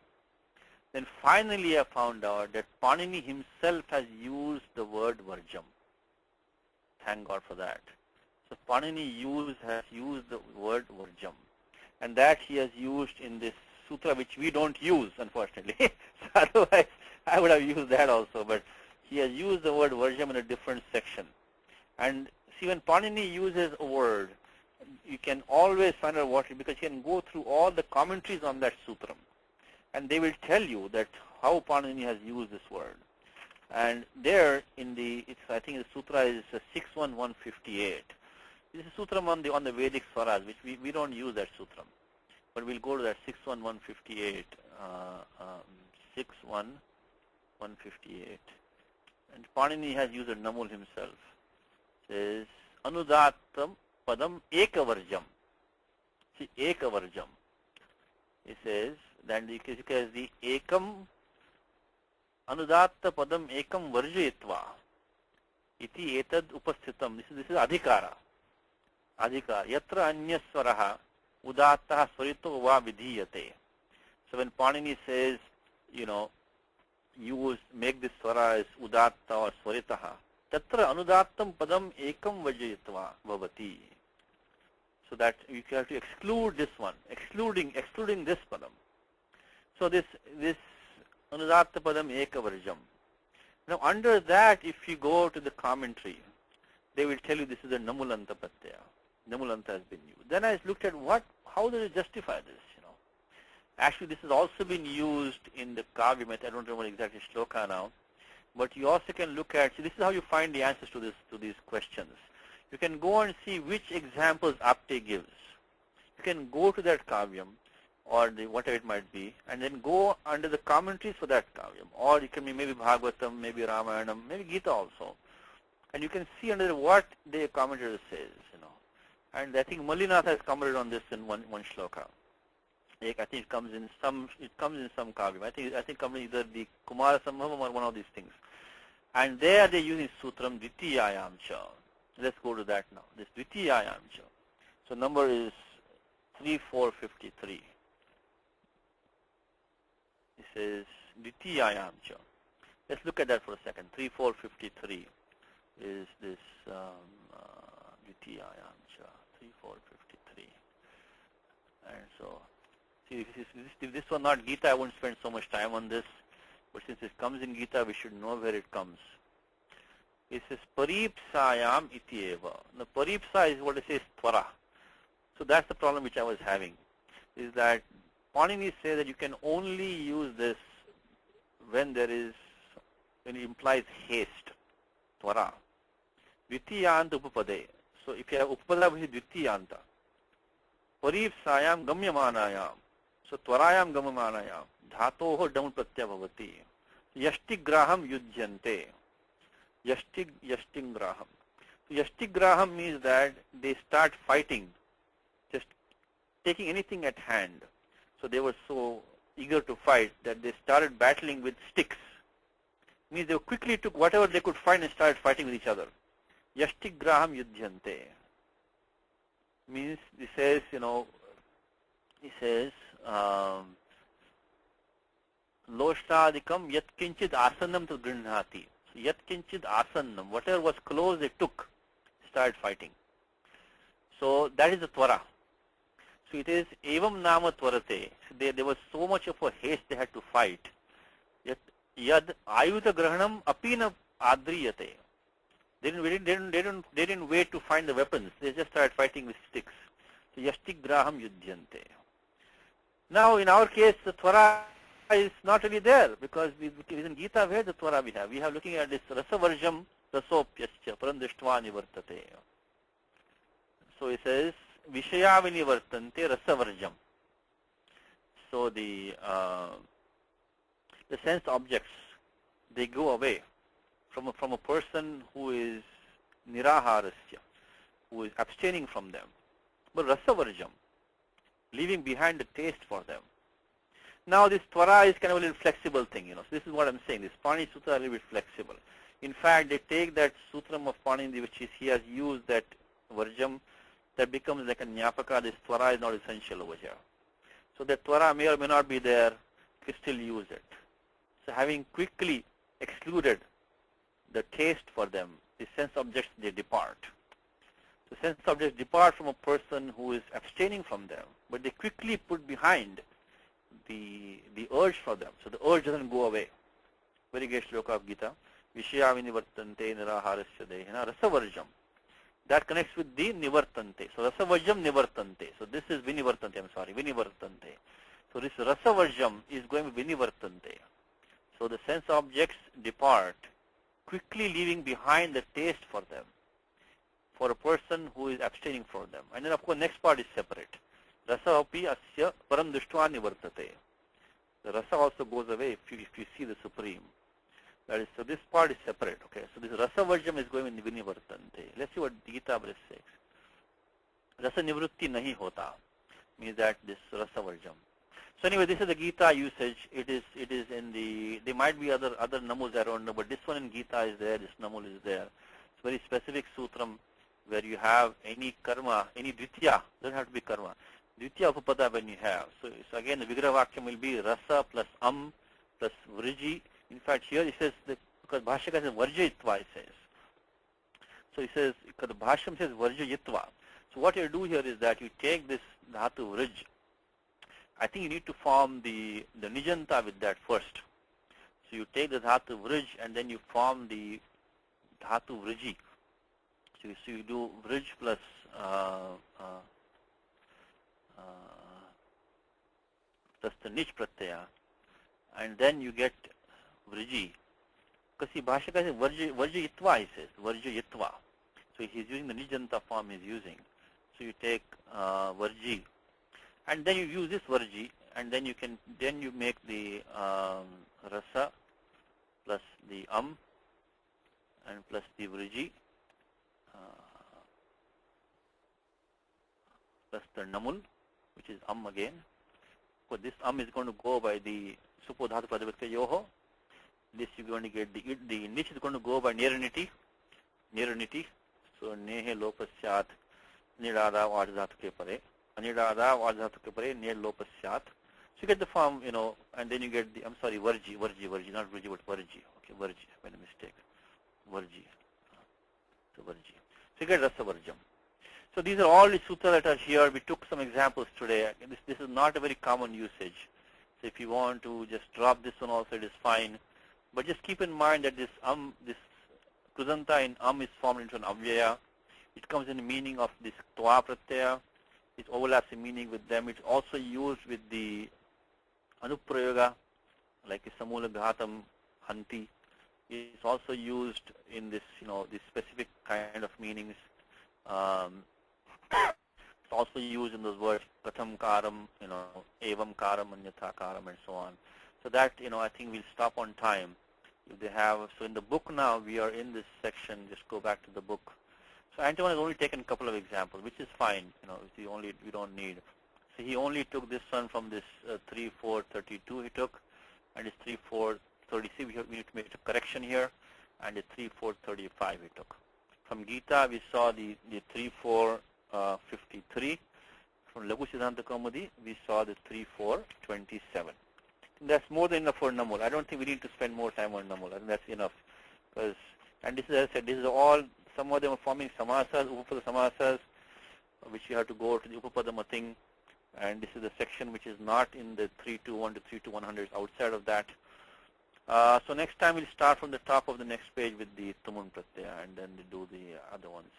Then finally I found out that Panini himself has used the word Varjam. Thank God for that. So Panini has used the word Varjam. And that he has used in this sutra, which we don't use, unfortunately. So otherwise I would have used that also. But he has used the word Varjam in a different section. And see, when Panini uses a word, you can always find out what, because you can go through all the commentaries on that sutram. And they will tell you that how Panini has used this word. And there in the, I think the sutra is 61158. This is sutram on the Vedic swaras, which we don't use that sutram. But we'll go to that 61158, 61158. And Panini has used a Namul himself. It says, Anudatam Padam Ekavarjam. See, Ekavarjam. It says, that because the Ekam Anudatta Padam Ekam Varjayitva iti etad upasthitam. This is Adhikara. Adhikara. Yatra Anyaswaraha Udattaha Swarito va vidhiyate. So when Panini says, make this swara as Udatta or Swaritaha, Tatra Anudattam Padam Ekam Varjayitva bhavati. So that you have to exclude this one, excluding this padam. So this Anudatta Padam Ekavarjam. Now under that, if you go to the commentary, they will tell you this is a Namulanta Patyaya. Namulanta has been used. Then I looked at how do they justify this? Actually, this has also been used in the Kavya method. I don't remember exactly shloka now, but you also can look at. See, this is how you find the answers to these questions. You can go and see which examples Apte gives. You can go to that Kavyam or whatever it might be, and then go under the commentaries for that Kavyam. Or it can be maybe Bhagavatam, maybe Ramayanam, maybe Gita also. And you can see under what the commentator says, And I think Malinath has commented on this in one shloka. I think it comes in some Kavyam. I think it comes in either the Kumara Sambhavam or one of these things. And there they're using Sutram Dvitiyayam cha. Let's go to that now. This Dvitiyayam cha. So number is 3453. It says Dvitiyayam cha. Let's look at that for a second. 3453 is this Dvitiyayam cha. 3453. And so, see, if this were not Gita, I wouldn't spend so much time on this. But since it comes in Gita, we should know where it comes. It says Paripsayam iti eva. Now Paripsa is what it says Tvara. So that's the problem which I was having. Is that Panini says that you can only use this when it implies haste. Tvara. Dvitiyanta upapade. So if you have upapada which is Dvitiyanta. Paripsayam gamyamanayam. So Tvarayam gamyamanayam. Dhatoho dam pratyaya bhavati. Yashtigraham yujyante. Yashtingraham. So Yashtigraham means that they start fighting, just taking anything at hand. So they were so eager to fight that they started battling with sticks. Means they quickly took whatever they could find and started fighting with each other. Yashtigraham yudhyante. Means he says, Loshadikam yatkinchid asanam to grinhati. So yatkinchid asanam, whatever was close they took, started fighting. So that is the tvara. So it is evam nama tvarate. So there was so much of a haste they had to fight. Yad ayuda grahanam apina adriyate. They didn't wait to find the weapons. They just started fighting with sticks. So yashtigraham yudhyante. Now in our case, the tvara is not really there because in Gita where the tvara we have. We have looking at this rasavarjam rasopyascha parandishtva nivartate. So it says vishaya vinivartante rasavarjam. So the sense objects, they go away from a person who is niraharasya, who is abstaining from them. But rasavarjam, leaving behind the taste for them. Now this tvara is kind of a little flexible thing, So this is what I'm saying. This Pani Sutra is a little bit flexible. In fact, they take that sutram of Panindi, which is he has used that varjam, that becomes like a nyapaka. This tvara is not essential over here. So that tvara may or may not be there, we still use it. So having quickly excluded the taste for them, the sense objects, they depart. The sense objects depart from a person who is abstaining from them, but they quickly put behind the urge for them. So the urge doesn't go away. Very great shloka of Gita. Vishaya vinivartante niraharasya dehena rasavarjam. That connects with the nivartante. So rasavarjam nivartante. So this is vinivartante, vinivartante. So this rasavarjam is going with vinivartante. So the sense objects depart, quickly leaving behind the taste for them, for a person who is abstaining from them. And then of course next part is separate. Rasa api asya param drishtva nivartate. The rasa also goes away if you see the supreme. That is, so this part is separate. Okay, so this rasa varjam is going in vinivartante. Let's see what Gita Brahma says. Rasa nivrutti nahi hota means that this rasa varjam. So anyway, this is the Gita usage. It is in the, there might be other namus, I don't know, but this one in Gita is there, this namul is there. It's very specific sutram where you have any karma, any dvitiya, doesn't have to be karma. Dvitiya upapada when you have. So again, the Vigraha Vakyam will be rasa plus plus vriji. In fact, here it says, because Bhashyaka says varjayitva, it says. So it says, because the Bhashyam says varjayitva. So what you do here is that you take this dhatu vrij. I think you need to form the nijanta with that first. So you take the dhatu vrij and then you form the dhatu vriji. So you do vrij plus the nich pratyaya, and then you get vriji. Because see, Bhashyaka says varjayitva, he says, varjayitva. So he's using the nijanta form he's using. So you take varji, and then you use this varji, and then you make the rasa plus the and plus the vriji plus the namul, which is again. So this is going to go by the supodhatu padavatya yoho. This you're going to get the niche is going to go by neraniti. So nehe lopasyat nirada vajadhatu ke pare. Anidada vajadhatu ke pare ne lopasyat. So you get the form, and then you get the, varji, not vriji, but varji. Okay, varji, I made a mistake. Varji. So varji. So you get rasa varjam. So these are all the sutras that are here. We took some examples today. This is not a very common usage. So if you want to just drop this one also, it is fine. But just keep in mind that this krudanta in is formed into an avyaya. It comes in the meaning of this tva pratyaya. It overlaps in meaning with them. It's also used with the anuprayoga, like samula ghatam hanti. It's also used in this, this specific kind of meanings. It's also used in those words, katham karam, evam karam, anyatha karam, and so on. So that, I think we'll stop on time. If they have, so in the book now, we are in this section, just go back to the book. So Antoine has only taken a couple of examples, which is fine, we don't need. So he only took this one from this 3,432 he took, and it's 3,436. We need to make a correction here, and it's 3,435 he took. From Gita, we saw the 3,453. From Laghu Siddhanta Kaumudi, we saw the 3,427. That's more than enough for Namul. I don't think we need to spend more time on Namul. I think that's enough. And this is, as I said, this is all, some of them are forming samasas, upapada samasas, which you have to go to the upapadama thing. And this is the section which is not in the 321 to 32100, outside of that. So next time we'll start from the top of the next page with the Tumun Pratyaya, and then we do the other ones.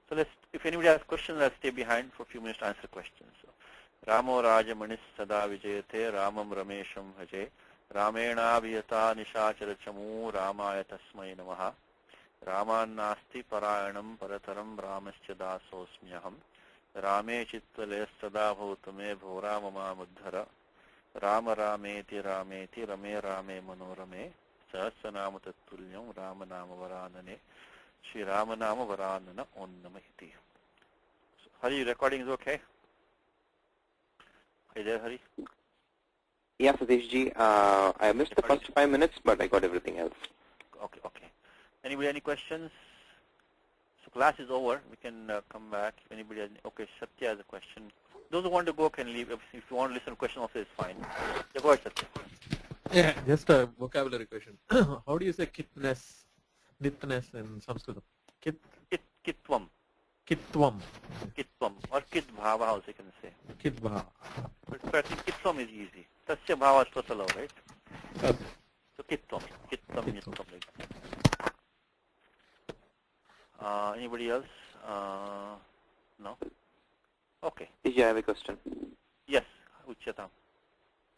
So if anybody has questions, I'll stay behind for a few minutes to answer questions. So, Ramo Raja Manis Sada Vijayate Ramam Ramesham Haje Ramena Viyata Nishachara Chamu Ramaya Tasmai Namaha Raman Nasti Parayanam Parataram Ramascha Dasosmyaham Rame Chitvale Sada Bhautame Bhora Mama Muddhara Rama Rameti Rameti Rame Rame Manorame Sahasranama Tattulyam Rama Nama Varanane Shri Rama Nama Varanana Om Namahiti. Hari, recording is okay? Are you there, Hari? Yeah, Satishji. I missed the first 5 minutes, but I got everything else. Okay, okay. Anybody, any questions? So class is over. We can come back. If anybody has, okay, Satya has a question. Those who want to go can leave. If you want to listen to a question also, it's fine. Yeah, go ahead, Satya. Yeah, just a vocabulary question. How do you say kitness, nitness in Sanskrit? Kitvam. Kitvam. Kitvam. Or kit bhava also you can say. Kit bhava. But I think kitvam is easy. Tasya bhava is total, right? Okay. So kitvam. Kitvam, nitvam. Anybody else? No? Okay. Satishji, I have a question. Yes, Uchatam.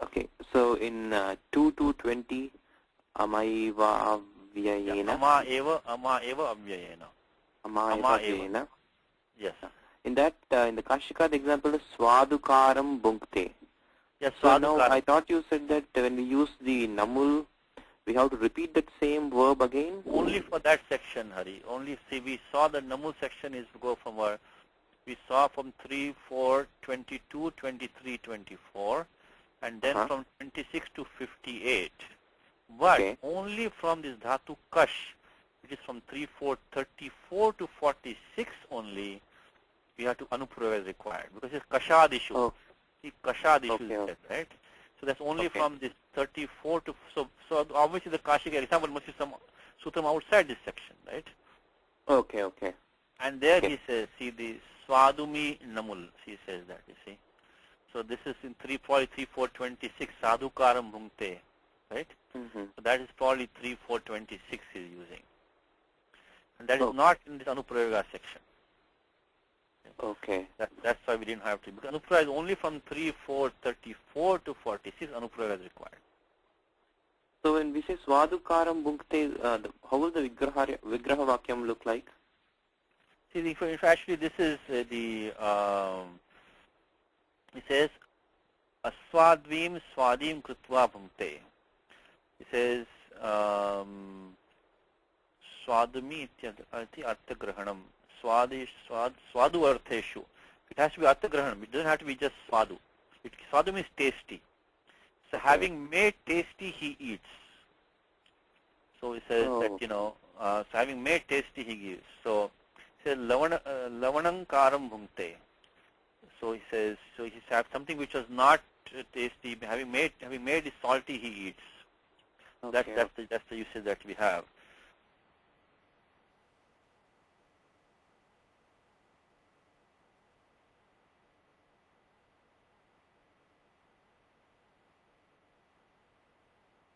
Okay, so in 2-20, Amaiva Vyayena. Ama eva avyayena. Ama eva. Yes. In that, in the Kashika, the example is Swadukaram Bhunkte. Yes, so now I thought you said that when we use the Namul, we have to repeat that same verb again? Only for that section, Hari. Only see, we saw the Namul section is to go from our, we saw from 3, 4, 22, 23, 24, and then from 26 to 58. But only from this Dhatu Kash, which is from 3, 4, 34 to 46 only, we have to Anuprava is required, because it's Kashadishu. Oh. See, Kashadishu is said, right? So that's only from this 34 to, so obviously the Kashika example must be some sutram outside this section, right? Okay, okay. And there he says, see the Swadumi Namul, he says that, you see. So this is in 343-426, Sadhukaram Bhunkte, right? So that is probably 3-426 he's using. And that is not in this Anuprayoga section. Okay. That's why we didn't have to. Because Anuprava is only from 3-4-34 to 46, Anuprava is required. So when we say Swadukaram Bhunkte, how will the Vigraha Vakyam look like? See, if actually this is it says, Aswadvim Swadim Krutva Bhunkte. It says, Swadami Ityati Arthagrahanam. Swadu Artheshu. It has to be Arthagrahanam. It doesn't have to be just Swadu. Swadu means tasty. So having made tasty, he eats. So it says that, so having made tasty, he gives. So it says Lavanam Karam Bhunkte. So he says, so he has something which was not tasty, having made it salty, he eats. That's the usage that we have.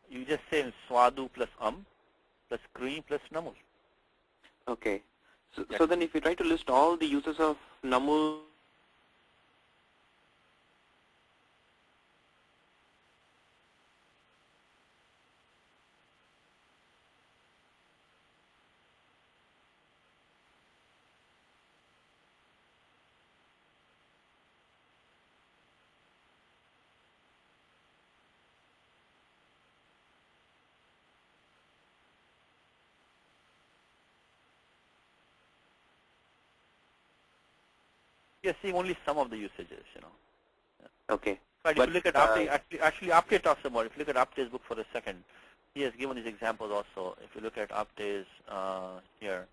You just say Swadu plus plus Kri plus Namul. Okay. So then if you try to list all the uses of Namul, you're seeing only some of the usages, Okay. But if you look at actually Apte talks about, if you look at Apte's book for a second, he has given these examples also. If you look at Apte's here,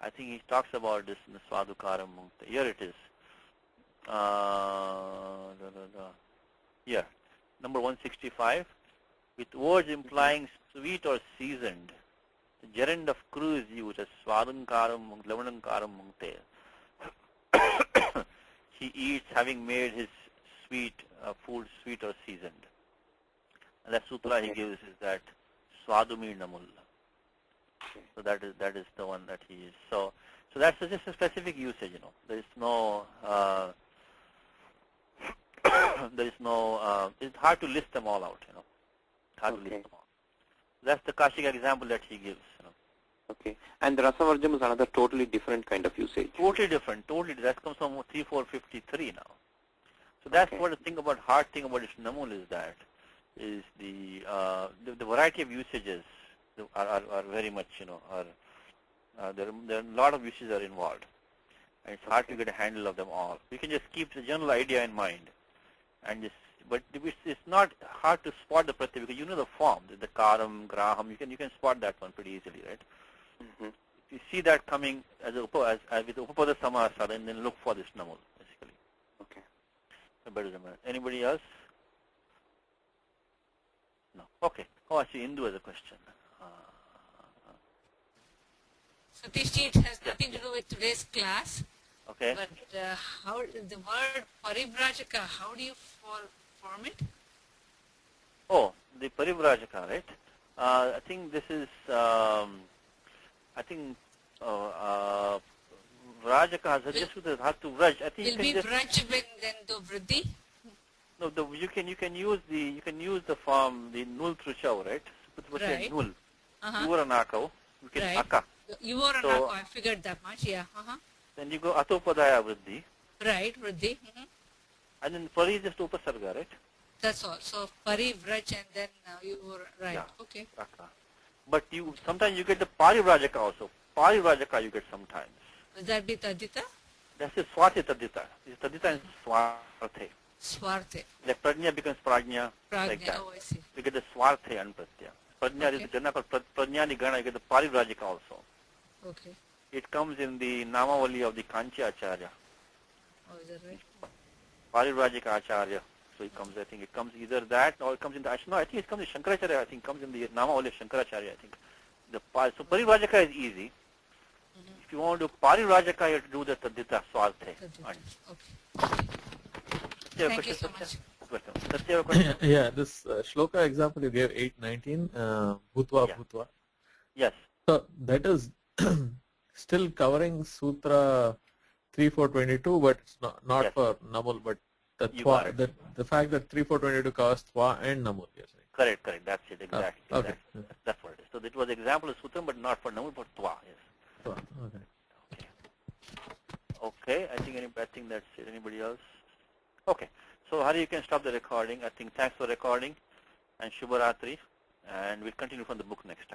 I think he talks about this in the Swadukaram Mukta. Here it is. Here, number 165. With words implying sweet or seasoned, the gerund of kru is used as Swadankaram Lavanankaram Mukte. He eats having made his sweet food sweet or seasoned. And the sutra he gives is that Swadumi Namul. So that is the one that he is. So that's just a specific usage, you know. There is no it's hard to list them all out, you know. Hard to list them all. That's the Kashika example that he gives, you know. Okay. And the Rasavarjam is another totally different kind of usage. Totally different. Totally. That comes from 3453 now. So that's what the thing about hard thing about this namul is that is the variety of usages are very much, you know, there are a lot of usages are involved, and it's hard to get a handle of them all. You can just keep the general idea in mind, and just but it's not hard to spot the pratyaya because you know the form, the karam, graham. You can spot that one pretty easily, right? Mm-hmm. If you see that coming as with upapada samasa, then look for this namul basically. Okay. Better remember. Anybody else? No. Okay. Oh, I see Indu has a question. Satish, it has nothing to do with today's class. Okay. But how the word parivrajaka, how do you form it? Oh, the parivrajaka, right? I think this is. Rajaka has just with the dhatu vraj. I think will be vraj when then do vriddhi. No, you can use the form the nul truchav, right? Right. Nul. Yuvaranakau. You can Right. akka. Yuvaranakau, I figured that much. Yeah. Then you go atopadaya vriddhi. Right, vriddhi. And then pari is just upasarga, right? That's all. So pari vraj and then you were right. Yeah. Okay. Akka. But sometimes you get the parivrajaka also. Parivrajaka you get sometimes. Would that be tadita? That's the swarte tadita. It's tadita and swarte. Swarte. Like prajna becomes prajna. Prajna. Like that. Oh, I see. You get the swarte and pratya. Prajna is the gana called prajnani gana. You get the parivrajaka also. Okay. It comes in the namavali of the Kanchi Acharya. Oh, is that right? Parivrajaka Acharya. So it comes, I think it comes either that or it comes in the, no, I think it comes in Shankaracharya, I think it comes in the namavali of Shankaracharya, I think. So parivrajaka is easy. If you want to do parivrajaka, you have to do the tadita swarte. Okay. Thank you so much. Welcome. Satya, you have a question? Yeah, this shloka example you gave 819, bhutva Yeah. bhutva. Yes. So that is still covering Sutra 3422, but it's not Yes. for Namul, but the You got it. the fact that 3422 covers Thwa and Namul, you're saying. Correct. That's it. Exactly. Okay. Exactly. That's what it is. So it was example of Sutram, but not for Namul, but Twa. Yes. Thwa, okay. Okay. I think that's it. Anybody else? Okay. So Hari, you can stop the recording. I think thanks for recording and Shubharatri, and we'll continue from the book next time.